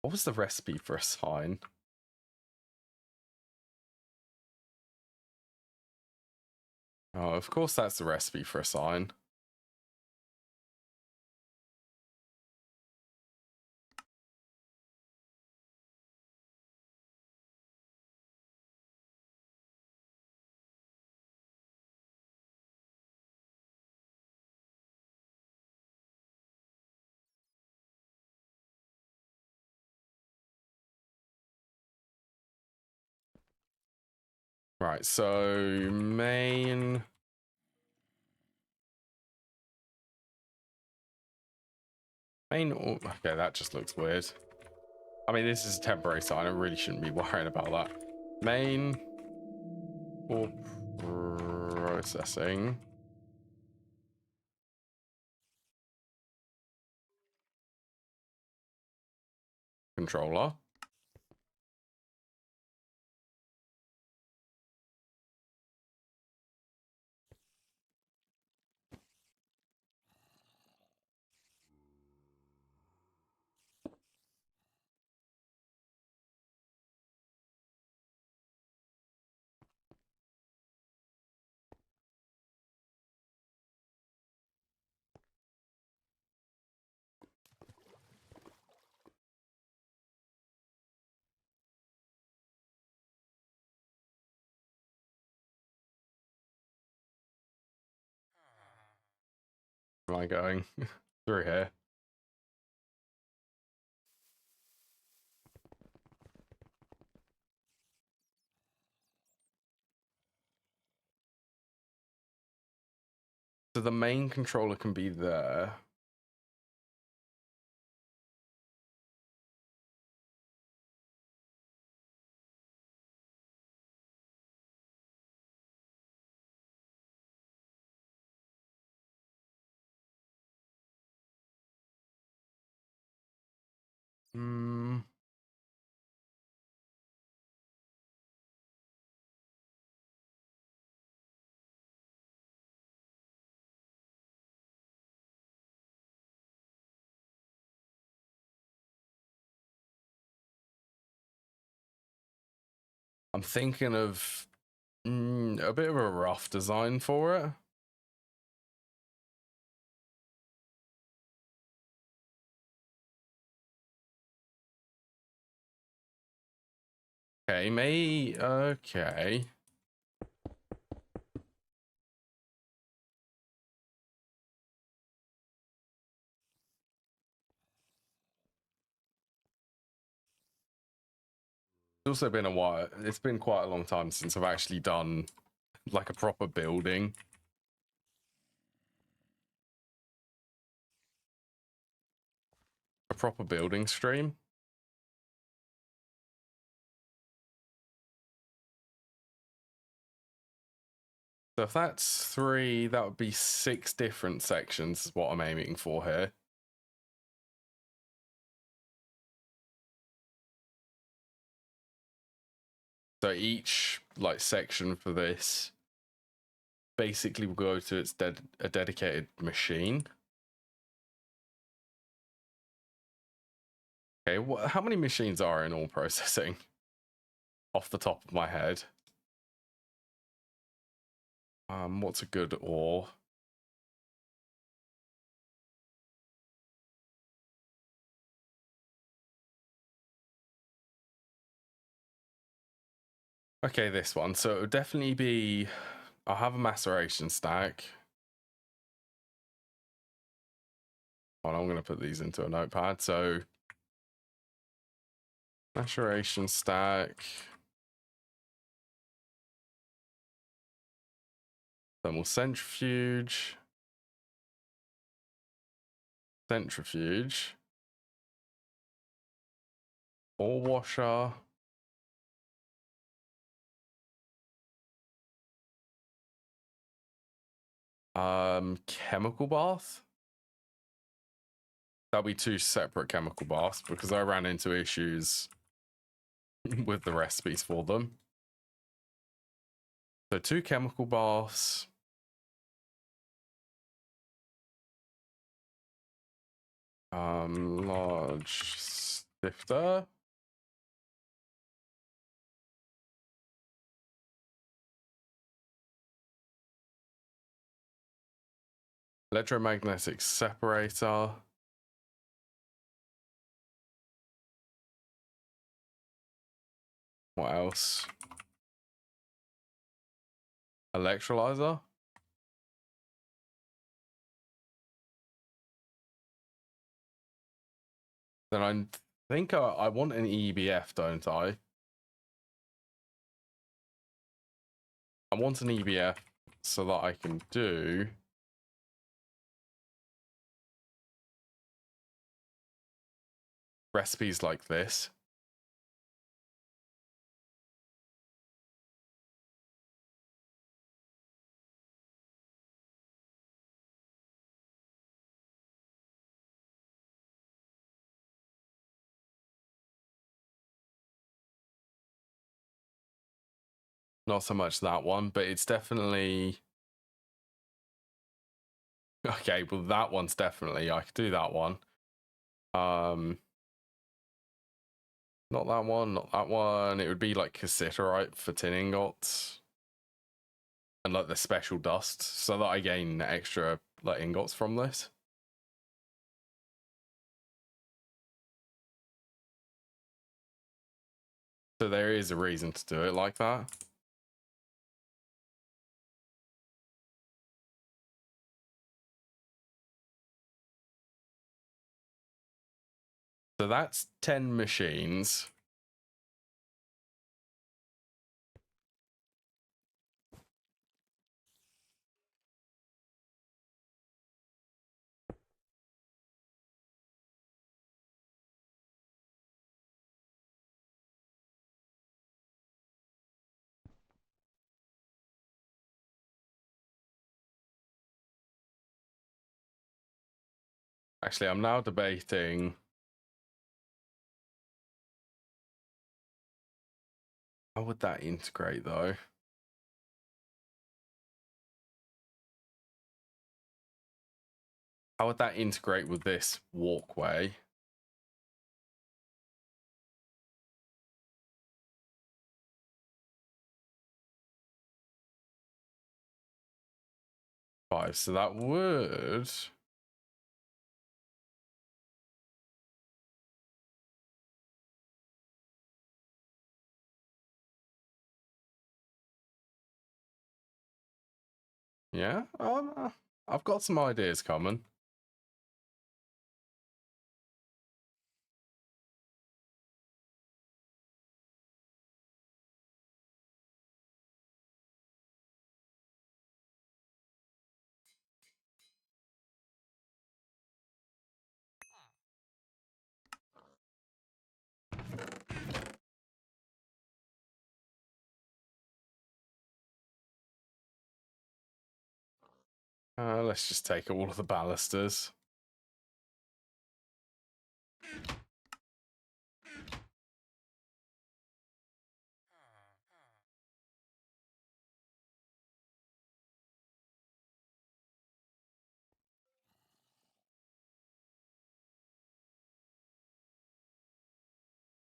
What was the recipe for a sign? Oh, of course that's the recipe for a sign. Right, so main... Okay, that just looks weird. I mean, this is a temporary sign. I really shouldn't be worrying about that. Main or processing. Controller. Where am I going? Through here. So the main controller can be there. Hmm. I'm thinking of a bit of a rough design for it. Okay, okay. It's also been a while. It's been quite a long time since I've actually done like a proper building. A proper building stream. So if that's 3, that would be 6 different sections is what I'm aiming for here. So each like section for this basically will go to its a dedicated machine. Okay, how many machines are in all processing? Off the top of my head. What's a good ore? Okay, this one. So it would definitely be... I'll have a maceration stack. Hold on, I'm going to put these into a notepad. So maceration stack. Thermal centrifuge. Centrifuge. Ore washer. Chemical bath. That'll be 2 separate chemical baths because I ran into issues with the recipes for them. So 2 chemical baths. Large Sifter. Electromagnetic separator. What else? Electrolyzer. Then I think I want an EBF, don't I? I want an EBF so that I can do recipes like this. Not so much that one, but it's definitely... Okay, well that one's definitely... I could do that one. Not that one, not that one. It would be like cassiterite for tin ingots. And like the special dust, so that I gain extra like ingots from this. So there is a reason to do it like that. So that's 10 machines. Actually, I'm now debating... How would that integrate, though? How would that integrate with this walkway? Five, so that would... Yeah, I've got some ideas coming. Let's just take all of the balusters.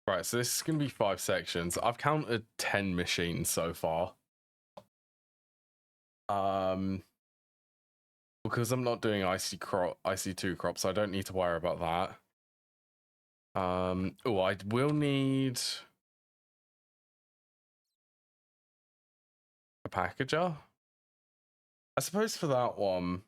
Right, so this is going to be 5 sections. I've counted 10 machines so far. Because I'm not doing IC2 crops, I don't need to worry about that. Oh, I will need a packager. I suppose for that one,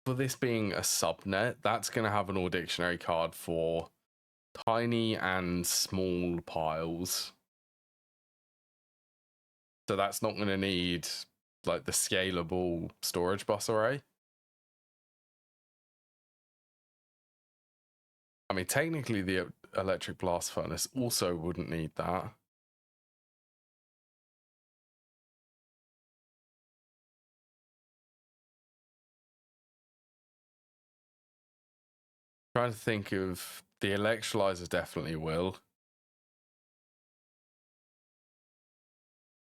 for this being a subnet, that's going to have an all dictionary card for tiny and small piles. So that's not going to need like the scalable storage bus array. I mean, technically the electric blast furnace also wouldn't need that. Trying to think of the electrolyzer definitely will.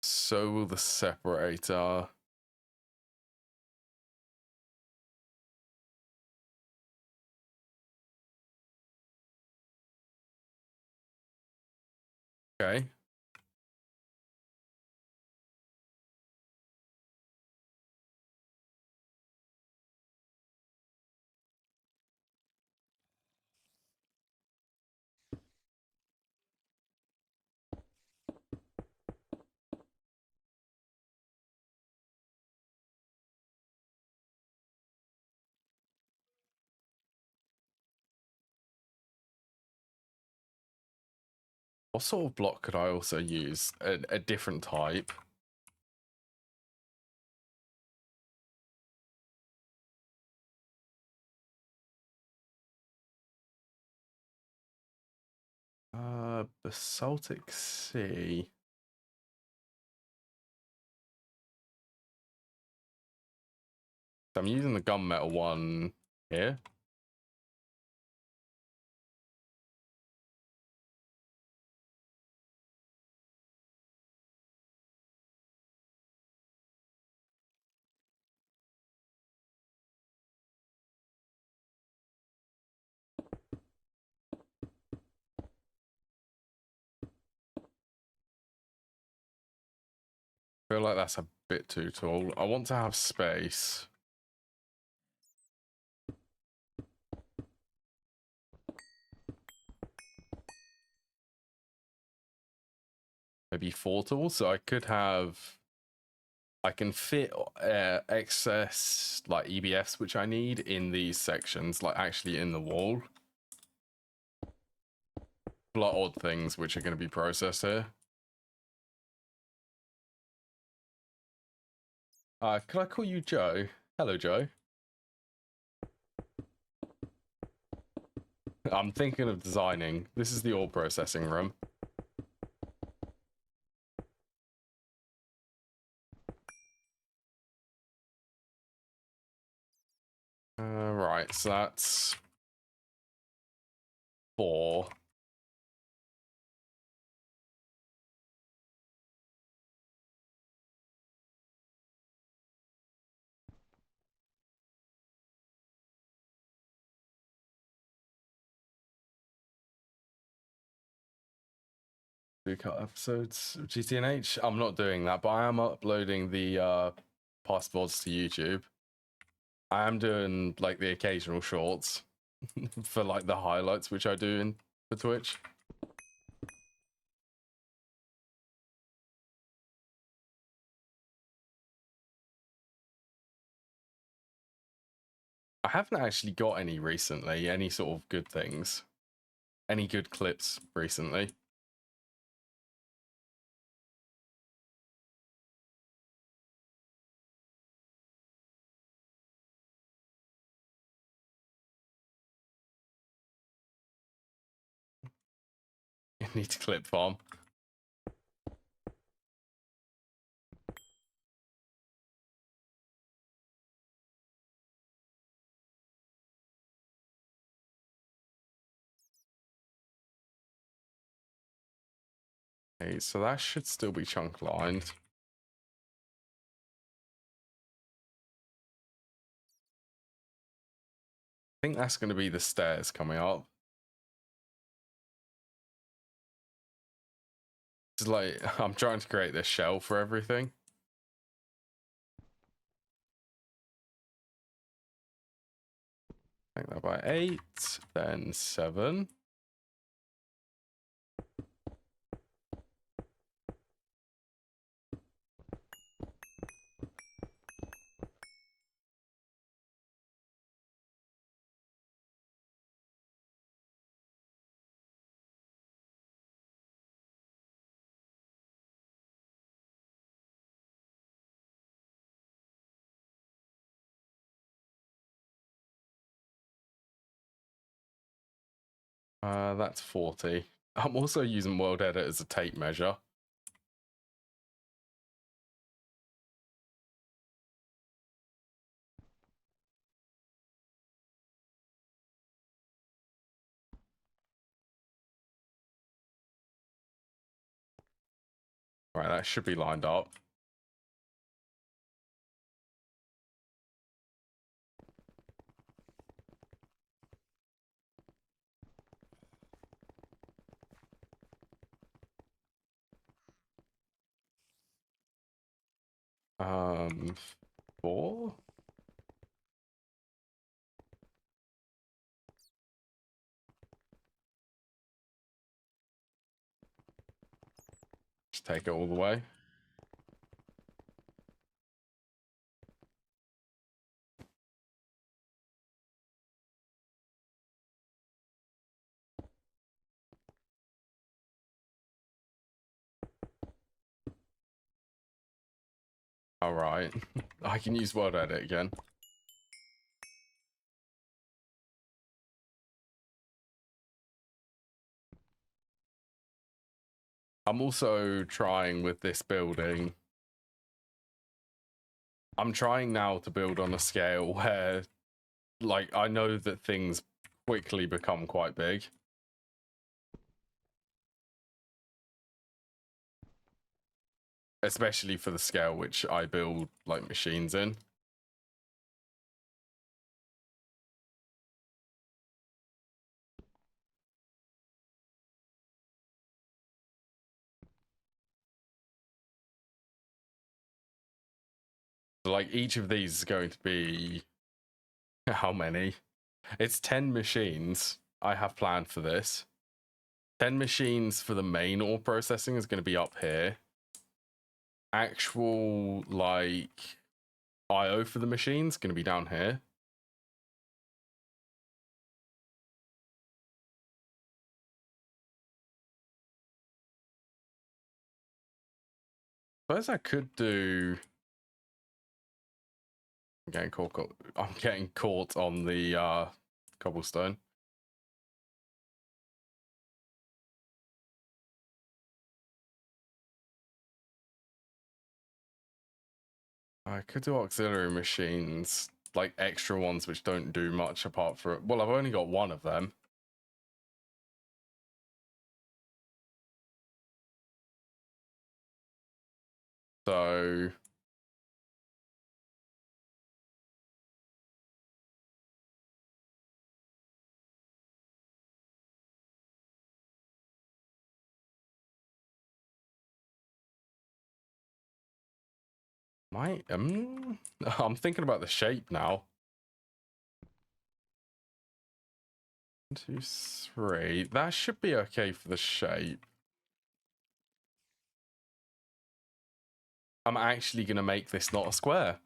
So will the separator. Okay. What sort of block could I also use? A different type. Basaltic Sea. I'm using the gunmetal one here. I feel like that's a bit too tall. I want to have space. Maybe 4 tall, so I could have... I can fit excess like EBFs which I need in these sections, like actually in the wall. A lot of odd things which are going to be processed here. Could I call you Joe? Hello, Joe. I'm thinking of designing. This is the ore processing room. Right, so that's 4. Do cut episodes of GTNH. I'm not doing that, but I am uploading the past VODs to YouTube. I am doing like the occasional shorts for like the highlights, which I do in for Twitch. I haven't actually got any recently, any sort of good things. Any good clips recently. You need to clip farm. Okay, so that should still be chunk lined. I think that's going to be the stairs coming up. It's like I'm trying to create this shell for everything. Take that by 8, then 7. That's 40. I'm also using World Edit as a tape measure. Right, that should be lined up. 4. Just take it all the way. All right. I can use word edit again. I'm also trying with this building. I'm trying now to build on a scale where, like, I know that things quickly become quite big. Especially for the scale which I build, like, machines in. So, like, each of these is going to be... How many? It's 10 machines I have planned for this. 10 machines for the main ore processing is going to be up here. Actual, like, IO for the machines going to be down here. Suppose I could do... I'm getting caught on the cobblestone. I could do auxiliary machines, like extra ones which don't do much apart from... Well, I've only got one of them. So... I'm thinking about the shape now. 1, 2, 3. That should be okay for the shape. I'm actually going to make this not a square.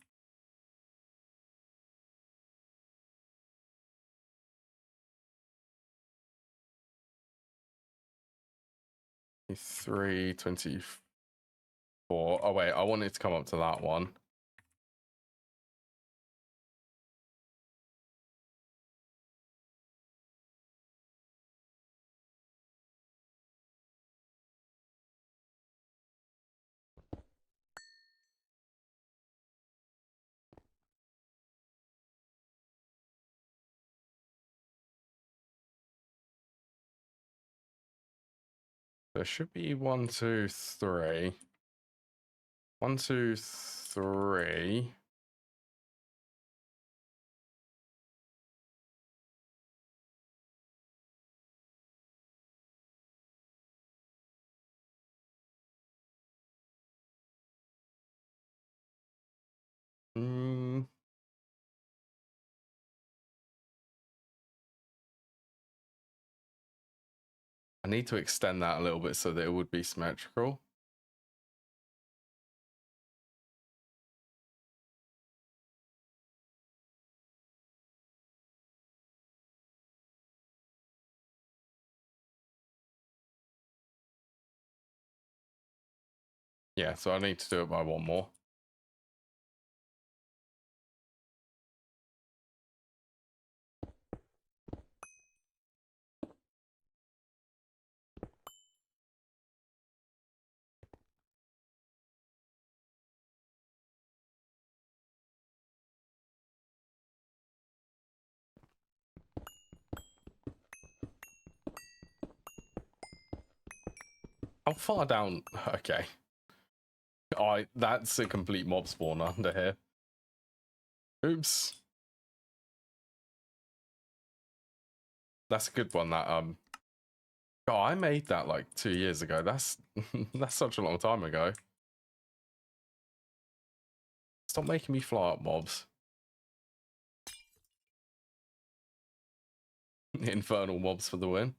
23, 24. Oh, wait, I want it to come up to that one. There should be 1, 2, 3. 1, 2, 3. I need to extend that a little bit so that it would be symmetrical. Yeah, so I need to do it by one more. How far down? Okay. That's a complete mob spawn under here. Oops. That's a good one, that, Oh, I made that like 2 years ago. That's such a long time ago. Stop making me fly up mobs. Infernal mobs for the win.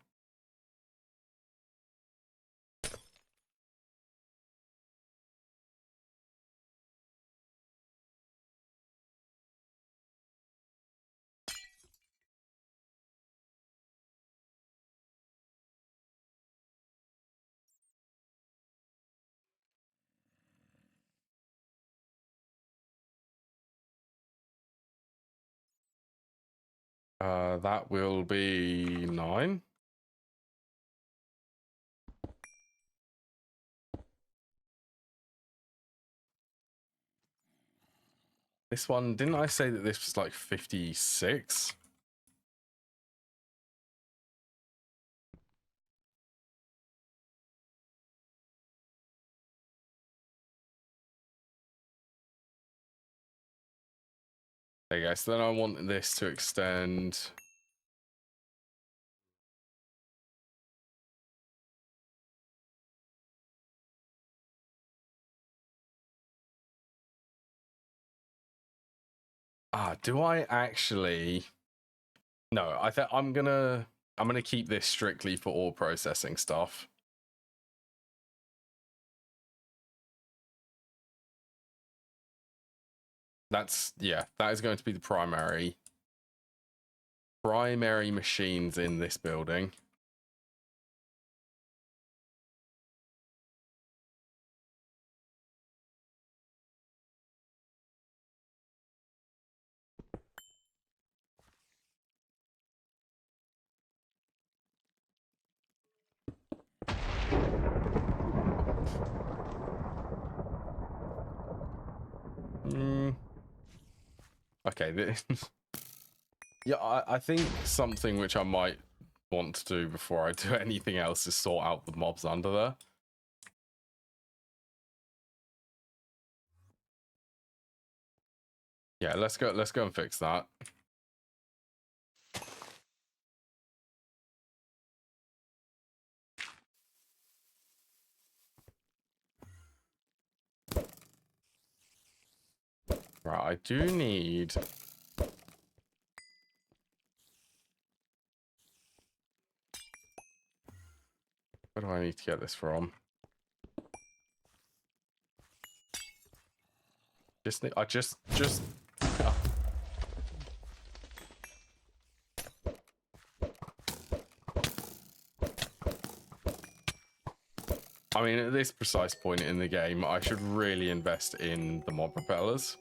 That will be 9. This one, didn't I say that this was like 56? There you go. So then I want this to extend. Do I actually? No, I think I'm gonna keep this strictly for all processing stuff. That is going to be the primary machines in this building. Okay, yeah, I think something which I might want to do before I do anything else is sort out the mobs under there. Yeah, let's go and fix that. Right, I do need. Where do I need to get this from? I just. I mean, at this precise point in the game, I should really invest in the mob repellers.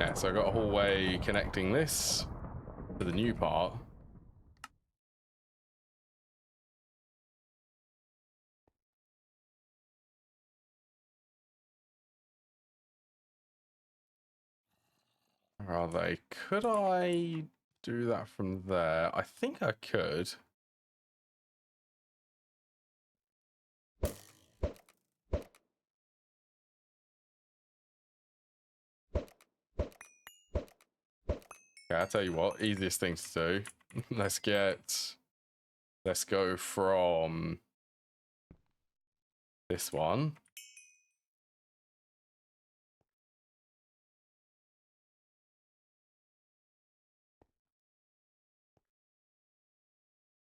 Yeah, so I got a hallway connecting this to the new part. Where are they? Could I do that from there? I think I could. Yeah, I'll tell you what, easiest thing to do. Let's go from this one.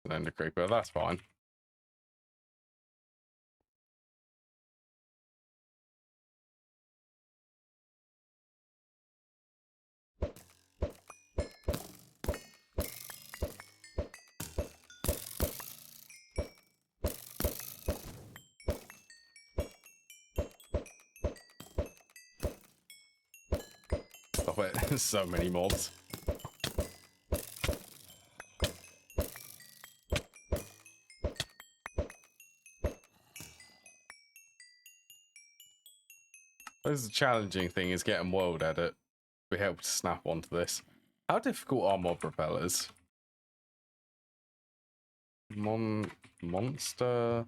And the creeper, that's fine. Stop it. So many mobs. This is the challenging thing, is getting world edit. We help to snap onto this. How difficult are mob repellers? Monster.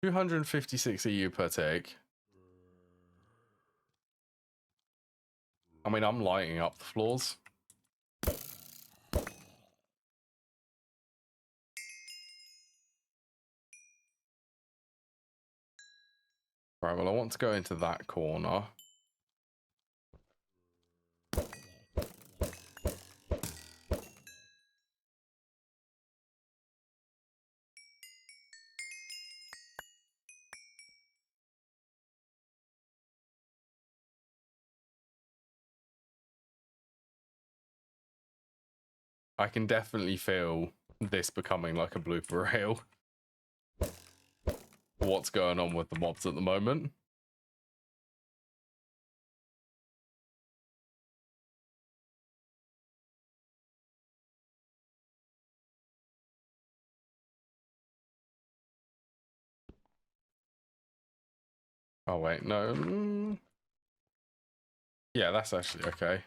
256 EU per tick. I mean, I'm lighting up the floors. Right, well, I want to go into that corner. I can definitely feel this becoming like a blooper reel. What's going on with the mobs at the moment. Oh, wait, no. Yeah, that's actually okay.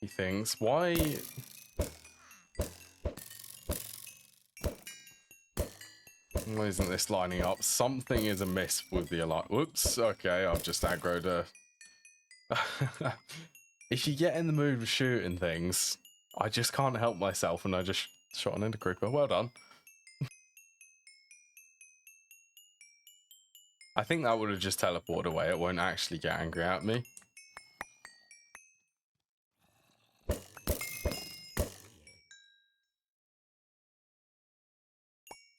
He thinks, why isn't this lining up? Something is amiss with the alarm. Whoops, okay, I've just aggroed a... If you get in the mood of shooting things, I just can't help myself, and I just shot an ender creeper. Well done. I think that would have just teleported away. It won't actually get angry at me.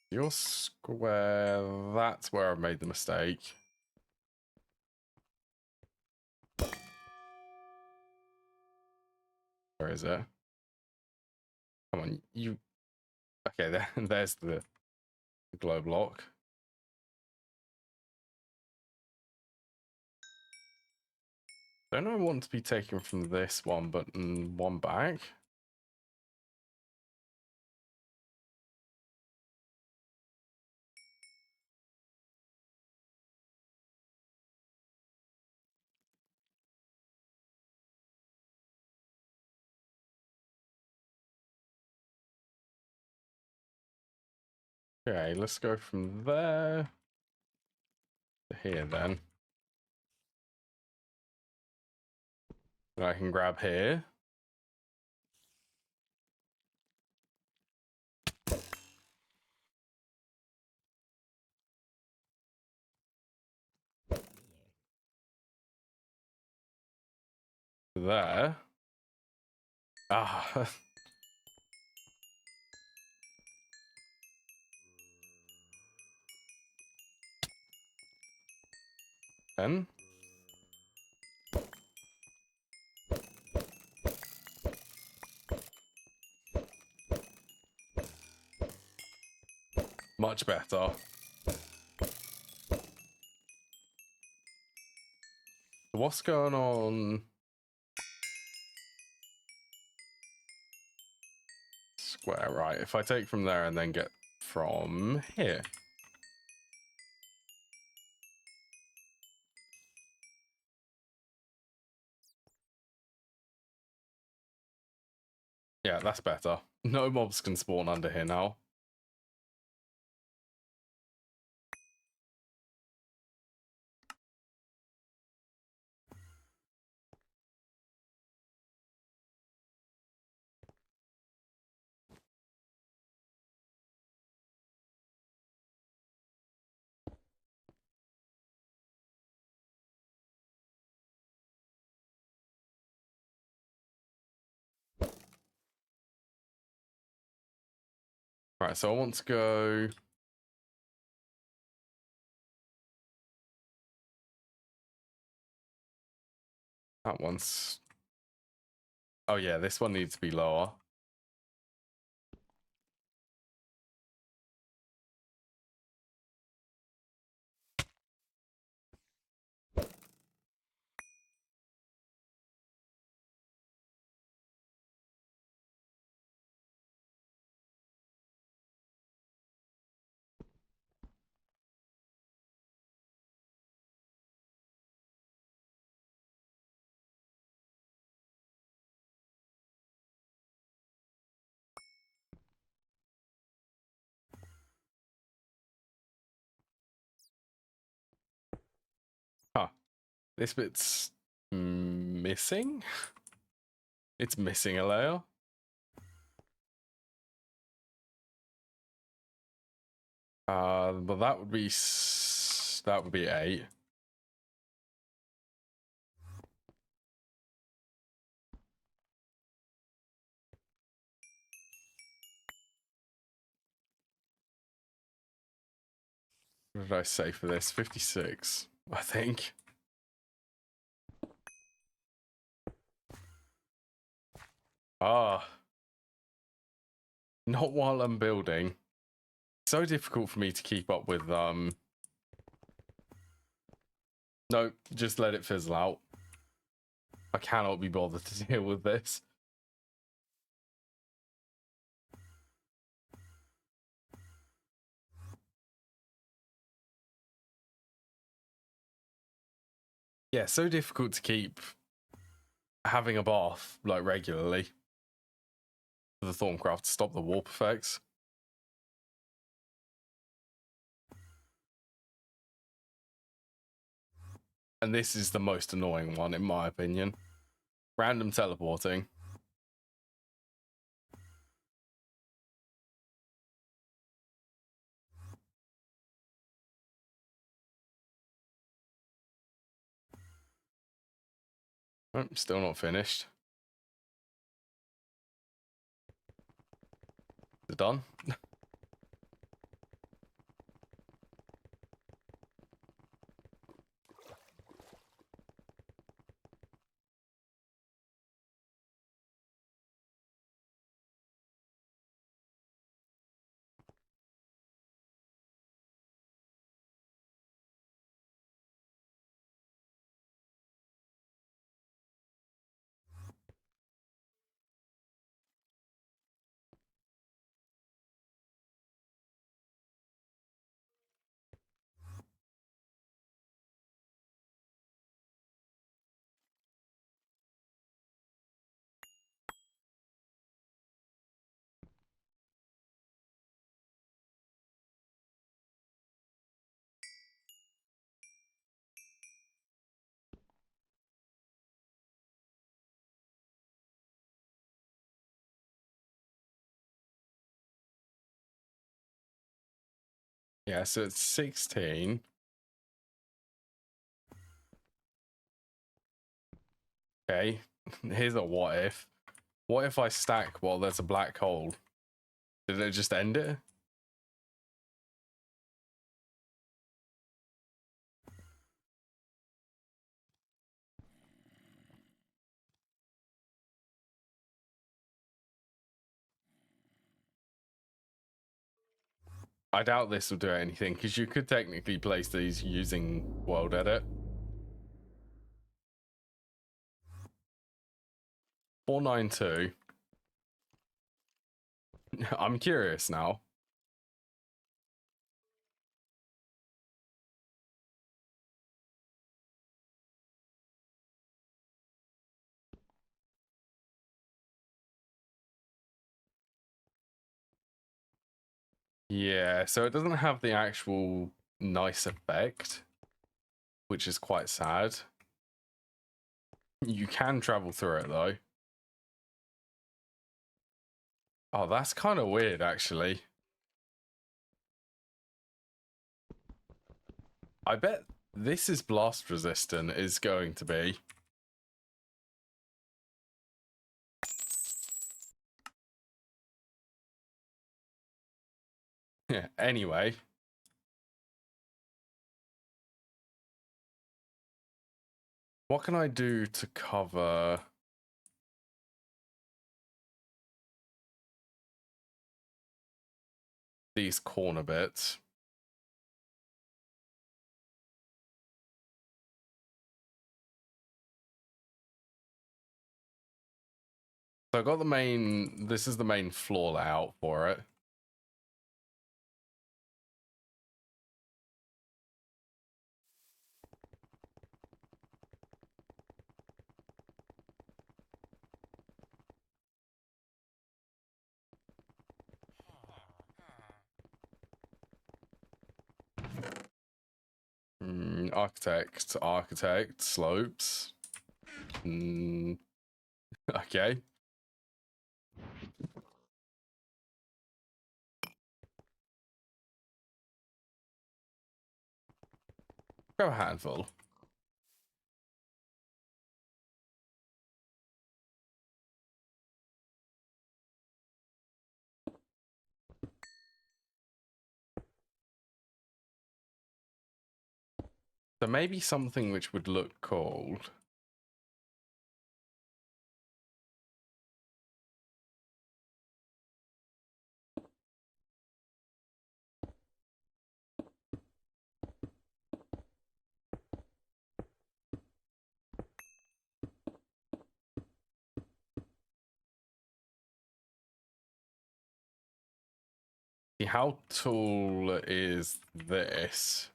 You're square. That's where I made the mistake. Where is it? Come on, you... Okay, there's the glow block. Don't I want to be taken from this one, but one back? Okay, let's go from there to here then. And I can grab here. There. Ah. Then. Much better. What's going on? Square, right. If I take from there and then get from here. Yeah, that's better. No mobs can spawn under here now. Right, so I want to go... That one's... Oh yeah, this one needs to be lower. This bit's missing. It's missing a layer. But that would be 8. What did I say for this? 56, I think. Not while I'm building. So difficult for me to keep up with, no, just let it fizzle out. I cannot be bothered to deal with this. Yeah, so difficult to keep having a bath, like, regularly. For the Thorncraft to stop the warp effects. And this is the most annoying one, in my opinion. Random teleporting. Oh, still not finished. Is it done? Yeah, so it's 16. Okay, here's a what if. What if I stack while there's a black hole? Did it just end it? I doubt this will do anything, because you could technically place these using World Edit. 492. I'm curious now. Yeah, so it doesn't have the actual nice effect, which is quite sad. You can travel through it, though. Oh, that's kind of weird, actually. I bet this is blast resistant is going to be. Yeah, anyway. What can I do to cover these corner bits? So I got the main, this is the main floor layout for it. architect, slopes. Okay. Grab a handful. So maybe something which would look cool. How tall is this?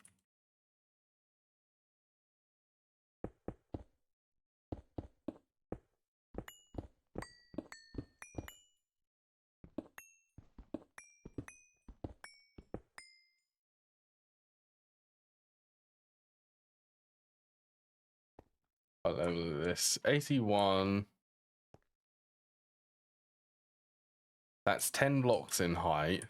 What level is this? 81. That's 10 blocks in height.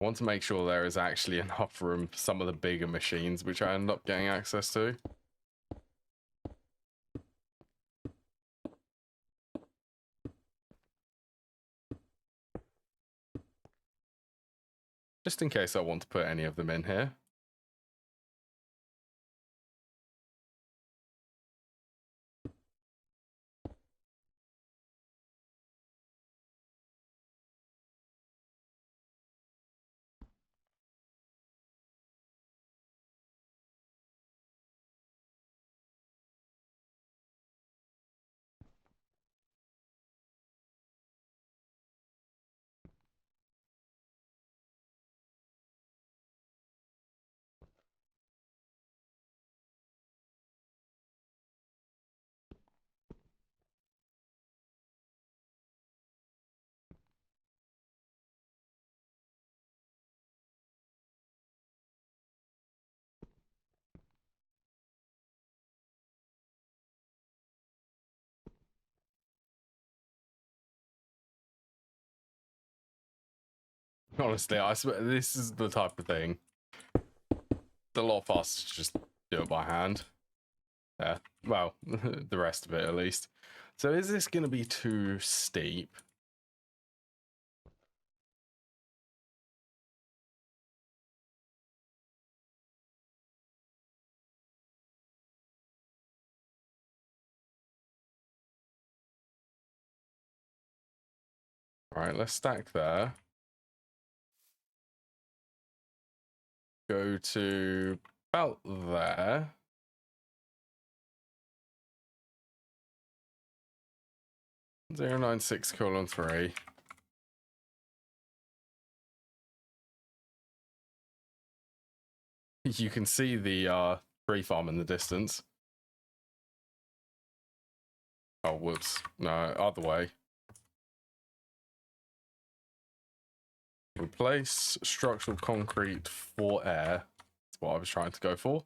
I want to make sure there is actually enough room for some of the bigger machines, which I end up getting access to. Just in case I want to put any of them in here. Honestly, I swear this is the type of thing. It's a lot faster to just do it by hand. Yeah, well, the rest of it at least. So is this going to be too steep? All right, let's stack there. Go to about there. (096:3). You can see the tree farm in the distance. Oh, whoops. No, other way. Replace structural concrete for air. That's what I was trying to go for.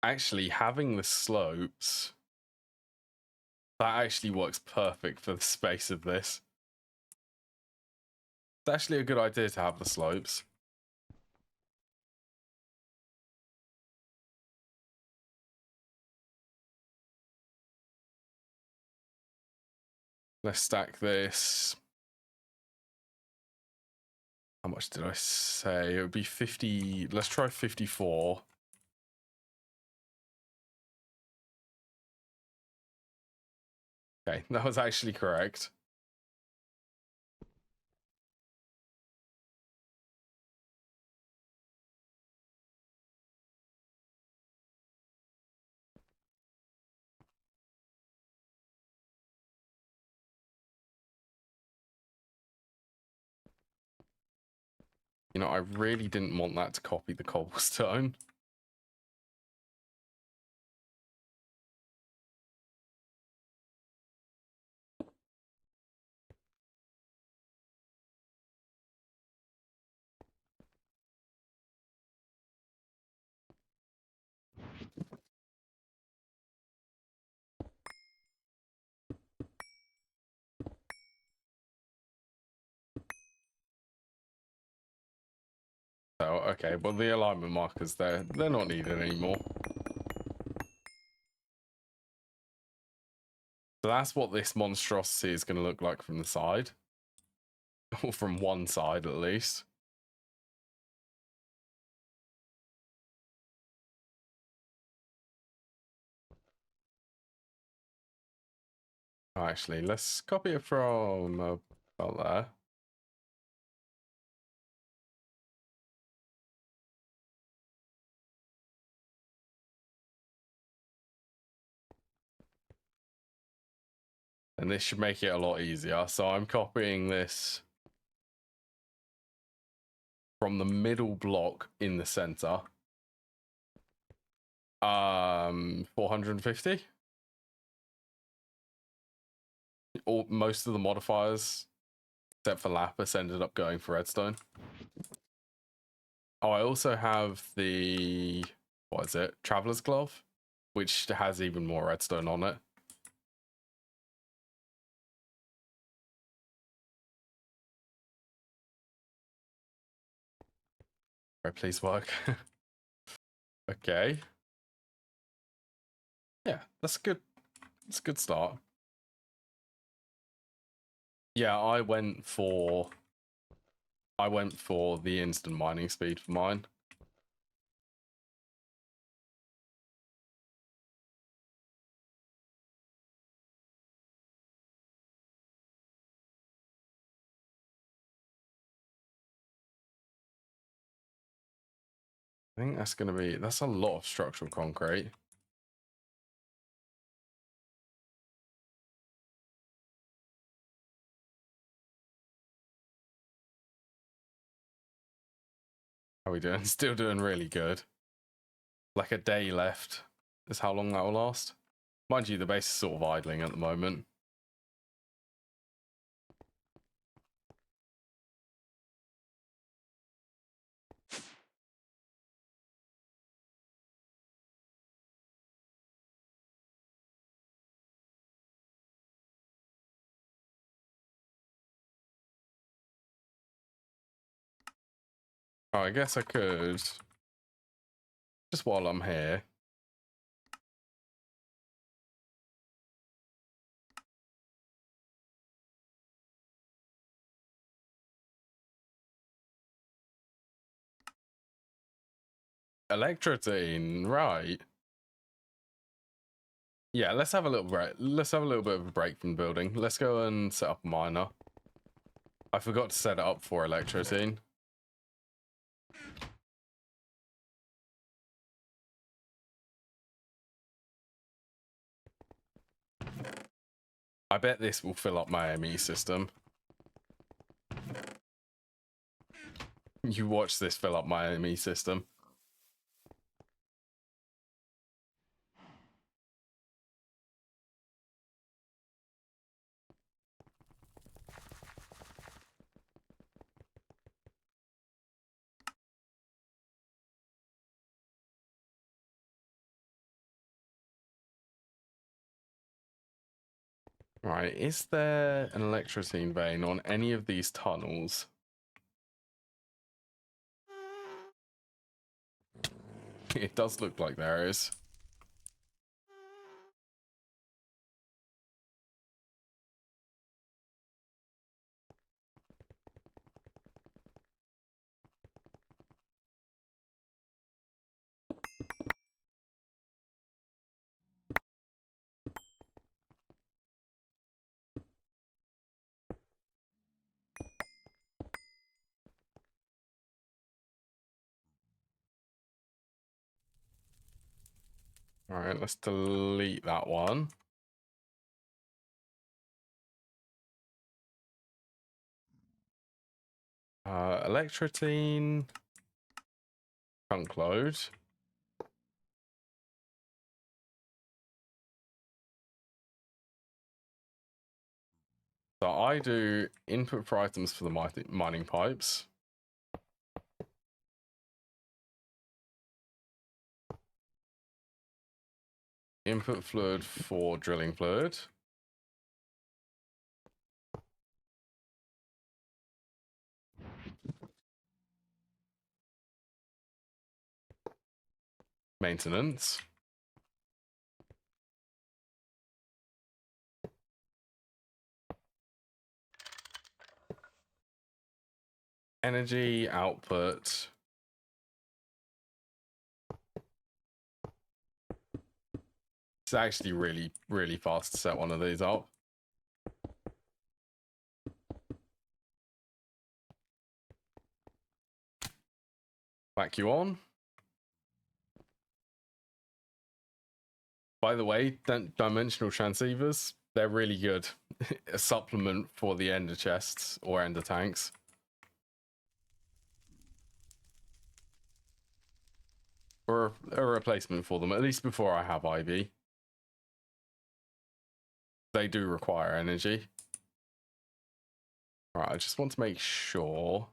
Actually, having the slopes That actually works perfect for the space of this. It's actually a good idea to have the slopes. Let's stack this. How much did I say? It would be 50. Let's try 54. Okay, that was actually correct. You know, I really didn't want that to copy the cobblestone. So, okay, well, the alignment markers, they're not needed anymore. So that's what this monstrosity is going to look like from the side. Or from one side, at least. Actually, let's copy it from about there. And this should make it a lot easier. So I'm copying this from the middle block in the center. 450. All most of the modifiers, except for Lapis, ended up going for redstone. Oh, I also have the, what is it? Traveler's Glove, which has even more redstone on it. Right, please work. Okay. Yeah, that's good. That's a good start. Yeah, I went for the instant mining speed for mine. I think that's a lot of structural concrete. How are we doing? Still doing really good. Like a day left is how long that will last. Mind you, the base is sort of idling at the moment. Oh, I guess I could, just while I'm here. Electrotine, right. Yeah, let's have a little break. Let's have a little bit of a break from building. Let's go and set up a miner. I forgot to set it up for electrotine. I bet this will fill up my ME system. You watch this fill up my ME system. Right, is there an electricity vein on any of these tunnels? It does look like there is. All right, let's delete that one. Electrotine, chunk load. So I do input for items for the mining pipes. Input fluid for drilling fluid. Maintenance. Energy output. It's actually really fast to set one of these up. Back you on. By the way, dimensional transceivers, they're really good. A supplement for the ender chests or ender tanks. Or a replacement for them, at least before I have IB. They do require energy. All right, I just want to make sure.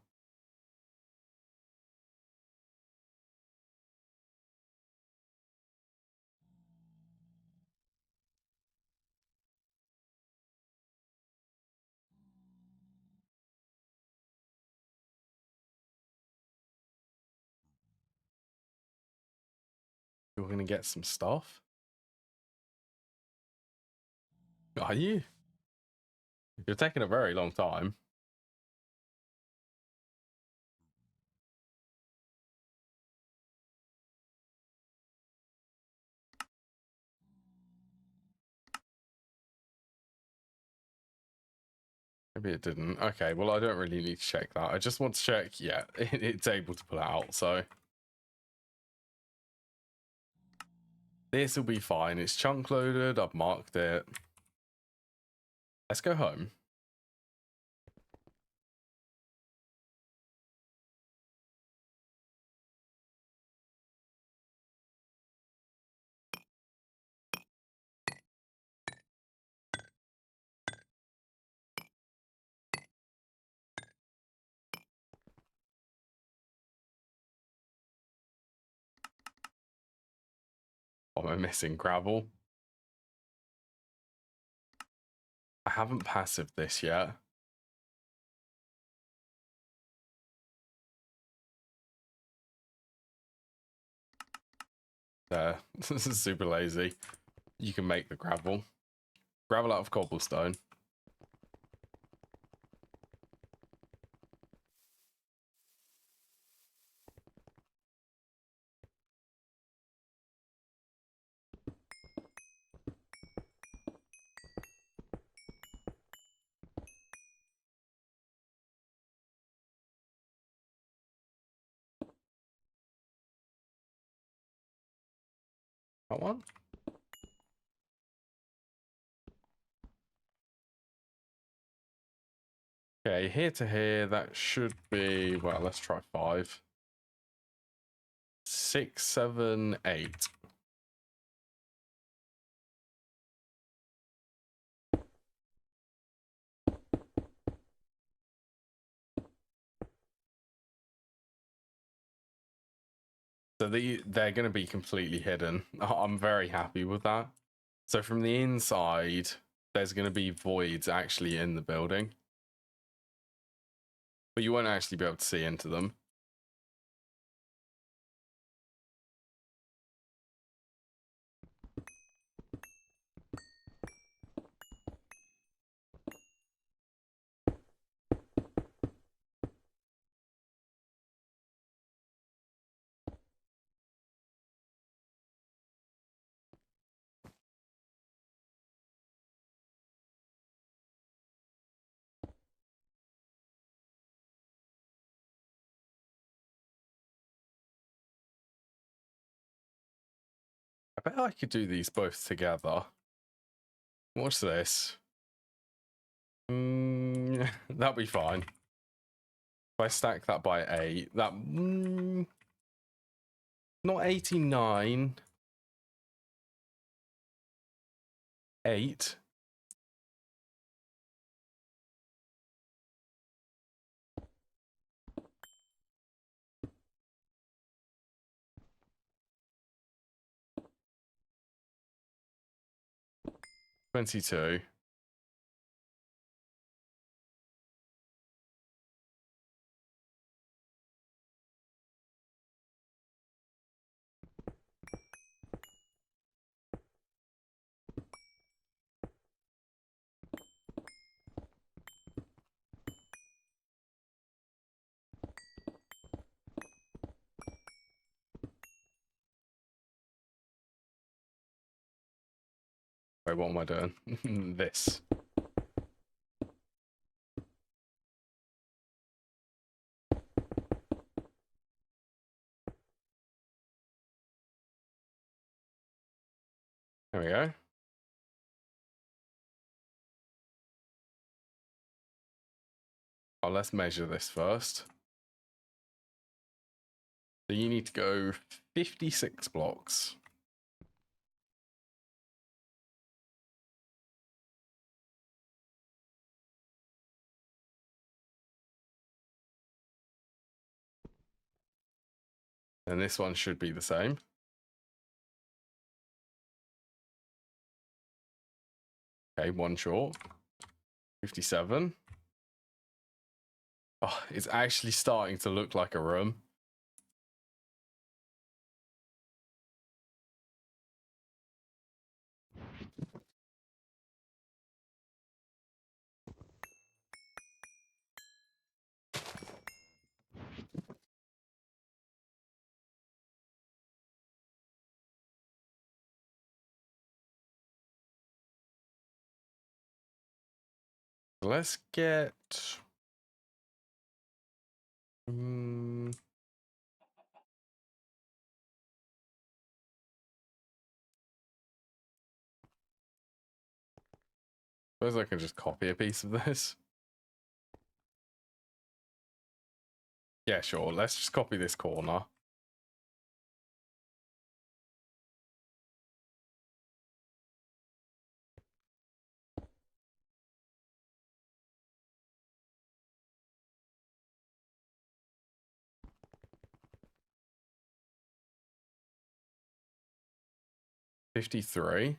You're going to get some stuff? Are you? You're taking a very long time. Maybe it didn't. Okay, well, I don't really need to check that. I just want to check, yeah, it's able to pull it out, so. This will be fine. It's chunk loaded. I've marked it. Let's go home. Am I missing gravel? I haven't passived this yet. There. This is super lazy. You can make the gravel. Gravel out of cobblestone. That one? Okay, here to here, that should be, well, let's try 5. 6, 7, 8. So they're going to be completely hidden. I'm very happy with that. So from the inside, there's going to be voids actually in the building. But you won't actually be able to see into them. I bet I could do these both together. Watch this. That'll be fine. If I stack that by 8, that... not 89. 8. $22. Wait, what am I doing? This. There we go. Oh, let's measure this first. So you need to go 56 blocks. And this one should be the same. Okay, one short. 57. Oh, it's actually starting to look like a room. Let's get... suppose I can just copy a piece of this. Yeah, sure. Let's just copy this corner. $53.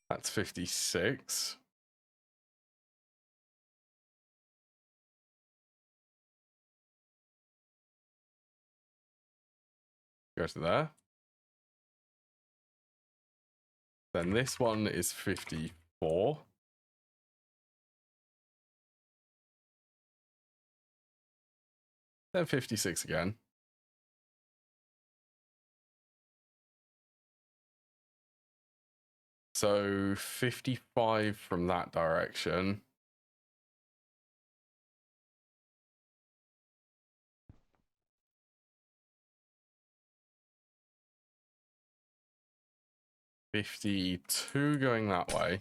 That's 56. Go to there. Then this one is 54. Then 56 again. So 55 from that direction. $52 going that way.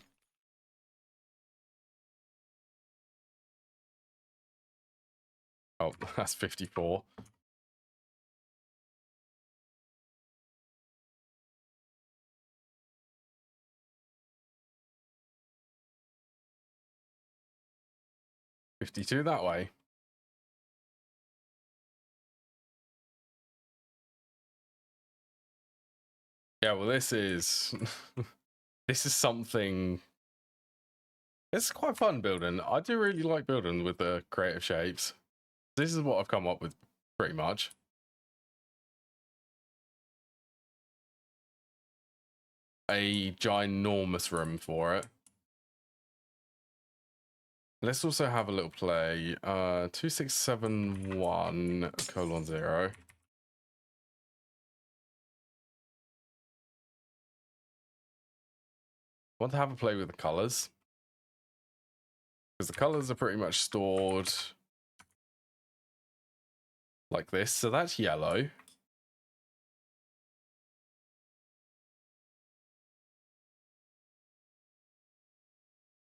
Oh, that's 54. 52 that way. Yeah, well, this is this is something. It's quite fun building. I do really like building with the creative shapes. This is what I've come up with, pretty much. A ginormous room for it. Let's also have a little play. 2671:0. Want to have a play with the colors, because the colors are pretty much stored like this. So that's yellow.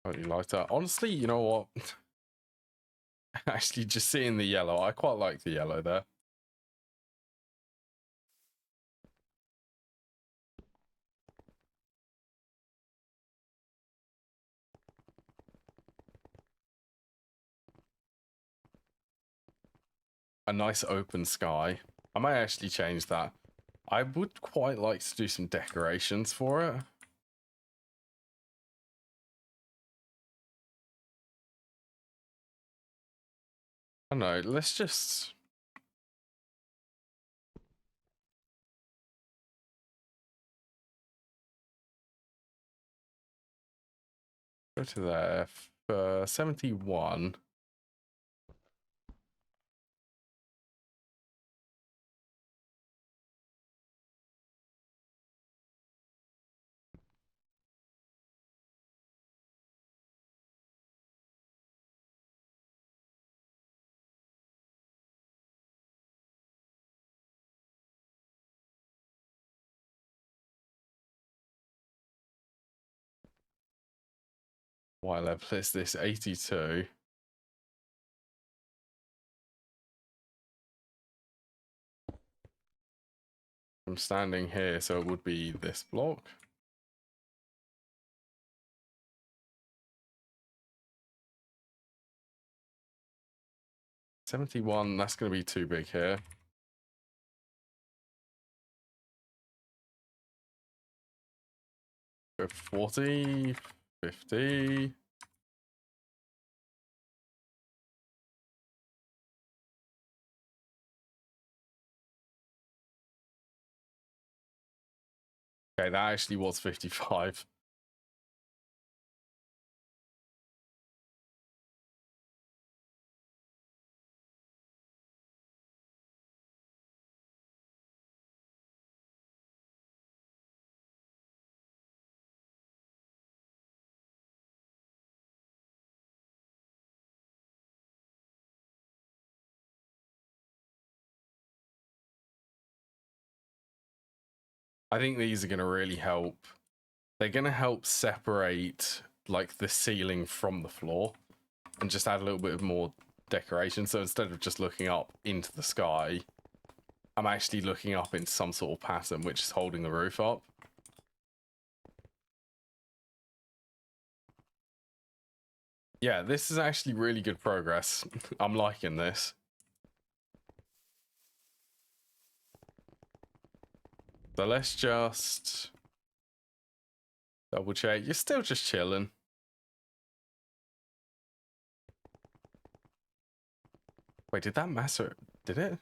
Slightly lighter. Honestly, you know what? Actually, just seeing the yellow, I quite like the yellow there. A nice open sky. I might actually change that. I would quite like to do some decorations for it. I don't know, let's just... go to there for 71. What level is this? 82. I'm standing here, so it would be this block. $71, that's going to be too big here. Go 40, 50. Okay, that actually was 55. I think these are going to really help. They're going to help separate like the ceiling from the floor and just add a little bit of more decoration. So instead of just looking up into the sky, I'm actually looking up into some sort of pattern which is holding the roof up. Yeah, this is actually really good progress. I'm liking this. So let's just double check. You're still just chilling. Wait, did that matter? Did it?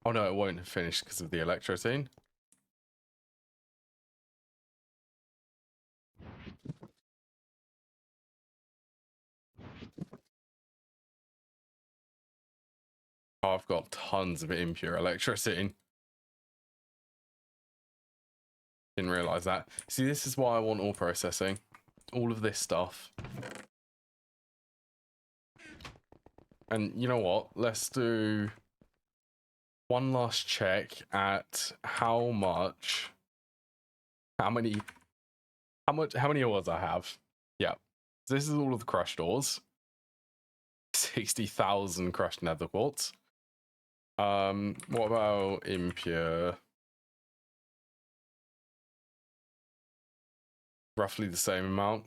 Oh no, it won't have finished because of the electro scene. Oh, I've got tons of impure electricity. Didn't realize that. See, this is why I want all processing. All of this stuff. And you know what? Let's do one last check at how many ores I have. Yeah. This is all of the crushed ores. 60,000 crushed nether quartz. What about impure? Roughly the same amount.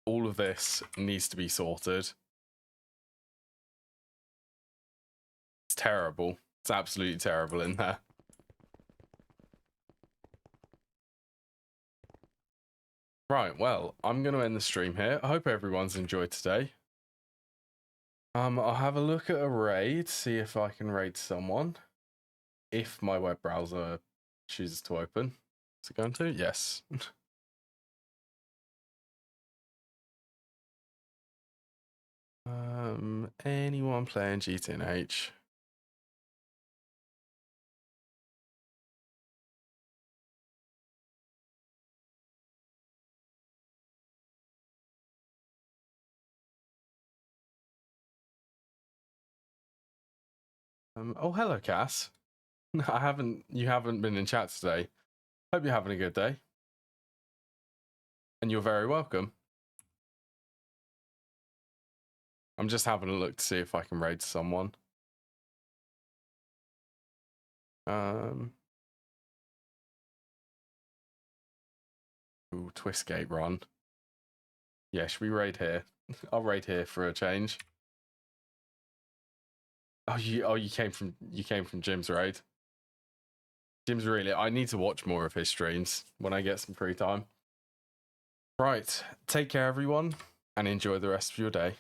all of this needs to be sorted. It's terrible. It's absolutely terrible in there. Right, well, I'm going to end the stream here. I hope everyone's enjoyed today. I'll have a look at a raid, see if I can raid someone. If my web browser chooses to open. Is it going to? Yes. Anyone playing GTNH? Oh, hello, Cass. You haven't been in chat today. Hope you're having a good day. And you're very welcome. I'm just having a look to see if I can raid someone. Ooh, Twistgate run. Yeah, should we raid here? I'll raid here for a change. Oh, you came from Jim's raid. Jim's really. I need to watch more of his streams when I get some free time. Right, take care, everyone, and enjoy the rest of your day.